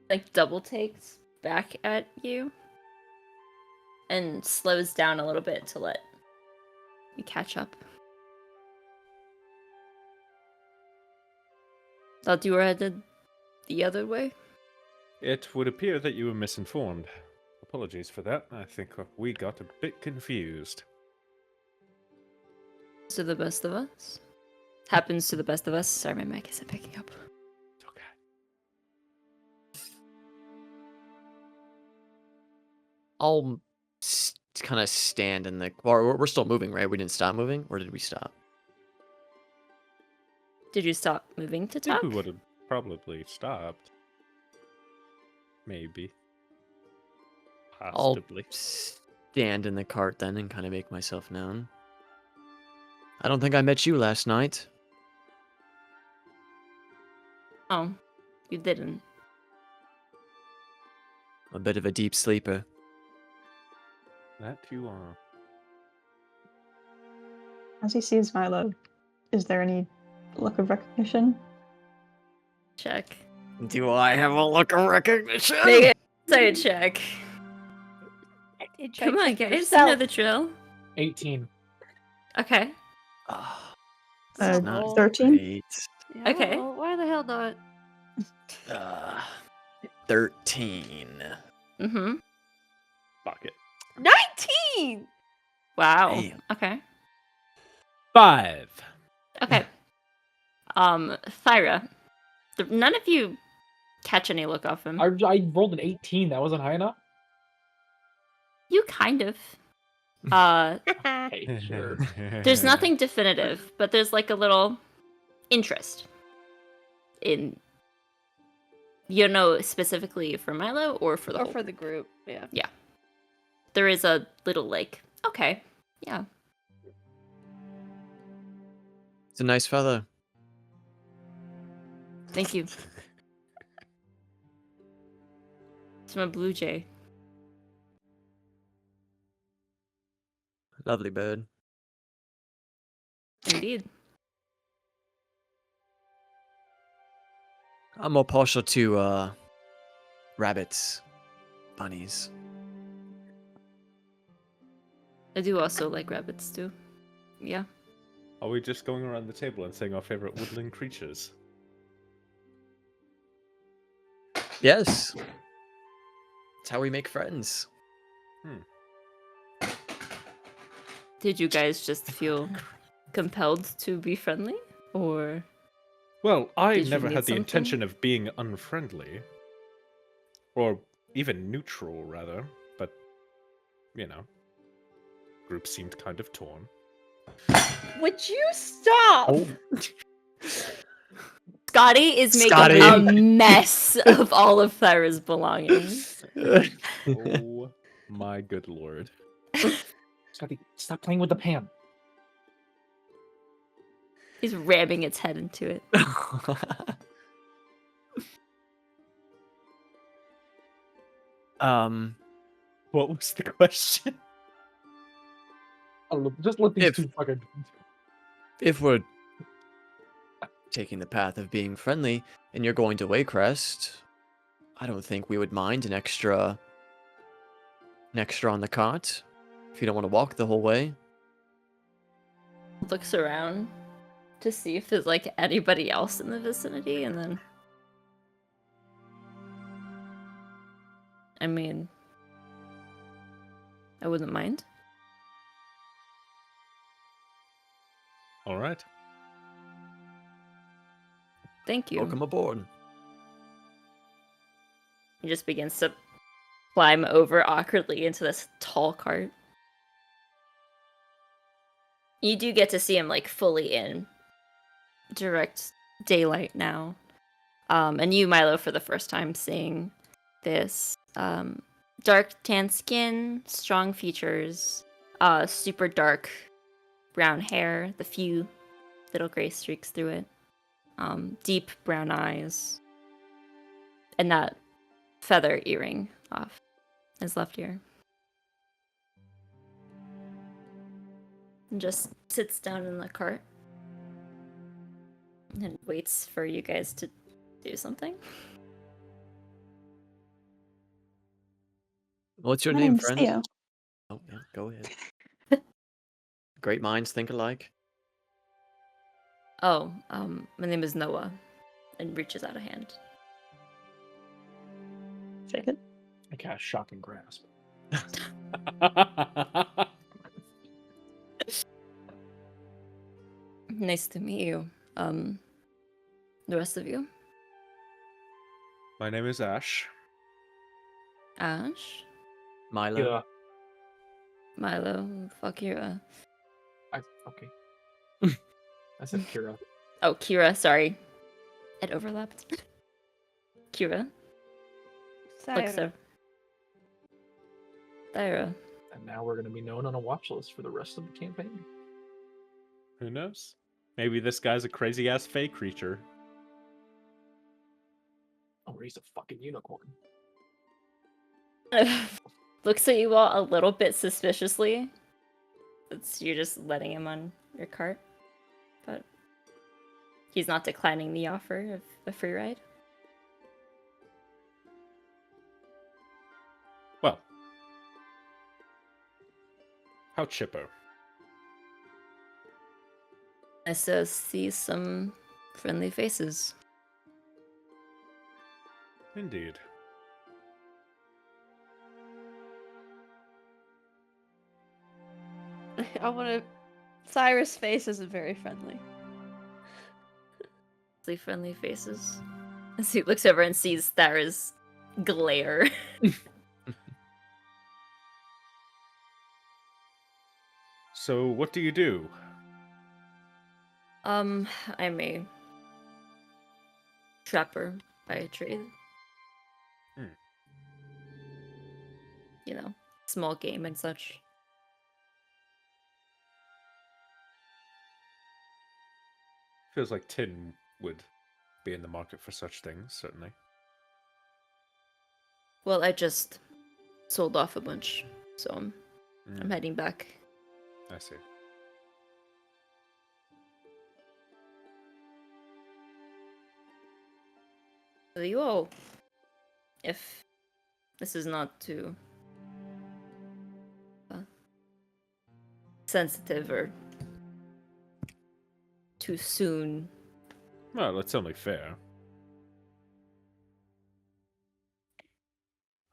Like double takes back at you and slows down a little bit to let you catch up. Thought you were headed the other way.
It would appear that you were misinformed. Apologies for that. I think we got a bit confused.
To the best of us. Happens to the best of us. Sorry, my mic isn't picking up.
It's okay.
I'll kind of stand in the... Well, we're still moving, right? We didn't stop moving? Or did we stop?
Did you stop moving to
I think
talk?
we would have probably stopped. Maybe. Possibly.
I'll stand in the cart then and kind of make myself known. I don't think I met you last night.
Oh, you didn't.
A bit of a deep sleeper.
That you are.
As he sees Milo, is there any Look of recognition.
Check.
Do I have a look of recognition?
Make it say check.
Did try
Come on,
check
guys. You know
yourself.
the drill.
18.
Okay.
Ah,
Uh,
this is not
13?
great.
Yeah,
Okay.
well, why the hell not?
13.
Mm-hmm.
Fuck it.
19!
Wow.
Damn.
Okay.
5.
Okay. Thyra. None of you catch any look off him.
I rolled an 18. That wasn't high enough?
You kind of.
Hey, sure.
There's nothing definitive, but there's like a little interest in, you know, specifically for Milo or for the
Or
whole.
for the group, yeah.
There is a little like, okay, yeah.
It's a nice fellow.
Thank you. It's from a blue jay.
Lovely bird.
Indeed.
I'm more partial to rabbits, bunnies.
I do also like rabbits too. Yeah.
Are we just going around the table and saying our favorite woodland creatures?
Yes. That's how we make friends.
Did you guys just feel compelled to be friendly? Or
Well, I
Did you
never
need
had the
something?
intention of being unfriendly. Or even neutral, rather. But, you know. Group seemed kind of torn.
Would you stop?
Oh,
Scotty is making
Scotty.
a mess of all of Thyra's belongings.
Oh my good lord.
Scotty, stop playing with the pan.
He's ramming its head into it.
What was the question?
Just let these
If-
two fucking.
If we're taking the path of being friendly and you're going to Waycrest, I don't think we would mind an extra on the cart if you don't want to walk the whole way.
Looks around to see if there's like anybody else in the vicinity, and then I mean, I wouldn't mind.
Alright.
Thank you.
Welcome aboard.
He just begins to climb over awkwardly into this tall cart. You do get to see him like fully in direct daylight now. And you, Milo, for the first time seeing this. Dark tan skin, strong features, super dark brown hair, the few little gray streaks through it, deep brown eyes, and that feather earring off his left ear. And just sits down in the cart and waits for you guys to do something.
What's your
My
name,
name's
friend?
Theo.
Oh, yeah, go ahead. Great minds think alike.
Oh, my name is Noah, and reaches out a hand.
Shake it.
I cast shocking grasp.
Nice to meet you. The rest of you?
My name is Ashe.
Ashe?
Milo.
Yeah.
Milo? Valkyra?
Okay. I said Kira.
Oh, Kira, sorry. It overlapped. Kira? Looks so... Thyra.
And now we're going to be known on a watch list for the rest of the campaign.
Who knows? Maybe this guy's a crazy ass fey creature.
Or he's a fucking unicorn.
Looks at you all a little bit suspiciously. You're just letting him on your cart. But He's not declining the offer of a free ride.
Well, how chipper.
Nice to see some friendly faces.
Indeed.
I want to. Cyrus' face isn't very friendly.
Friendly faces. As he looks over and sees Thyra's glare.
So, what do you do?
I'm a trapper by trade.
Hmm.
You know, small game and such.
Feels like Tin would be in the market for such things, certainly.
Well, I just sold off a bunch, so I'm heading back.
I see.
So you all, if this is not too sensitive or too soon,
Well, that's only fair.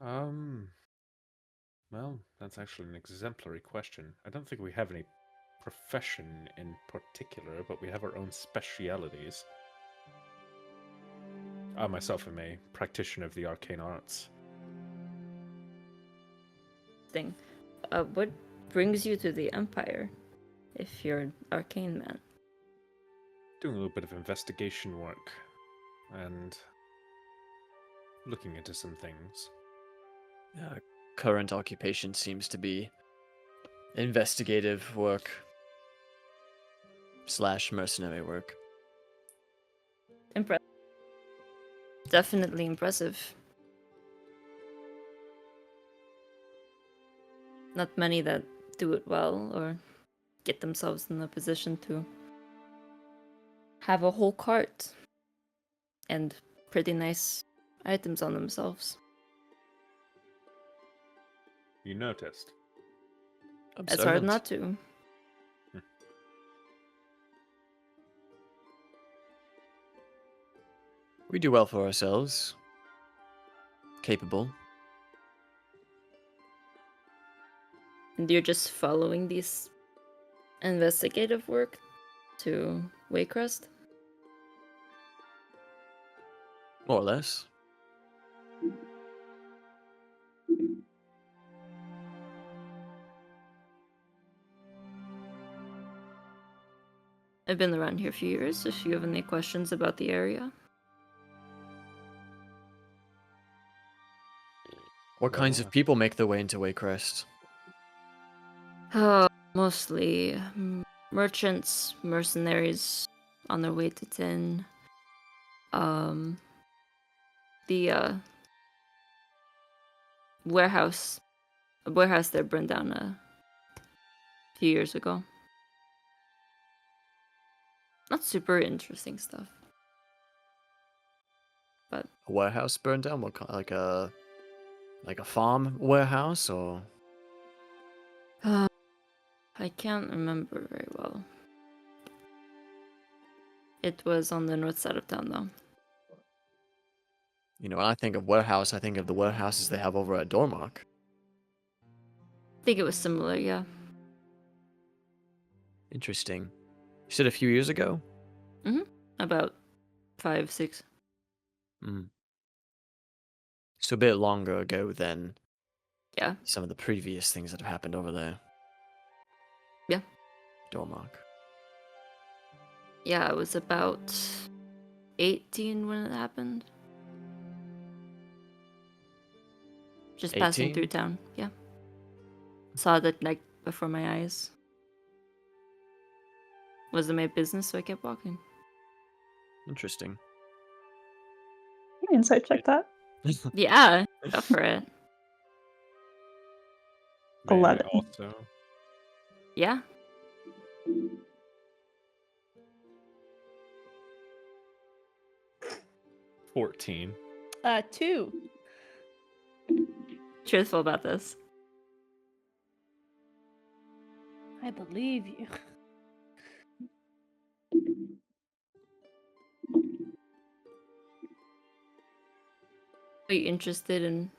Well, that's actually an exemplary question. I don't think we have any profession in particular, but we have our own specialities. I myself am a practitioner of the arcane arts.
thing. What brings you to the Empire, if you're an arcane man?
Doing a little bit of investigation work and looking into some things.
Current occupation seems to be investigative work / mercenary work.
Impressive. Definitely impressive. Not many that do it well or get themselves in a position to have a whole cart and pretty nice items on themselves.
You noticed.
It's hard
Observant.
not to.
We do well for ourselves. Capable.
And you're just following these investigative work to Waycrest?
More or less.
I've been around here a few years. If you have any questions about the area.
What kinds of people make their way into Waycrest?
Mostly merchants, mercenaries on their way to Tin. The warehouse there burned down a few years ago. Not super interesting stuff. But
A warehouse burned down? What kind? Like a farm warehouse or?
I can't remember very well. It was on the north side of town, though.
You know, when I think of warehouse, I think of the warehouses they have over at Dormark.
I think it was similar, yeah.
Interesting. You said a few years ago?
About 5, 6.
Mm. So a bit longer ago than
Yeah.
some of the previous things that have happened over there.
Yeah.
Dormark.
Yeah, I was about 18 when it happened. Just passing
18?
through town, yeah. Saw the night before my eyes. Wasn't my business, so I kept walking.
Interesting.
Insight check that.
Yeah, go for it.
May I
11.
also.
Yeah.
14.
2.
Truthful about this.
I believe you.
Are you interested in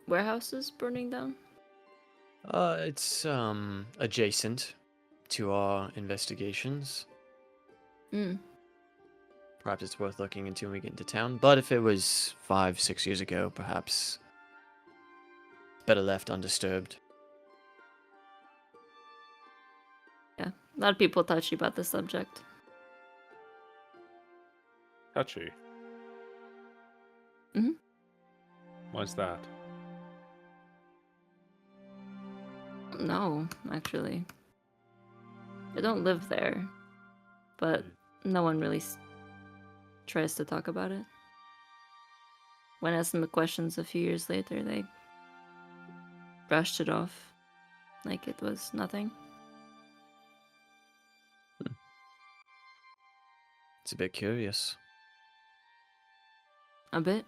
warehouses burning down?
It's adjacent to our investigations.
Hmm.
Perhaps it's worth looking into when we get into town. But if it was 5-6 years ago, perhaps better left undisturbed.
Yeah. A lot of people touchy about this subject.
Touchy.
Mhm.
Why's that?
No, actually. I don't live there. But no one really tries to talk about it. When asked them the questions a few years later, they brushed it off like it was nothing.
It's a bit curious.
A bit.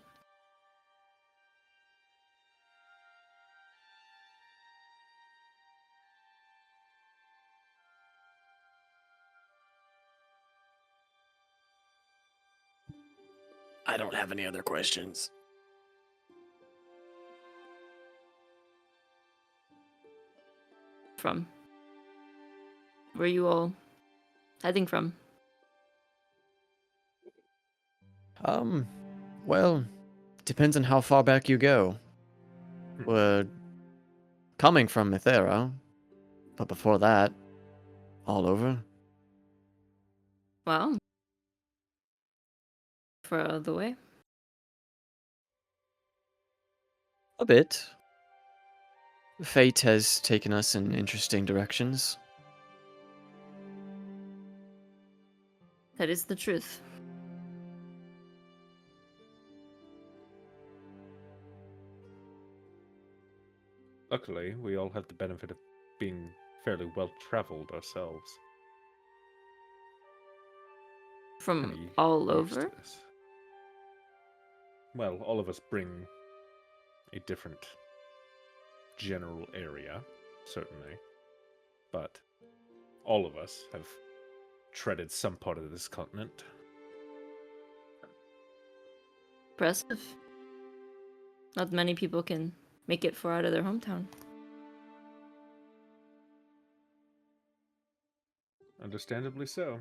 I don't have any other questions.
From. Where you all heading from?
Well, depends on how far back you go. We're coming from Mithera, but before that, all over.
Well, for the way.
A bit. Fate has taken us in interesting directions.
That is the truth.
Luckily, we all have the benefit of being fairly well traveled ourselves.
From
Kinda
all
used to
over?
this. Well, all of us bring a different general area, certainly. But all of us have treaded some part of this continent.
Impressive. Not many people can make it far out of their hometown.
Understandably so.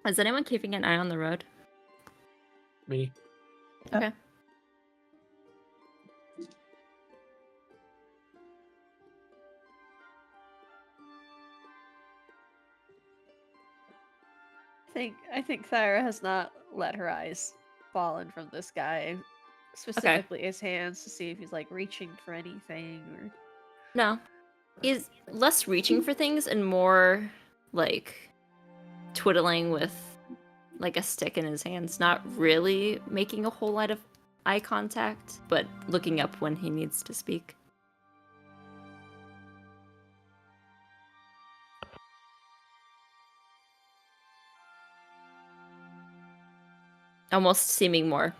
Is anyone keeping an eye on the road?
Me.
Okay.
I think Thyra has not let her eyes fallen from this guy, specifically his hands, to see if he's like reaching for anything or.
No. He's less reaching for things and more like twiddling with like a stick in his hands, not really making a whole lot of eye contact, but looking up when he needs to speak. Almost seeming more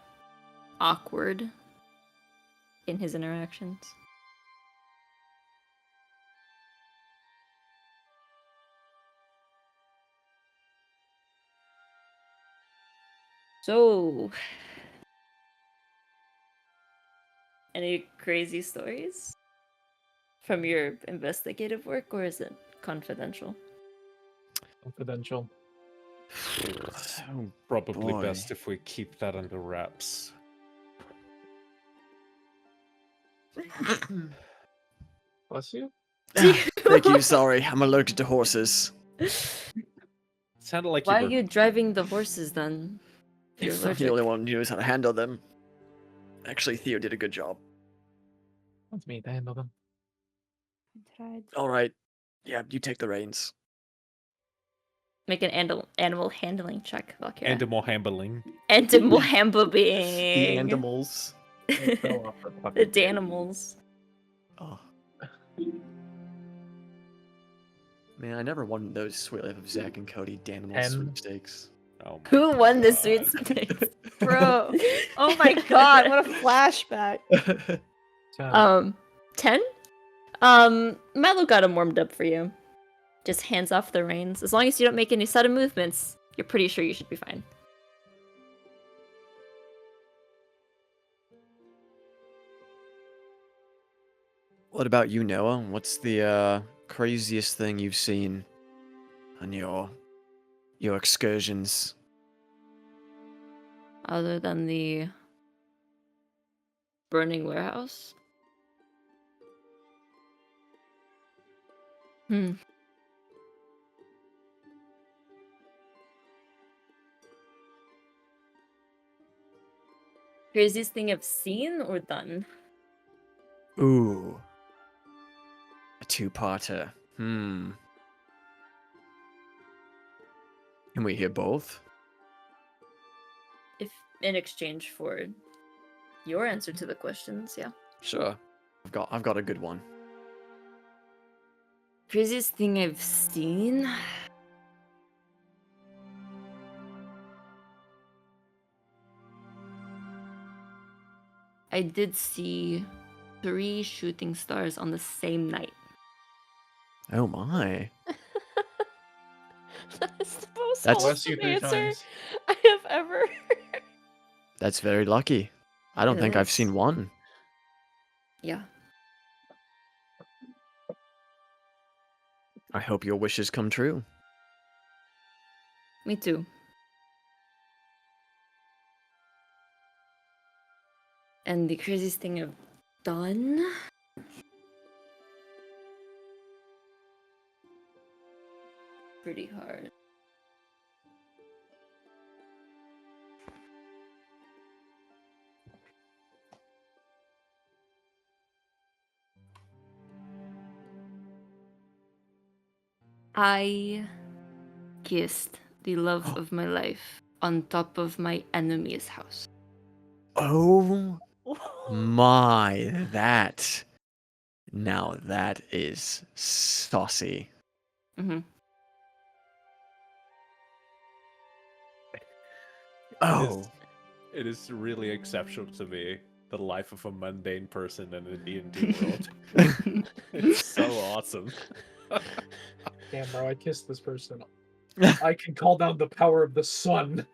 awkward in his interactions. So, any crazy stories from your investigative work, or is it confidential?
Confidential.
It's
Oh,
probably
boy.
best if we keep that under wraps.
Bless you.
Thank you, sorry. I'm allergic to horses.
Sounded like
Why
you
are
were...
you driving the horses then? If you're
I'm the
allergic.
only one who knows how to handle them. Actually, Theo did a good job.
Wants me to handle them.
All right. Yeah, you take the reins.
Make an animal handling check, Valkyra.
Animal handling.
Animal handling.
The animals.
It fell off the
The
fucking
Danimals.
Oh. Man, I never won those Sweet Life of Zach and Cody Danimal
10.
sweepstakes.
Oh my
Who won the
God.
sweepstakes?
Bro. Oh my god, what a flashback.
10? Milo got him warmed up for you. Just hands off the reins. As long as you don't make any sudden movements, you're pretty sure you should be fine.
What about you, Noah? What's the craziest thing you've seen on your excursions?
Other than the burning warehouse? Craziest thing I've seen or done?
Ooh. A two-parter. Can we hear both?
If in exchange for your answer to the questions, yeah.
Sure. I've got a good one.
Craziest thing I've seen? I did see 3 shooting stars on the same night.
Oh my.
That is the most
That's-
Bless you
wholesome
3
answer
times.
I have ever heard.
That's very lucky. I don't
It
think I've
is.
seen one.
Yeah.
I hope your wishes come true.
Me too. And the craziest thing I've done? Pretty hard. I kissed the love of my life on top of my enemy's house.
Oh my, now that is saucy.
Mm-hmm.
Oh,
It is really exceptional to me, the life of a mundane person in a D&D world. It's so awesome.
Damn, bro, I kissed this person. I can call down the power of the sun.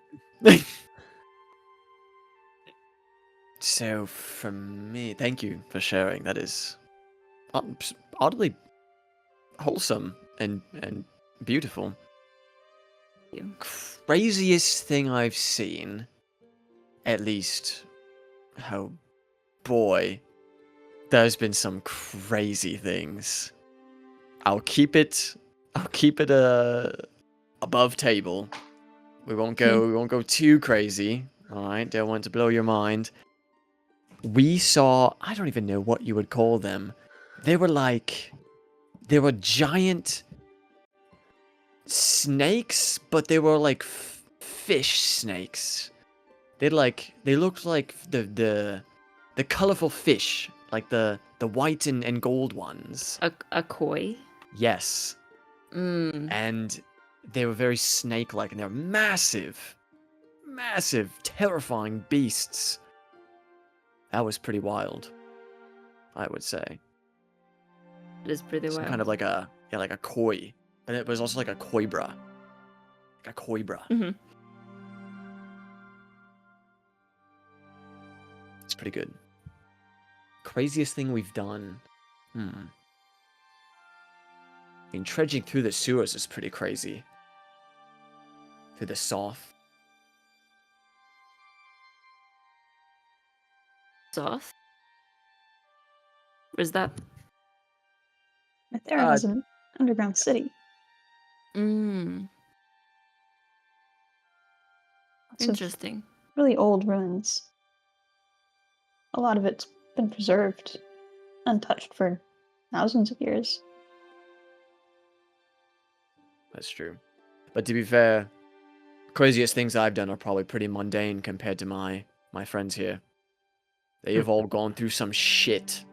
So for me, thank you for sharing. That is oddly wholesome and beautiful.
Thank you.
Craziest thing I've seen, at least, oh boy, there's been some crazy things. I'll keep it above table. We won't go too crazy. All right, don't want to blow your mind. We saw, I don't even know what you would call them. They were giant snakes, but they were like fish snakes. They looked like the colorful fish, like the white and gold ones.
A koi?
Yes. And they were very snake-like, and they're massive, terrifying beasts. That was pretty wild, I would say.
It is pretty
Some
wild.
kind of like a koi, but it was also like a koibra,
Mhm.
It's pretty good. Craziest thing we've done. I mean, trudging through the sewers is pretty crazy. Through the soft.
Sauce? Where's that?
Right there has an underground city.
Mm.
Lots of
Interesting.
really old ruins. A lot of it's been preserved, untouched for thousands of years.
That's true. But to be fair, craziest things I've done are probably pretty mundane compared to my friends here. They have all gone through some shit.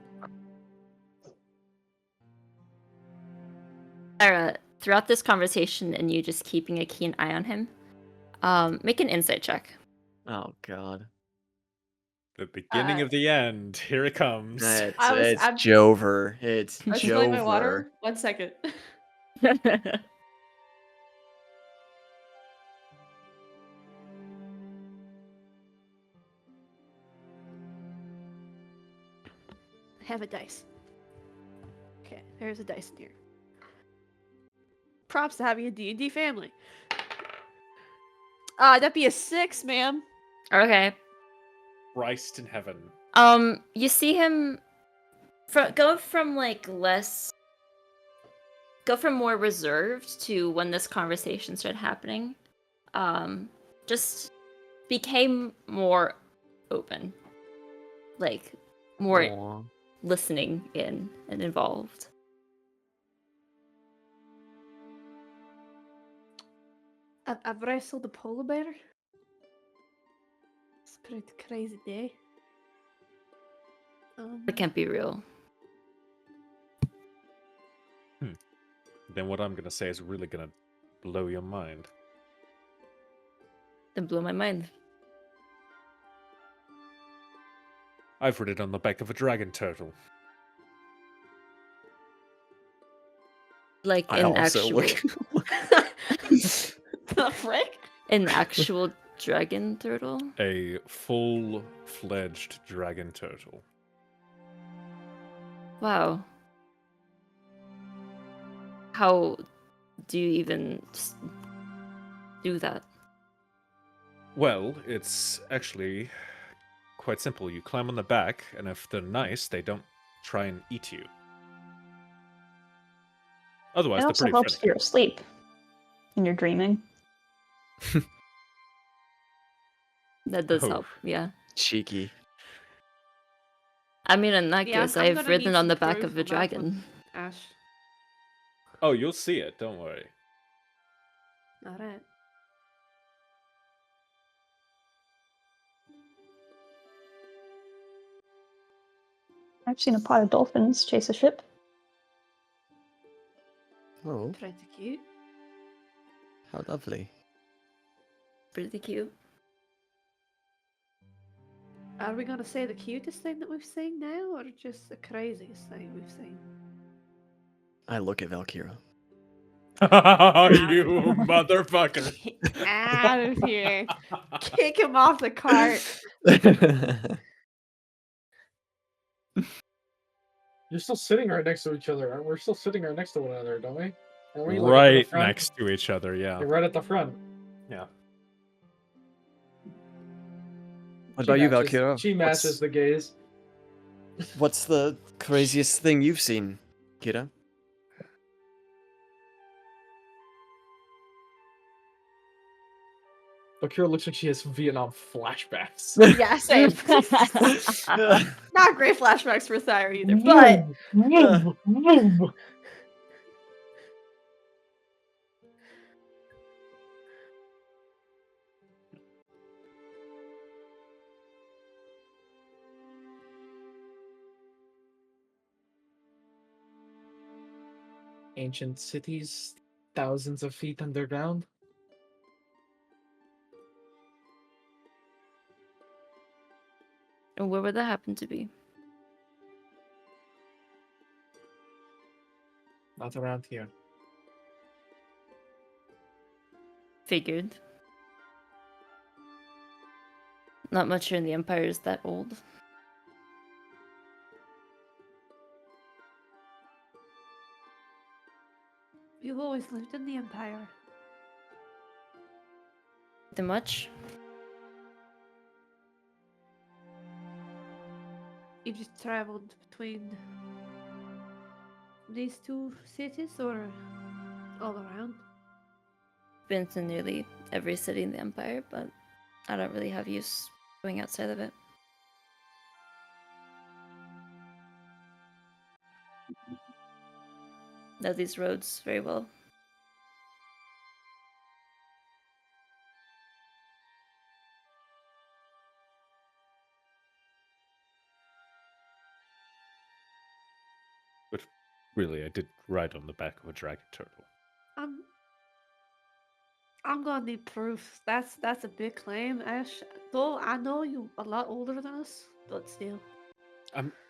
Thyra, throughout this conversation and you just keeping a keen eye on him, make an insight check.
Oh god.
The beginning of the end. Here it comes.
It's
I'm-
Jover. It's
I was spilling my water.
Jover.
1 second. Have a dice. Okay, there's a dice in here. Props to having a D&D family. That'd be a 6, ma'am.
Okay.
Christ in heaven.
You see him go from more reserved to when this conversation started happening. Just became more open, like more
Aw.
listening in and involved.
I've wrestled a polar bear. It's a pretty crazy day.
It can't be real.
Then what I'm gonna say is really gonna blow your mind.
Then blew my mind.
I've read it on the back of a dragon turtle.
Like
I
an
also
actual,
The frick?
an actual dragon turtle.
A full-fledged dragon turtle.
Wow. How do you even do that?
Well, it's actually quite simple. You climb on the back, and if they're nice, they don't try and eat you. Otherwise,
It
they're
also
pretty
helps if
friendly.
you're asleep and you're dreaming.
That does
Oh.
help, yeah.
Cheeky.
I mean, in that
Yeah,
case,
I'm
I've
gonna
ridden
need
on the
some
back
proof
of a
on that
dragon.
one, Ashe.
Oh, you'll see it. Don't worry.
Alright.
I've seen a pod of dolphins chase a ship.
Oh,
Pretty cute.
how lovely.
Pretty cute.
Are we gonna say the cutest thing that we've seen now, or just the craziest thing we've seen?
I look at Valkyra.
You motherfucker.
Out of here! Kick him off the cart!
You're still sitting right next to each other. We're still sitting right next to one another, don't we? Aren't we? Like, up at the
Right
front?
next to each other, yeah.
You're right at the front.
Yeah.
What
She
about you,
matches-
Valkyra?
She matches the gaze.
What's the craziest thing you've seen, Kira?
Valkyra looks like she has some Vietnam flashbacks.
Yeah, same. Not great flashbacks for Thyra either, but
Ancient cities, thousands of feet underground.
And where would that happen to be?
Not around here.
Figured. Not much here in the Empire is that old.
you've always lived in the Empire.
Too much?
You just traveled between these two cities, or all around?
Been to nearly every city in the Empire, but I don't really have use going outside of it. Know these roads very well.
But really, I did ride on the back of a dragon turtle.
I'm gonna need proof. That's a big claim, Ash. Though I know you a lot older than us, but still.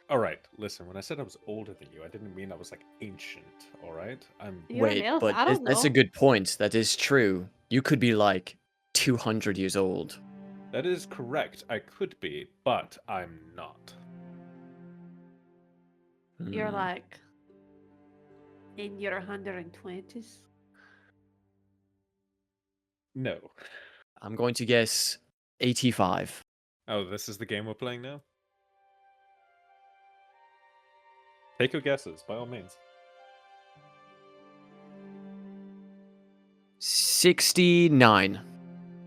All right. Listen, when I said I was older than you, I didn't mean I was like ancient. All right. I'm.
You're an
Wait,
elf.
but
I don't
that's a
know.
good point. That is true. You could be like 200 years old.
That is correct. I could be, but I'm not.
You're
Hmm.
like in your 120s.
No.
I'm going to guess 85.
Oh, this is the game we're playing now. Take your guesses, by all means.
69.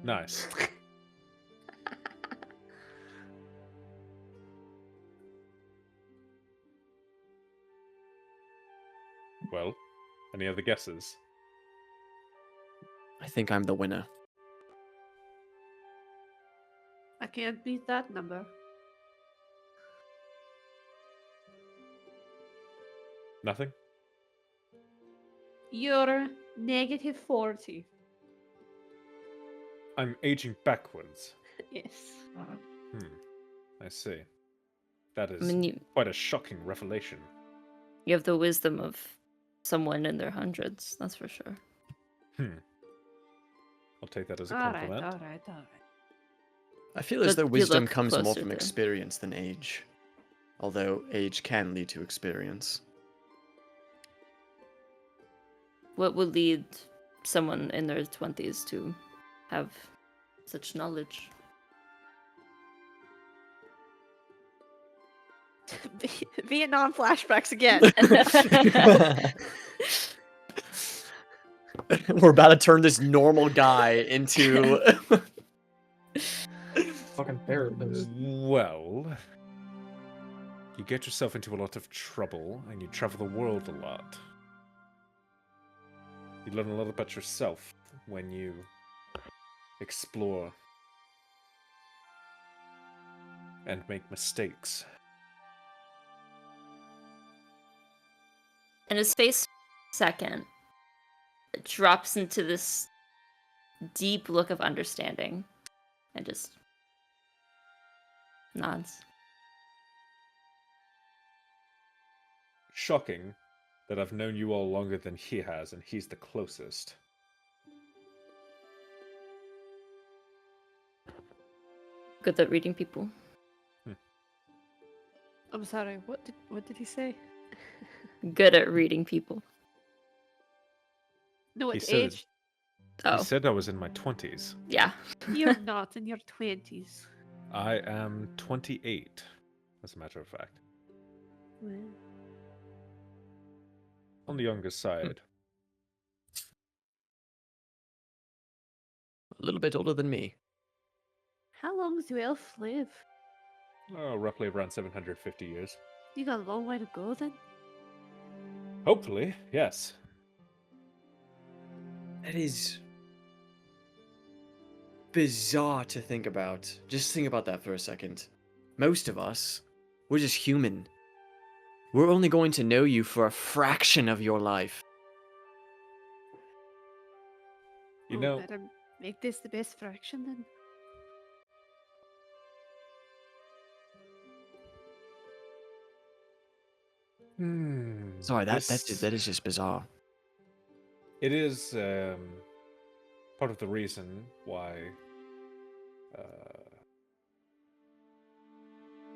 Nice. Well, any other guesses?
I think I'm the winner.
I can't beat that number.
Nothing?
You're negative 40.
I'm aging backwards.
Yes.
I see. That
I
is
mean, you
quite a shocking revelation.
have the wisdom of someone in their hundreds, that's for sure.
I'll take that as a
All right,
compliment.
all right, all right.
I feel as
But
though
you
wisdom
look
comes more
closer
from
to-
experience than age. Although age can lead to experience.
What would lead someone in their 20s to have such knowledge?
Vietnam flashbacks again.
We're about to turn this normal guy into.
Fucking therapist.
Well, you get yourself into a lot of trouble and you travel the world a lot. You learn a lot about yourself when you explore and make mistakes.
And his face, second, drops into this deep look of understanding and just nods.
Shocking that I've known you all longer than he has, and he's the closest.
Good at reading people.
I'm sorry. What did he say?
Good at reading people.
No,
He
it's
said-
age.
Oh,
He said I was in my 20s.
yeah.
You're not in your 20s.
I am 28, as a matter of fact.
Well,
On the younger side.
A little bit older than me.
how long do elves live?
Oh, roughly around 750 years.
You got a long way to go then.
Hopefully, yes.
That is bizarre to think about. Just think about that for a second. Most of us, we're just human. We're only going to know you for a fraction of your life.
You
Oh,
know,
better make this the best fraction then.
Sorry, that
this-
is just bizarre.
It is part of the reason why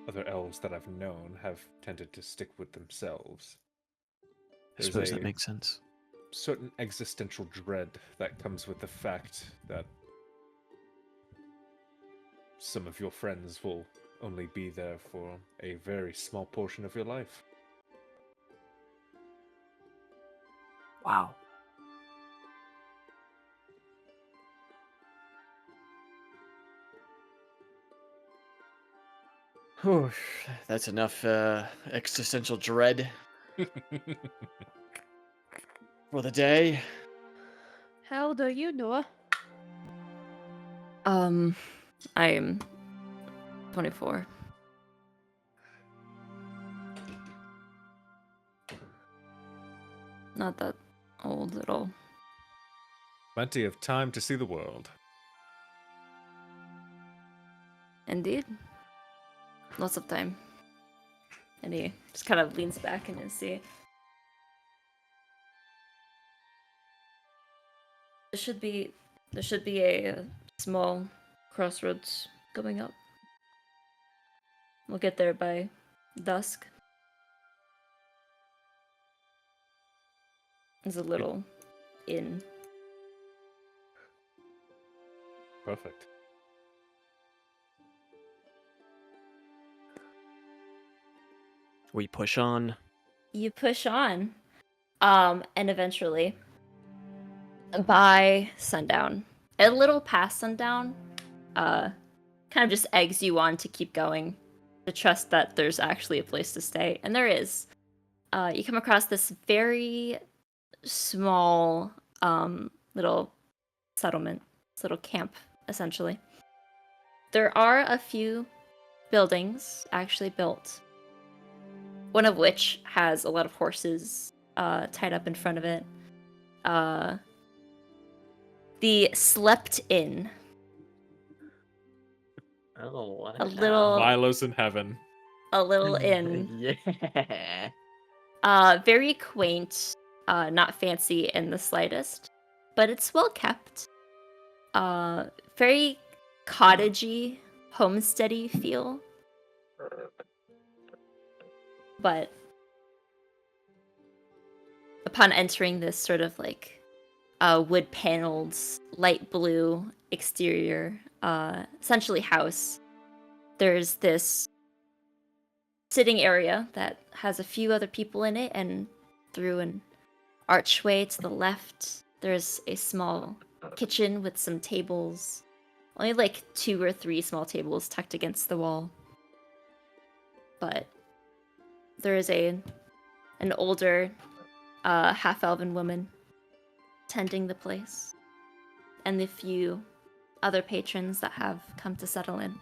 other elves that I've known have tended to stick with themselves.
I suppose that makes sense.
Certain existential dread that comes with the fact that some of your friends will only be there for a very small portion of your life.
Wow. Whew, that's enough existential dread for the day.
How old are you, Noah?
I am 24. Not that old at all.
Plenty of time to see the world.
Indeed. Lots of time. And he just kind of leans back in his seat. There should be a small crossroads going up. We'll get there by dusk. There's a little inn.
Perfect.
We push on.
You push on. And eventually, by sundown, a little past sundown, kind of just eggs you on to keep going, to trust that there's actually a place to stay. And there is. You come across this very small little settlement, this little camp, essentially. There are a few buildings actually built, one of which has a lot of horses tied up in front of it. The Slept Inn.
Oh,
A little
Milo's in heaven.
a little inn.
Yeah.
Very quaint, not fancy in the slightest, but it's well kept. Very cottagey, homesteady feel. But upon entering this sort of like wood paneled, light blue exterior, essentially house, there's this sitting area that has a few other people in it, and through an archway to the left, there's a small kitchen with some tables. Only like 2 or 3 small tables tucked against the wall. But there is an older half-elven woman tending the place, and the few other patrons that have come to settle in.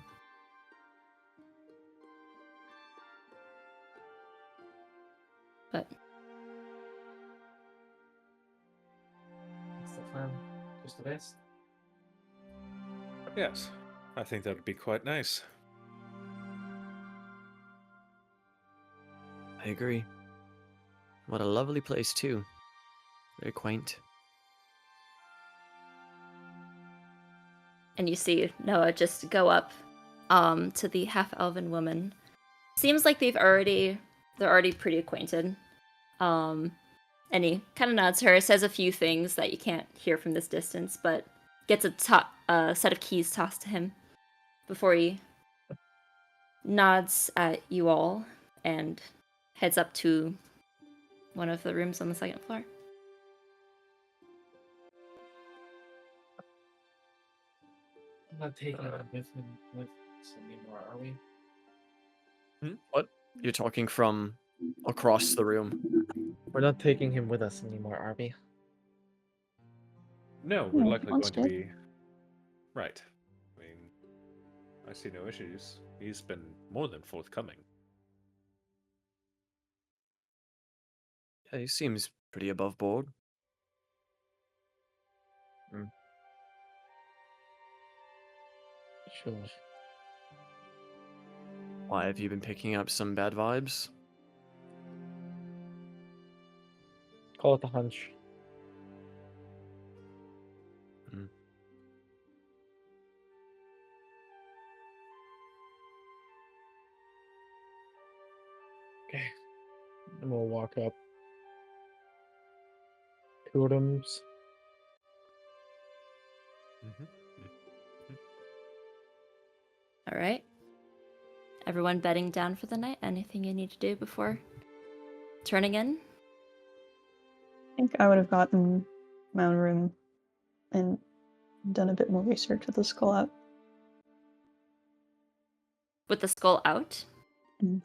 But
What's the plan? Just the best.
Yes, I think that would be quite nice.
I agree. What a lovely place, too. Very quaint.
and you see Noah just go up to the half-elven woman. Seems like they're already pretty acquainted. And he kind of nods to her, says a few things that you can't hear from this distance, but gets a set of keys tossed to him before he nods at you all and heads up to one of the rooms on the second floor.
I'm not taking him with us anymore, are we?
What? You're talking from across the room.
We're not taking him with us anymore, are we?
No, we're
Yeah,
likely
sounds
going to
good.
be right. I mean, I see no issues. He's been more than forthcoming.
Yeah, he seems pretty above board.
Sure.
Why, have you been picking up some bad vibes?
Call it a hunch. Okay. And we'll walk up. Totems.
All right. Everyone bedding down for the night? Anything you need to do before turning in?
I think I would have gotten my own room and done a bit more research with the skull out.
With the skull out?
Mhm.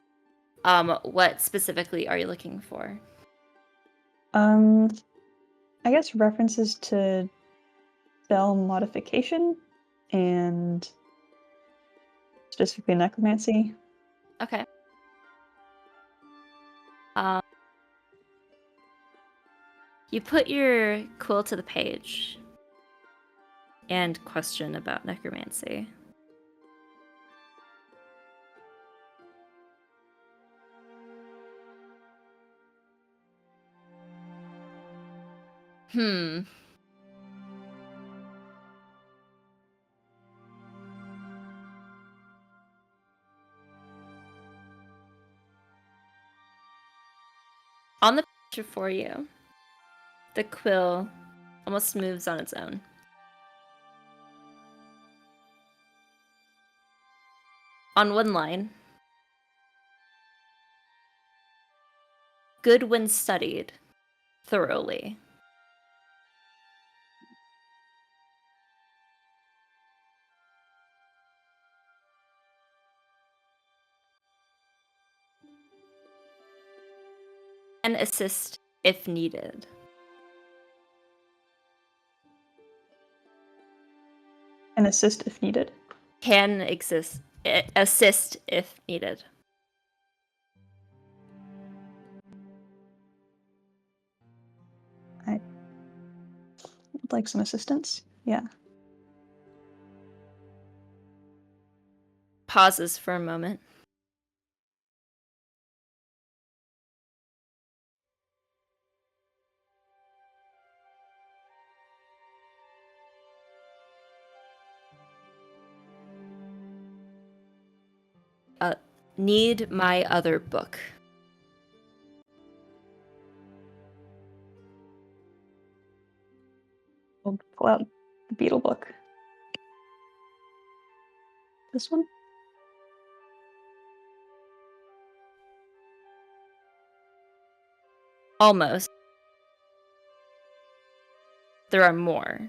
What specifically are you looking for?
I guess references to spell modification and specifically necromancy.
Okay. You put your quill to the page, and question about necromancy. On the picture for you, the quill almost moves on its own. On one line, good when studied thoroughly. And assist if needed.
And assist if needed.
Can assist if needed.
I would like some assistance. Yeah.
Pauses for a moment. Need my other book.
We'll pull out the beetle book. This one?
Almost. There are more.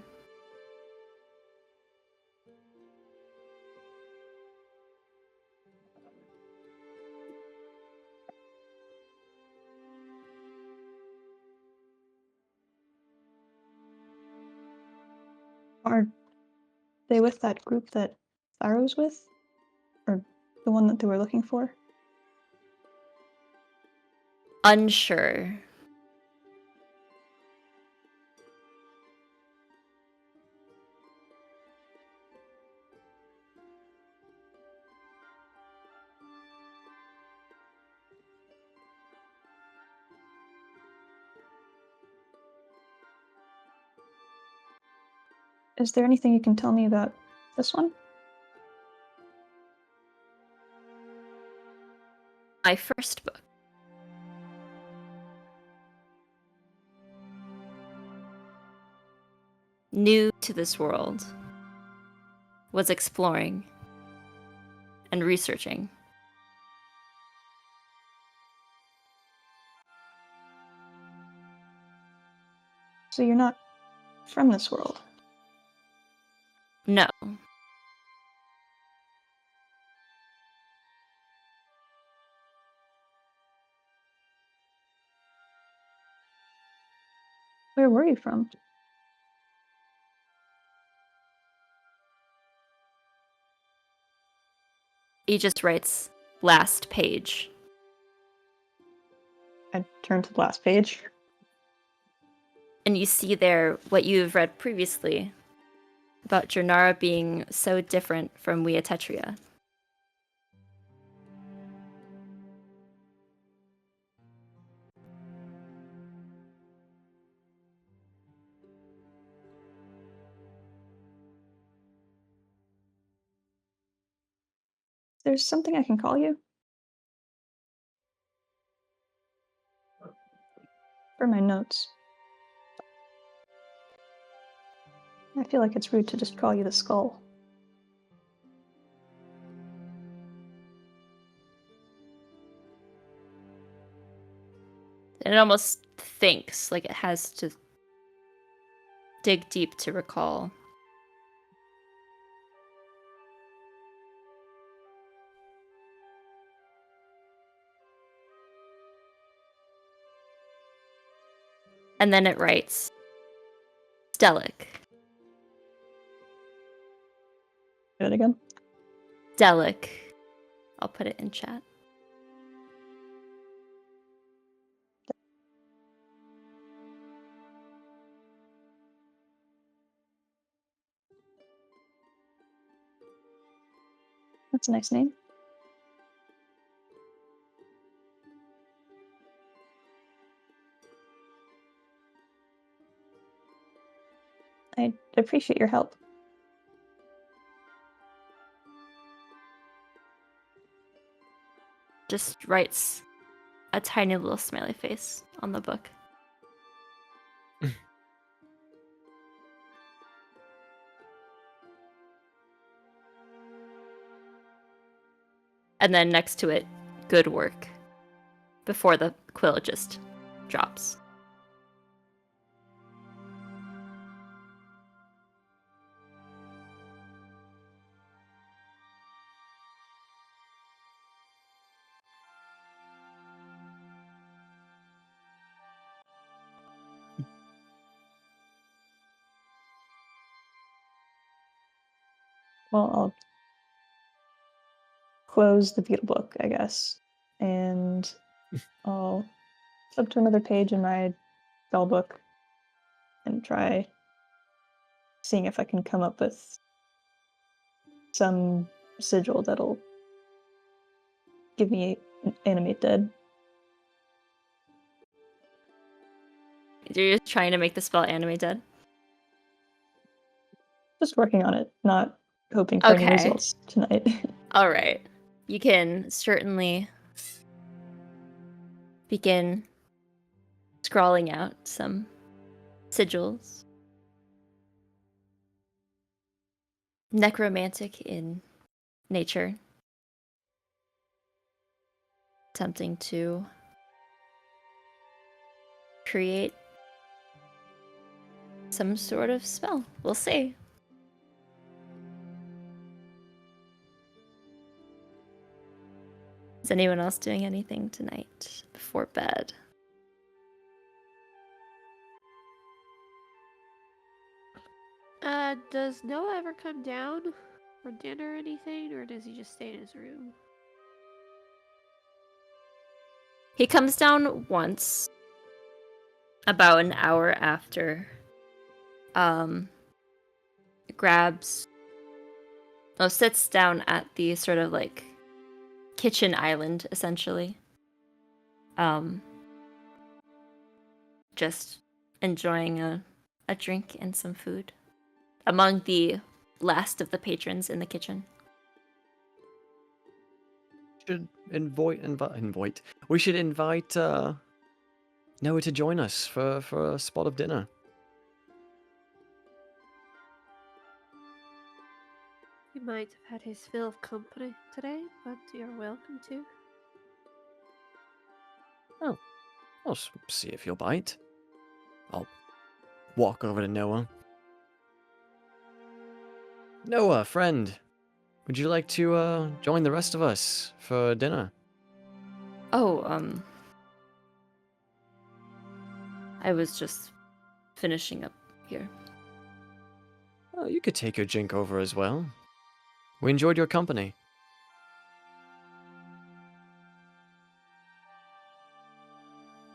Are they with that group that Thyra was with? Or the one that they were looking for?
Unsure.
Is there anything you can tell me about this one?
My first book. New to this world. Was exploring and researching.
So you're not from this world?
No.
Where were you from?
He just writes last page.
I turned to the last page.
And you see there what you've read previously about Jernara being so different from Weatetria.
There's something I can call you? For my notes. I feel like it's rude to just call you the skull.
And it almost thinks like it has to dig deep to recall. And then it writes, Stelic.
Do it again?
Stelic. I'll put it in chat.
That's a nice name. I appreciate your help.
Just writes a tiny little smiley face on the book. And then next to it, good work. Before the quill just drops.
Well, I'll close the beetle book, I guess, and I'll flip to another page in my spell book and try seeing if I can come up with some sigil that'll give me animate dead.
You're just trying to make the spell animate dead?
Just working on it, not hoping for any
Okay.
results tonight.
All right. You can certainly begin scrawling out some sigils. Necromantic in nature. Attempting to create some sort of spell. We'll see. Is anyone else doing anything tonight before bed?
Does Noah ever come down for dinner or anything, or does he just stay in his room?
He comes down once, about an hour after. Sits down at the sort of like kitchen island, essentially. Just enjoying a drink and some food. Among the last of the patrons in the kitchen.
Should invite. We should invite Noah to join us for a spot of dinner.
He might have had his fill of company today, but you're welcome to.
Oh, I'll see if you'll bite. I'll walk over to Noah. Noah, friend, would you like to join the rest of us for dinner?
Oh, I was just finishing up here.
Oh, you could take your drink over as well. We enjoyed your company.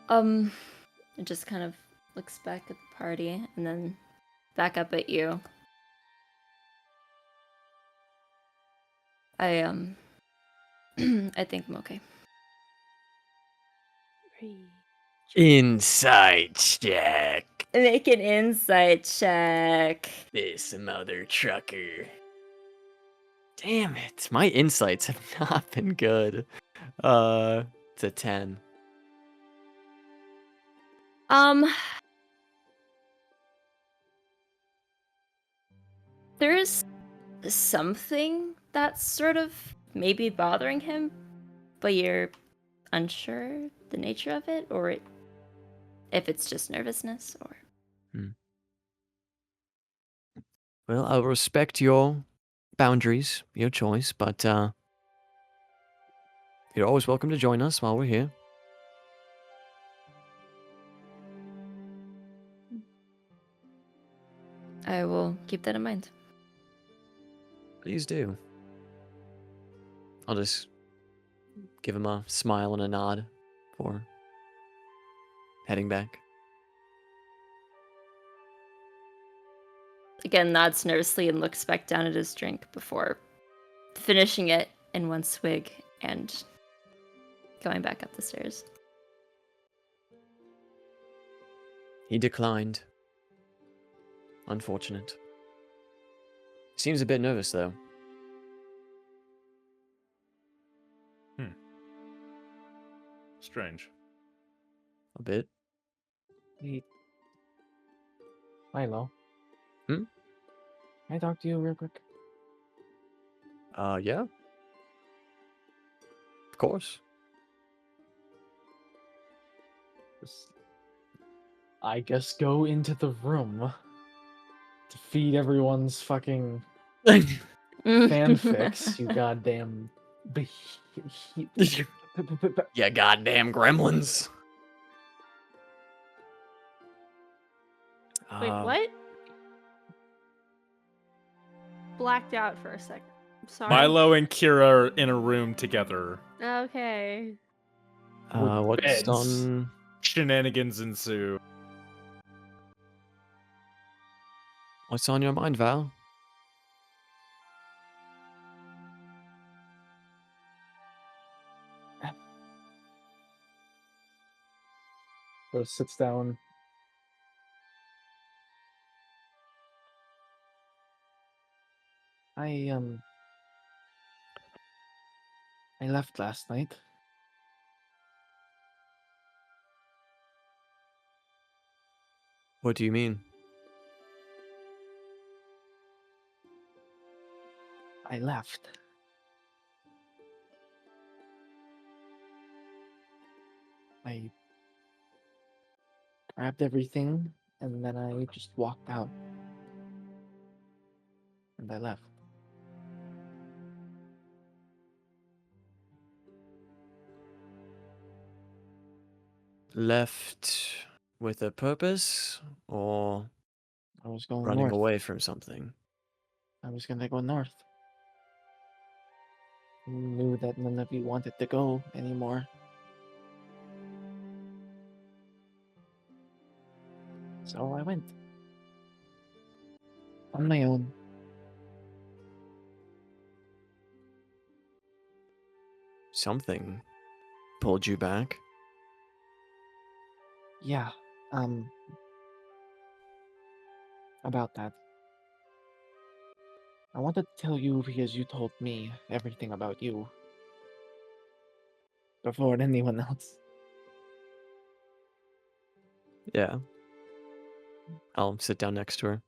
It just kind of looks back at the party and then back up at you. I I think I'm okay.
Insight check.
Make an insight check.
This mother trucker. Damn it. My insights have not been good. It's a 10.
There is something that's sort of maybe bothering him, but you're unsure the nature of it, or if it's just nervousness, or...
Well, I'll respect your boundaries, your choice, but you're always welcome to join us while we're here.
I will keep that in mind.
Please do. I'll just give him a smile and a nod for heading back.
Again, nods nervously and looks back down at his drink before finishing it in one swig and going back up the stairs.
He declined. Unfortunate. Seems a bit nervous, though.
Strange.
A bit.
Hey, Milo.
Hmm?
Can I talk to you real quick?
Yeah. Of course.
Just, I guess go into the room to feed everyone's fucking fanfics, you goddamn.
Yeah, goddamn gremlins.
Wait, what? Blacked out for a second. I'm sorry.
Milo and Kira are in a room together.
Okay.
What's
beds.
on?
Shenanigans ensue.
What's on your mind, Val?
So sits down. I left last night.
What do you mean?
I left. I grabbed everything and then I just walked out. And I left.
Left with a purpose or
I was going
running
north.
away from something?
I was gonna go north. I knew that none of you wanted to go anymore. So I went. On my own.
Something pulled you back?
Yeah, about that. I wanted to tell you because you told me everything about you. Before anyone else.
Yeah. I'll sit down next to her.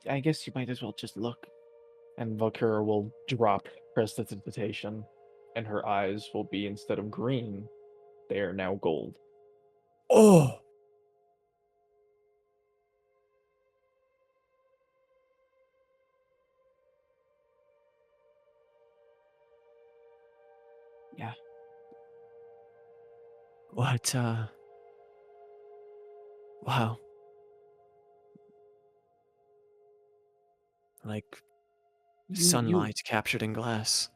I guess you might as well just look. And Valkyra will drop prestidigitation, and her eyes will be, instead of green, they are now gold.
Oh!
Yeah.
What, wow. Like
You
sunlight captured in glass.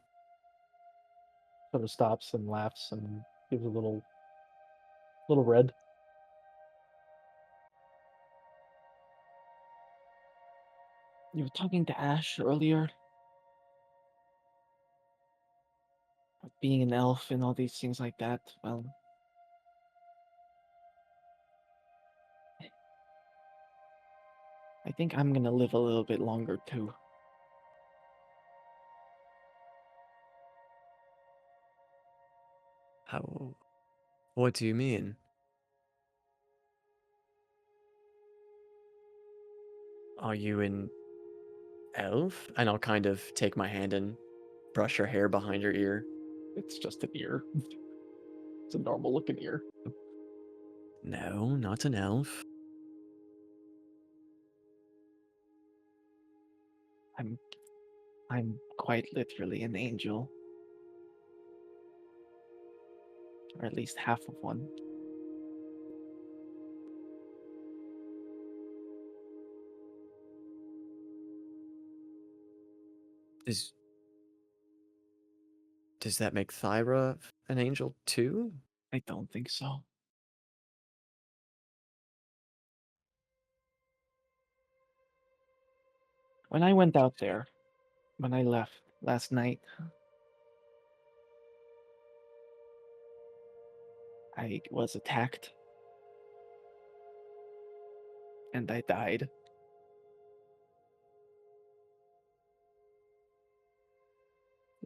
sort of stops and laughs and gives a little red. You were talking to Ashe earlier about being an elf and all these things like that. Well, I think I'm gonna live a little bit longer too.
How? What do you mean? Are you an elf? And I'll kind of take my hand and brush her hair behind her ear.
It's just an ear. It's a normal looking ear.
No, not an elf.
I'm quite literally an angel. Or at least half of one.
Does that make Thyra an angel too?
I don't think so. When I went out there, when I left last night, I was attacked. And I died.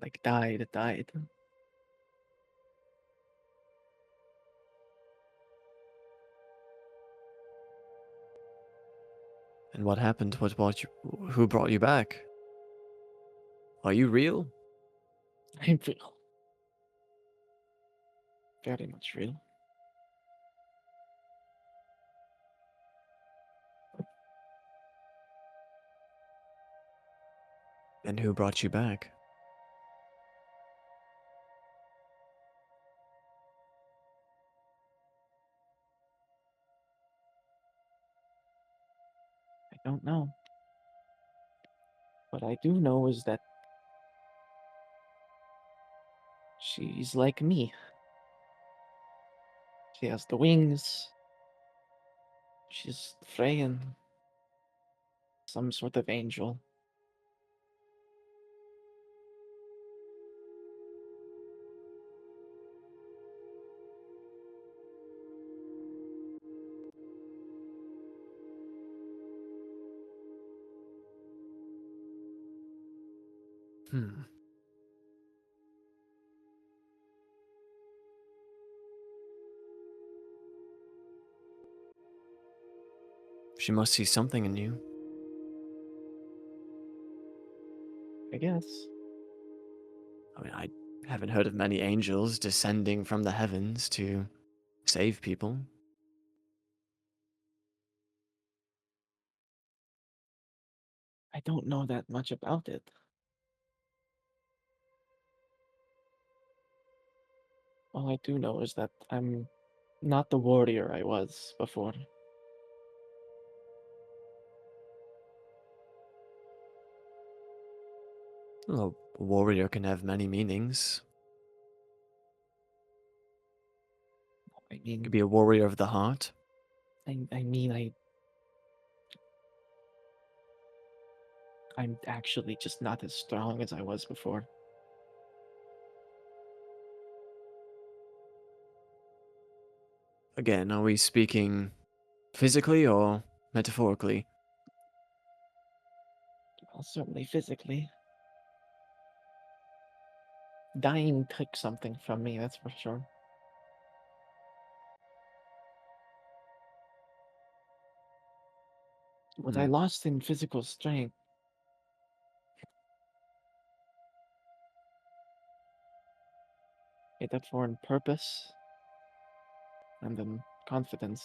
Like, died.
And what happened? Who brought you back? Are you real?
I'm real. Very much real.
And who brought you back?
I don't know. What I do know is that she's like me. She has the wings. She's Freyan. Some sort of angel.
Hmm. She must see something in you.
I guess.
I mean, I haven't heard of many angels descending from the heavens to save people.
I don't know that much about it. All I do know is that I'm not the warrior I was before.
Well, a warrior can have many meanings.
I
You
mean,
could be a warrior of the heart.
I'm actually just not as strong as I was before.
Again, are we speaking physically or metaphorically?
Well, certainly physically. Dying took something from me, that's for sure. What I lost in physical strength, made up for in purpose and in confidence.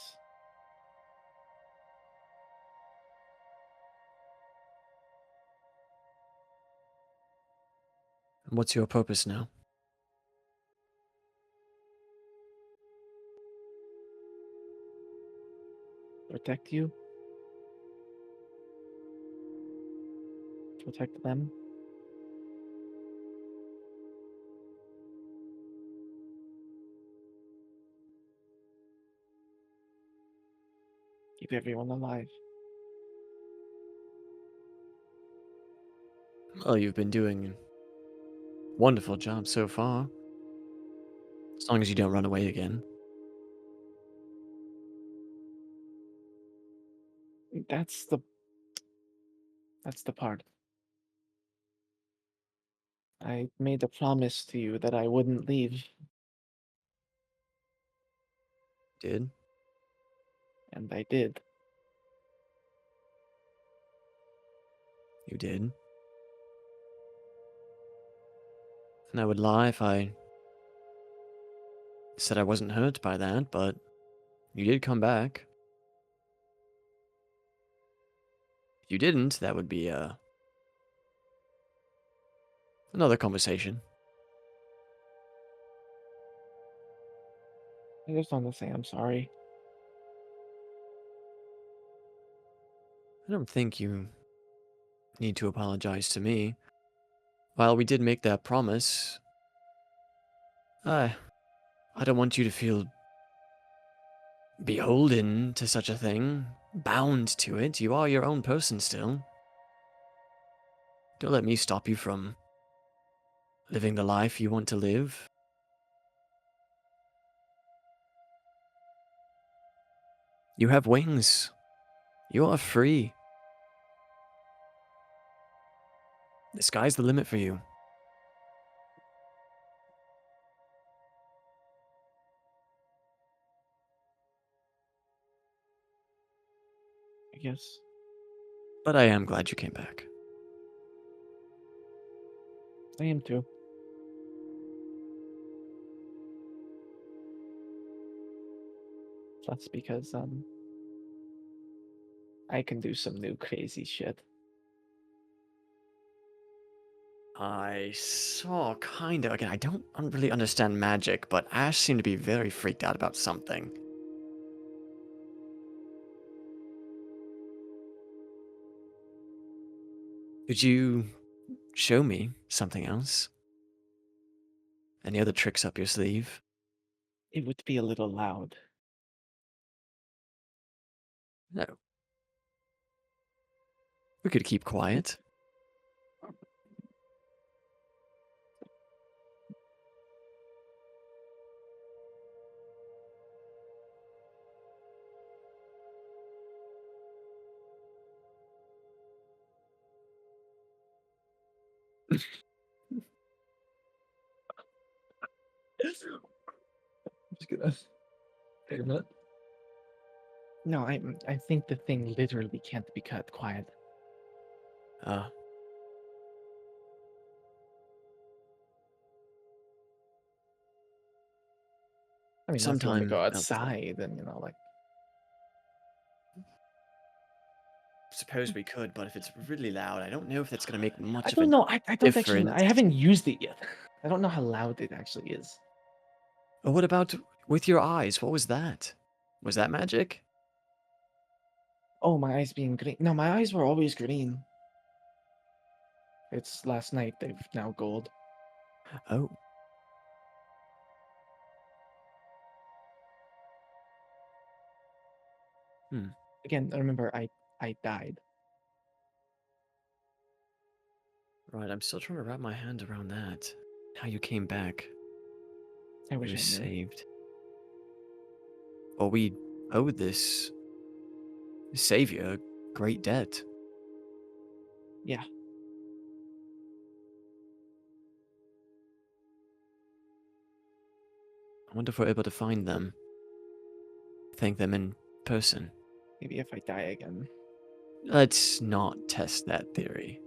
What's your purpose now?
Protect you. Protect them. Keep everyone alive.
Well, you've been doing a wonderful job so far. As long as you don't run away again.
That's the part. I made a promise to you that I wouldn't leave,
Did?
and I did.
You did. And I would lie if I said I wasn't hurt by that, but you did come back. If you didn't, that would be another conversation.
I just want to say I'm sorry.
I don't think you need to apologize to me. While we did make that promise, I don't want you to feel beholden to such a thing, bound to it. You are your own person still. Don't let me stop you from living the life you want to live. You have wings. You are free. The sky's the limit for you.
I guess.
But I am glad you came back.
I am too. That's because I can do some new crazy shit.
I saw kinda. Again, I don't really understand magic, but Ashe seemed to be very freaked out about something. Could you show me something else? Any other tricks up your sleeve?
It would be a little loud.
No. We could keep quiet.
I'm just gonna. Wait a minute. No, I think the thing literally can't be kept quiet.
Uh,
I mean, unless you want to
sometime
go
else, though.
outside, and like.
Suppose we could, but if it's really loud, I don't know if that's going to make much
I
of
don't
a
know. I don't actually.
difference.
I haven't used it yet. I don't know how loud it actually is.
Or what about with your eyes? What was that? Was that magic?
Oh, my eyes being green. No, my eyes were always green. It's last night. They've now gold.
Oh,
Again, remember, I died.
right. I'm still trying to wrap my hand around that. How you came back.
I
You
wish
were
I knew.
saved. Well, we owed this savior a great debt.
Yeah.
I wonder if we're able to find them. Thank them in person.
Maybe if I die again.
Let's not test that theory.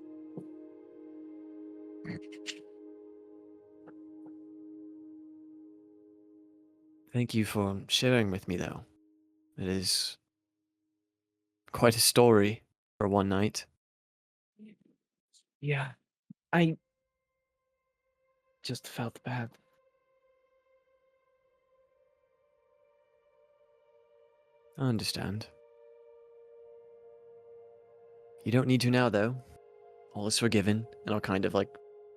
Thank you for sharing with me, though. It is quite a story for one night.
Yeah. I just felt bad.
I understand. You don't need to now, though. All is forgiven, and I'll kind of like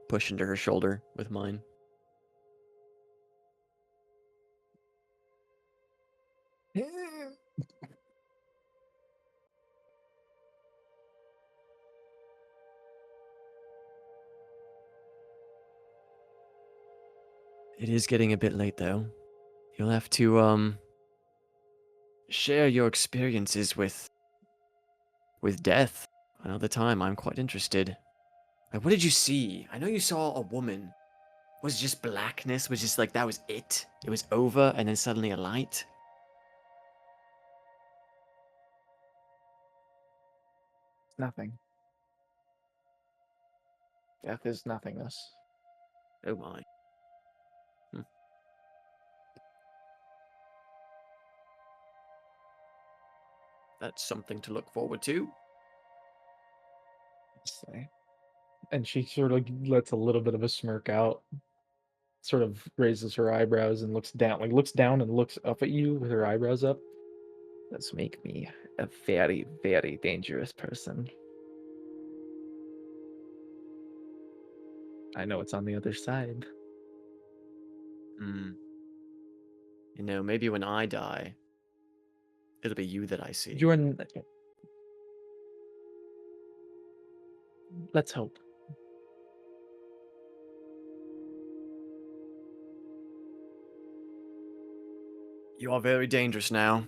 push into her shoulder with mine. It is getting a bit late, though. You'll have to, share your experiences with death another time. I'm quite interested. Like, what did you see? I know you saw a woman. Was it just blackness? Was just like that was it? It was over, and then suddenly a light?
Nothing. Death is nothingness.
Oh my. That's something to look forward to.
Say. And she sort of lets a little bit of a smirk out, sort of raises her eyebrows and looks down, like looks down and looks up at you with her eyebrows up. Does make me a very, very dangerous person. I know it's on the other side.
Hmm. You know, maybe when I die, it'll be you that I see.
You're in. Let's hope.
You are very dangerous now.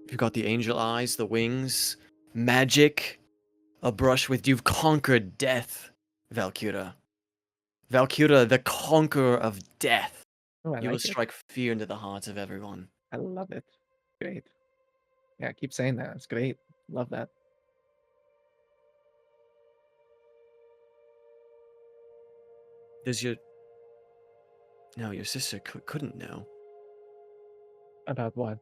You've got the angel eyes, the wings, magic, a brush with you've conquered death, Valkyra. Valkyra, the conqueror of death.
Oh, I
You will
like it.
strike fear into the hearts of everyone.
I love it. Great. Yeah, keep saying that. It's great. Love that.
Does your... No, your sister couldn't know
About what?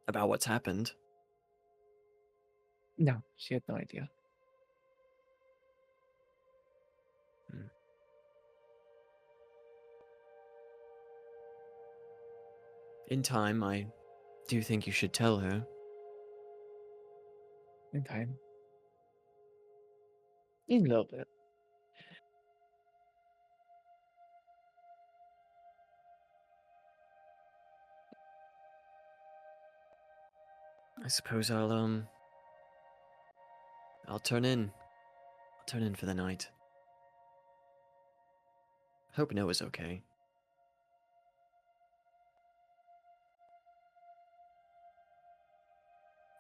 about what's happened.
No, she had no idea.
In time, I do think you should tell her.
In time. In a little bit.
I suppose I'll turn in. I'll turn in for the night. Hope Noah's okay.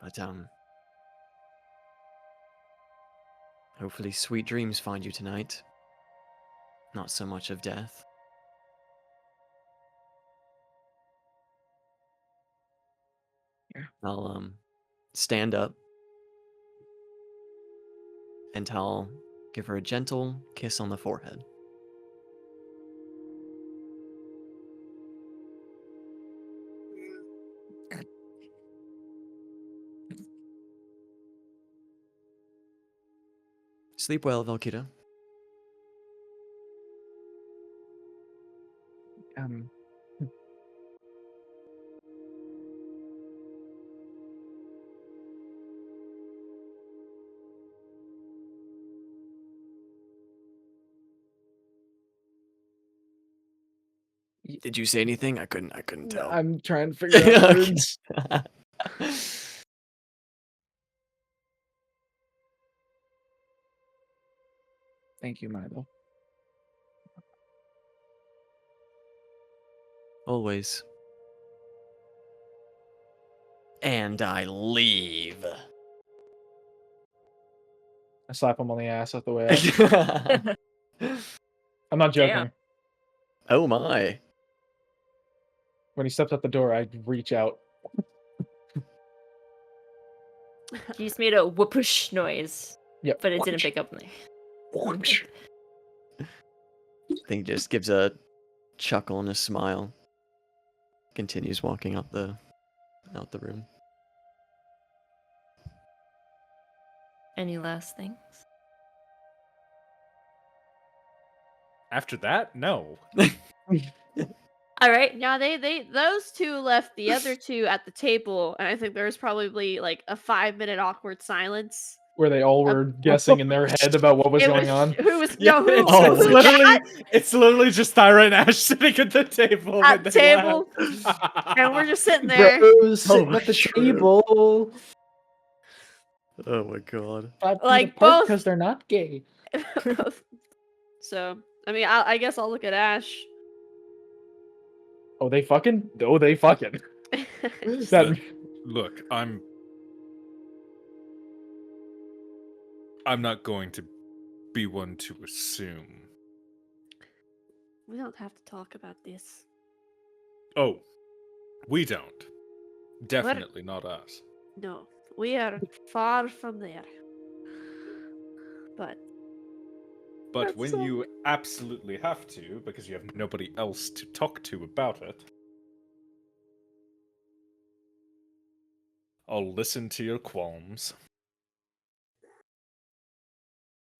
But hopefully sweet dreams find you tonight. Not so much of death.
Yeah.
I'll stand up and I'll give her a gentle kiss on the forehead. Sleep well, Valkyra.
Um,
Did you say anything? I couldn't tell.
I'm trying to figure out
Okay.
words. Thank you, Milo.
Always. And I leave.
I slap him on the ass out the way out. I'm not joking.
Damn.
Oh my.
When he steps out the door, I reach out.
He just made a whoopush noise,
Yep.
but it didn't pick up.
Thing just gives a chuckle and a smile. Continues walking out the room.
Any last things?
After that, no.
All right.
Yeah, those two left the other two at the table, and I think there was probably like a 5-minute awkward silence.
Where they all were guessing in their head about what was
It
going on.
Who was
Yeah,
no who?
it's,
Oh,
it's
who
literally it's literally just Thyra and Ashe sitting at the table.
At
when
the
they
table,
left.
and we're just sitting there.
Bros sitting
Oh,
at the
true.
table.
Oh my god.
5 feet
Like,
apart
both-
because they're not gay.
So I mean, I guess I'll look at Ashe.
Oh, they fucking? Oh, they fucking. That,
Look, I'm not going to be one to assume.
We don't have to talk about this.
Oh, we don't. Definitely not us.
No, we are far from there. But
But
That's
when
so-
you absolutely have to, because you have nobody else to talk to about it, I'll listen to your qualms.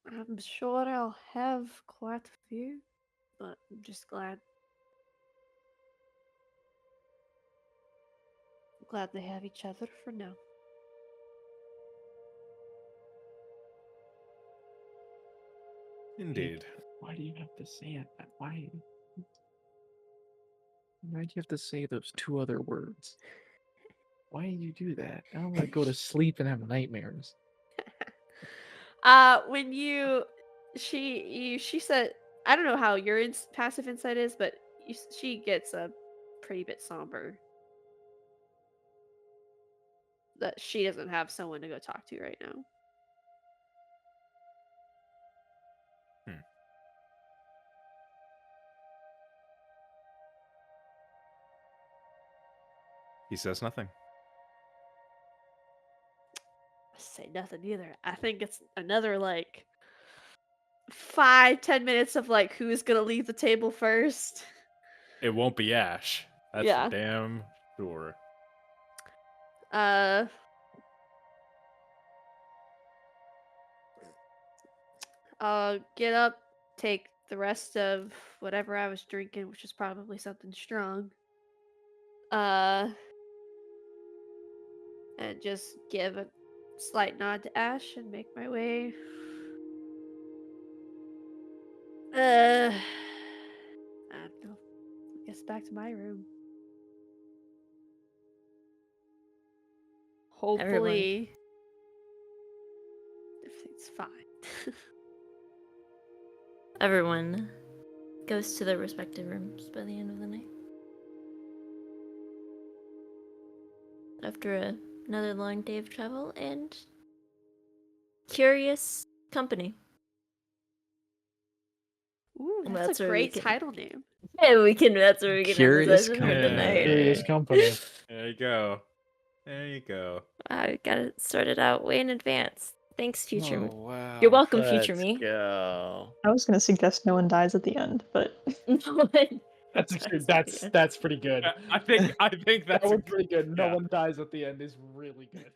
I'm sure I'll have quite a few, but I'm just glad they have each other for now.
Indeed.
why do you have to say it that way? Why'd you have to say those two other words? Why did you do that? I don't want to go to sleep and have nightmares.
When she said, I don't know how your passive insight is, but she gets a pretty bit somber. That she doesn't have someone to go talk to right now.
He says nothing.
I say nothing either. I think it's another like 5-10 minutes of like who's gonna leave the table first.
It won't be Ashe. That's
Yeah.
for damn sure.
I'll get up, take the rest of whatever I was drinking, which is probably something strong. And just give a slight nod to Ashe and make my way. I don't know. I guess back to my room. Hopefully, everything's fine.
Everyone goes to their respective rooms by the end of the night. After another long day of travel and curious company.
Ooh,
Well,
that's
that's
a
where we
great
can-
title name.
Yeah, that's where we can end the
Curious
session for
company.
the night.
Curious company.
There you go. There you go.
I got it sorted out way in advance. Thanks, future me.
Oh, wow.
You're welcome, future
Let's
me.
go.
I was gonna suggest no one dies at the end, but
That's actually that's pretty good.
I think
That
that's
one's pretty good. No
yeah.
one dies at the end is really good.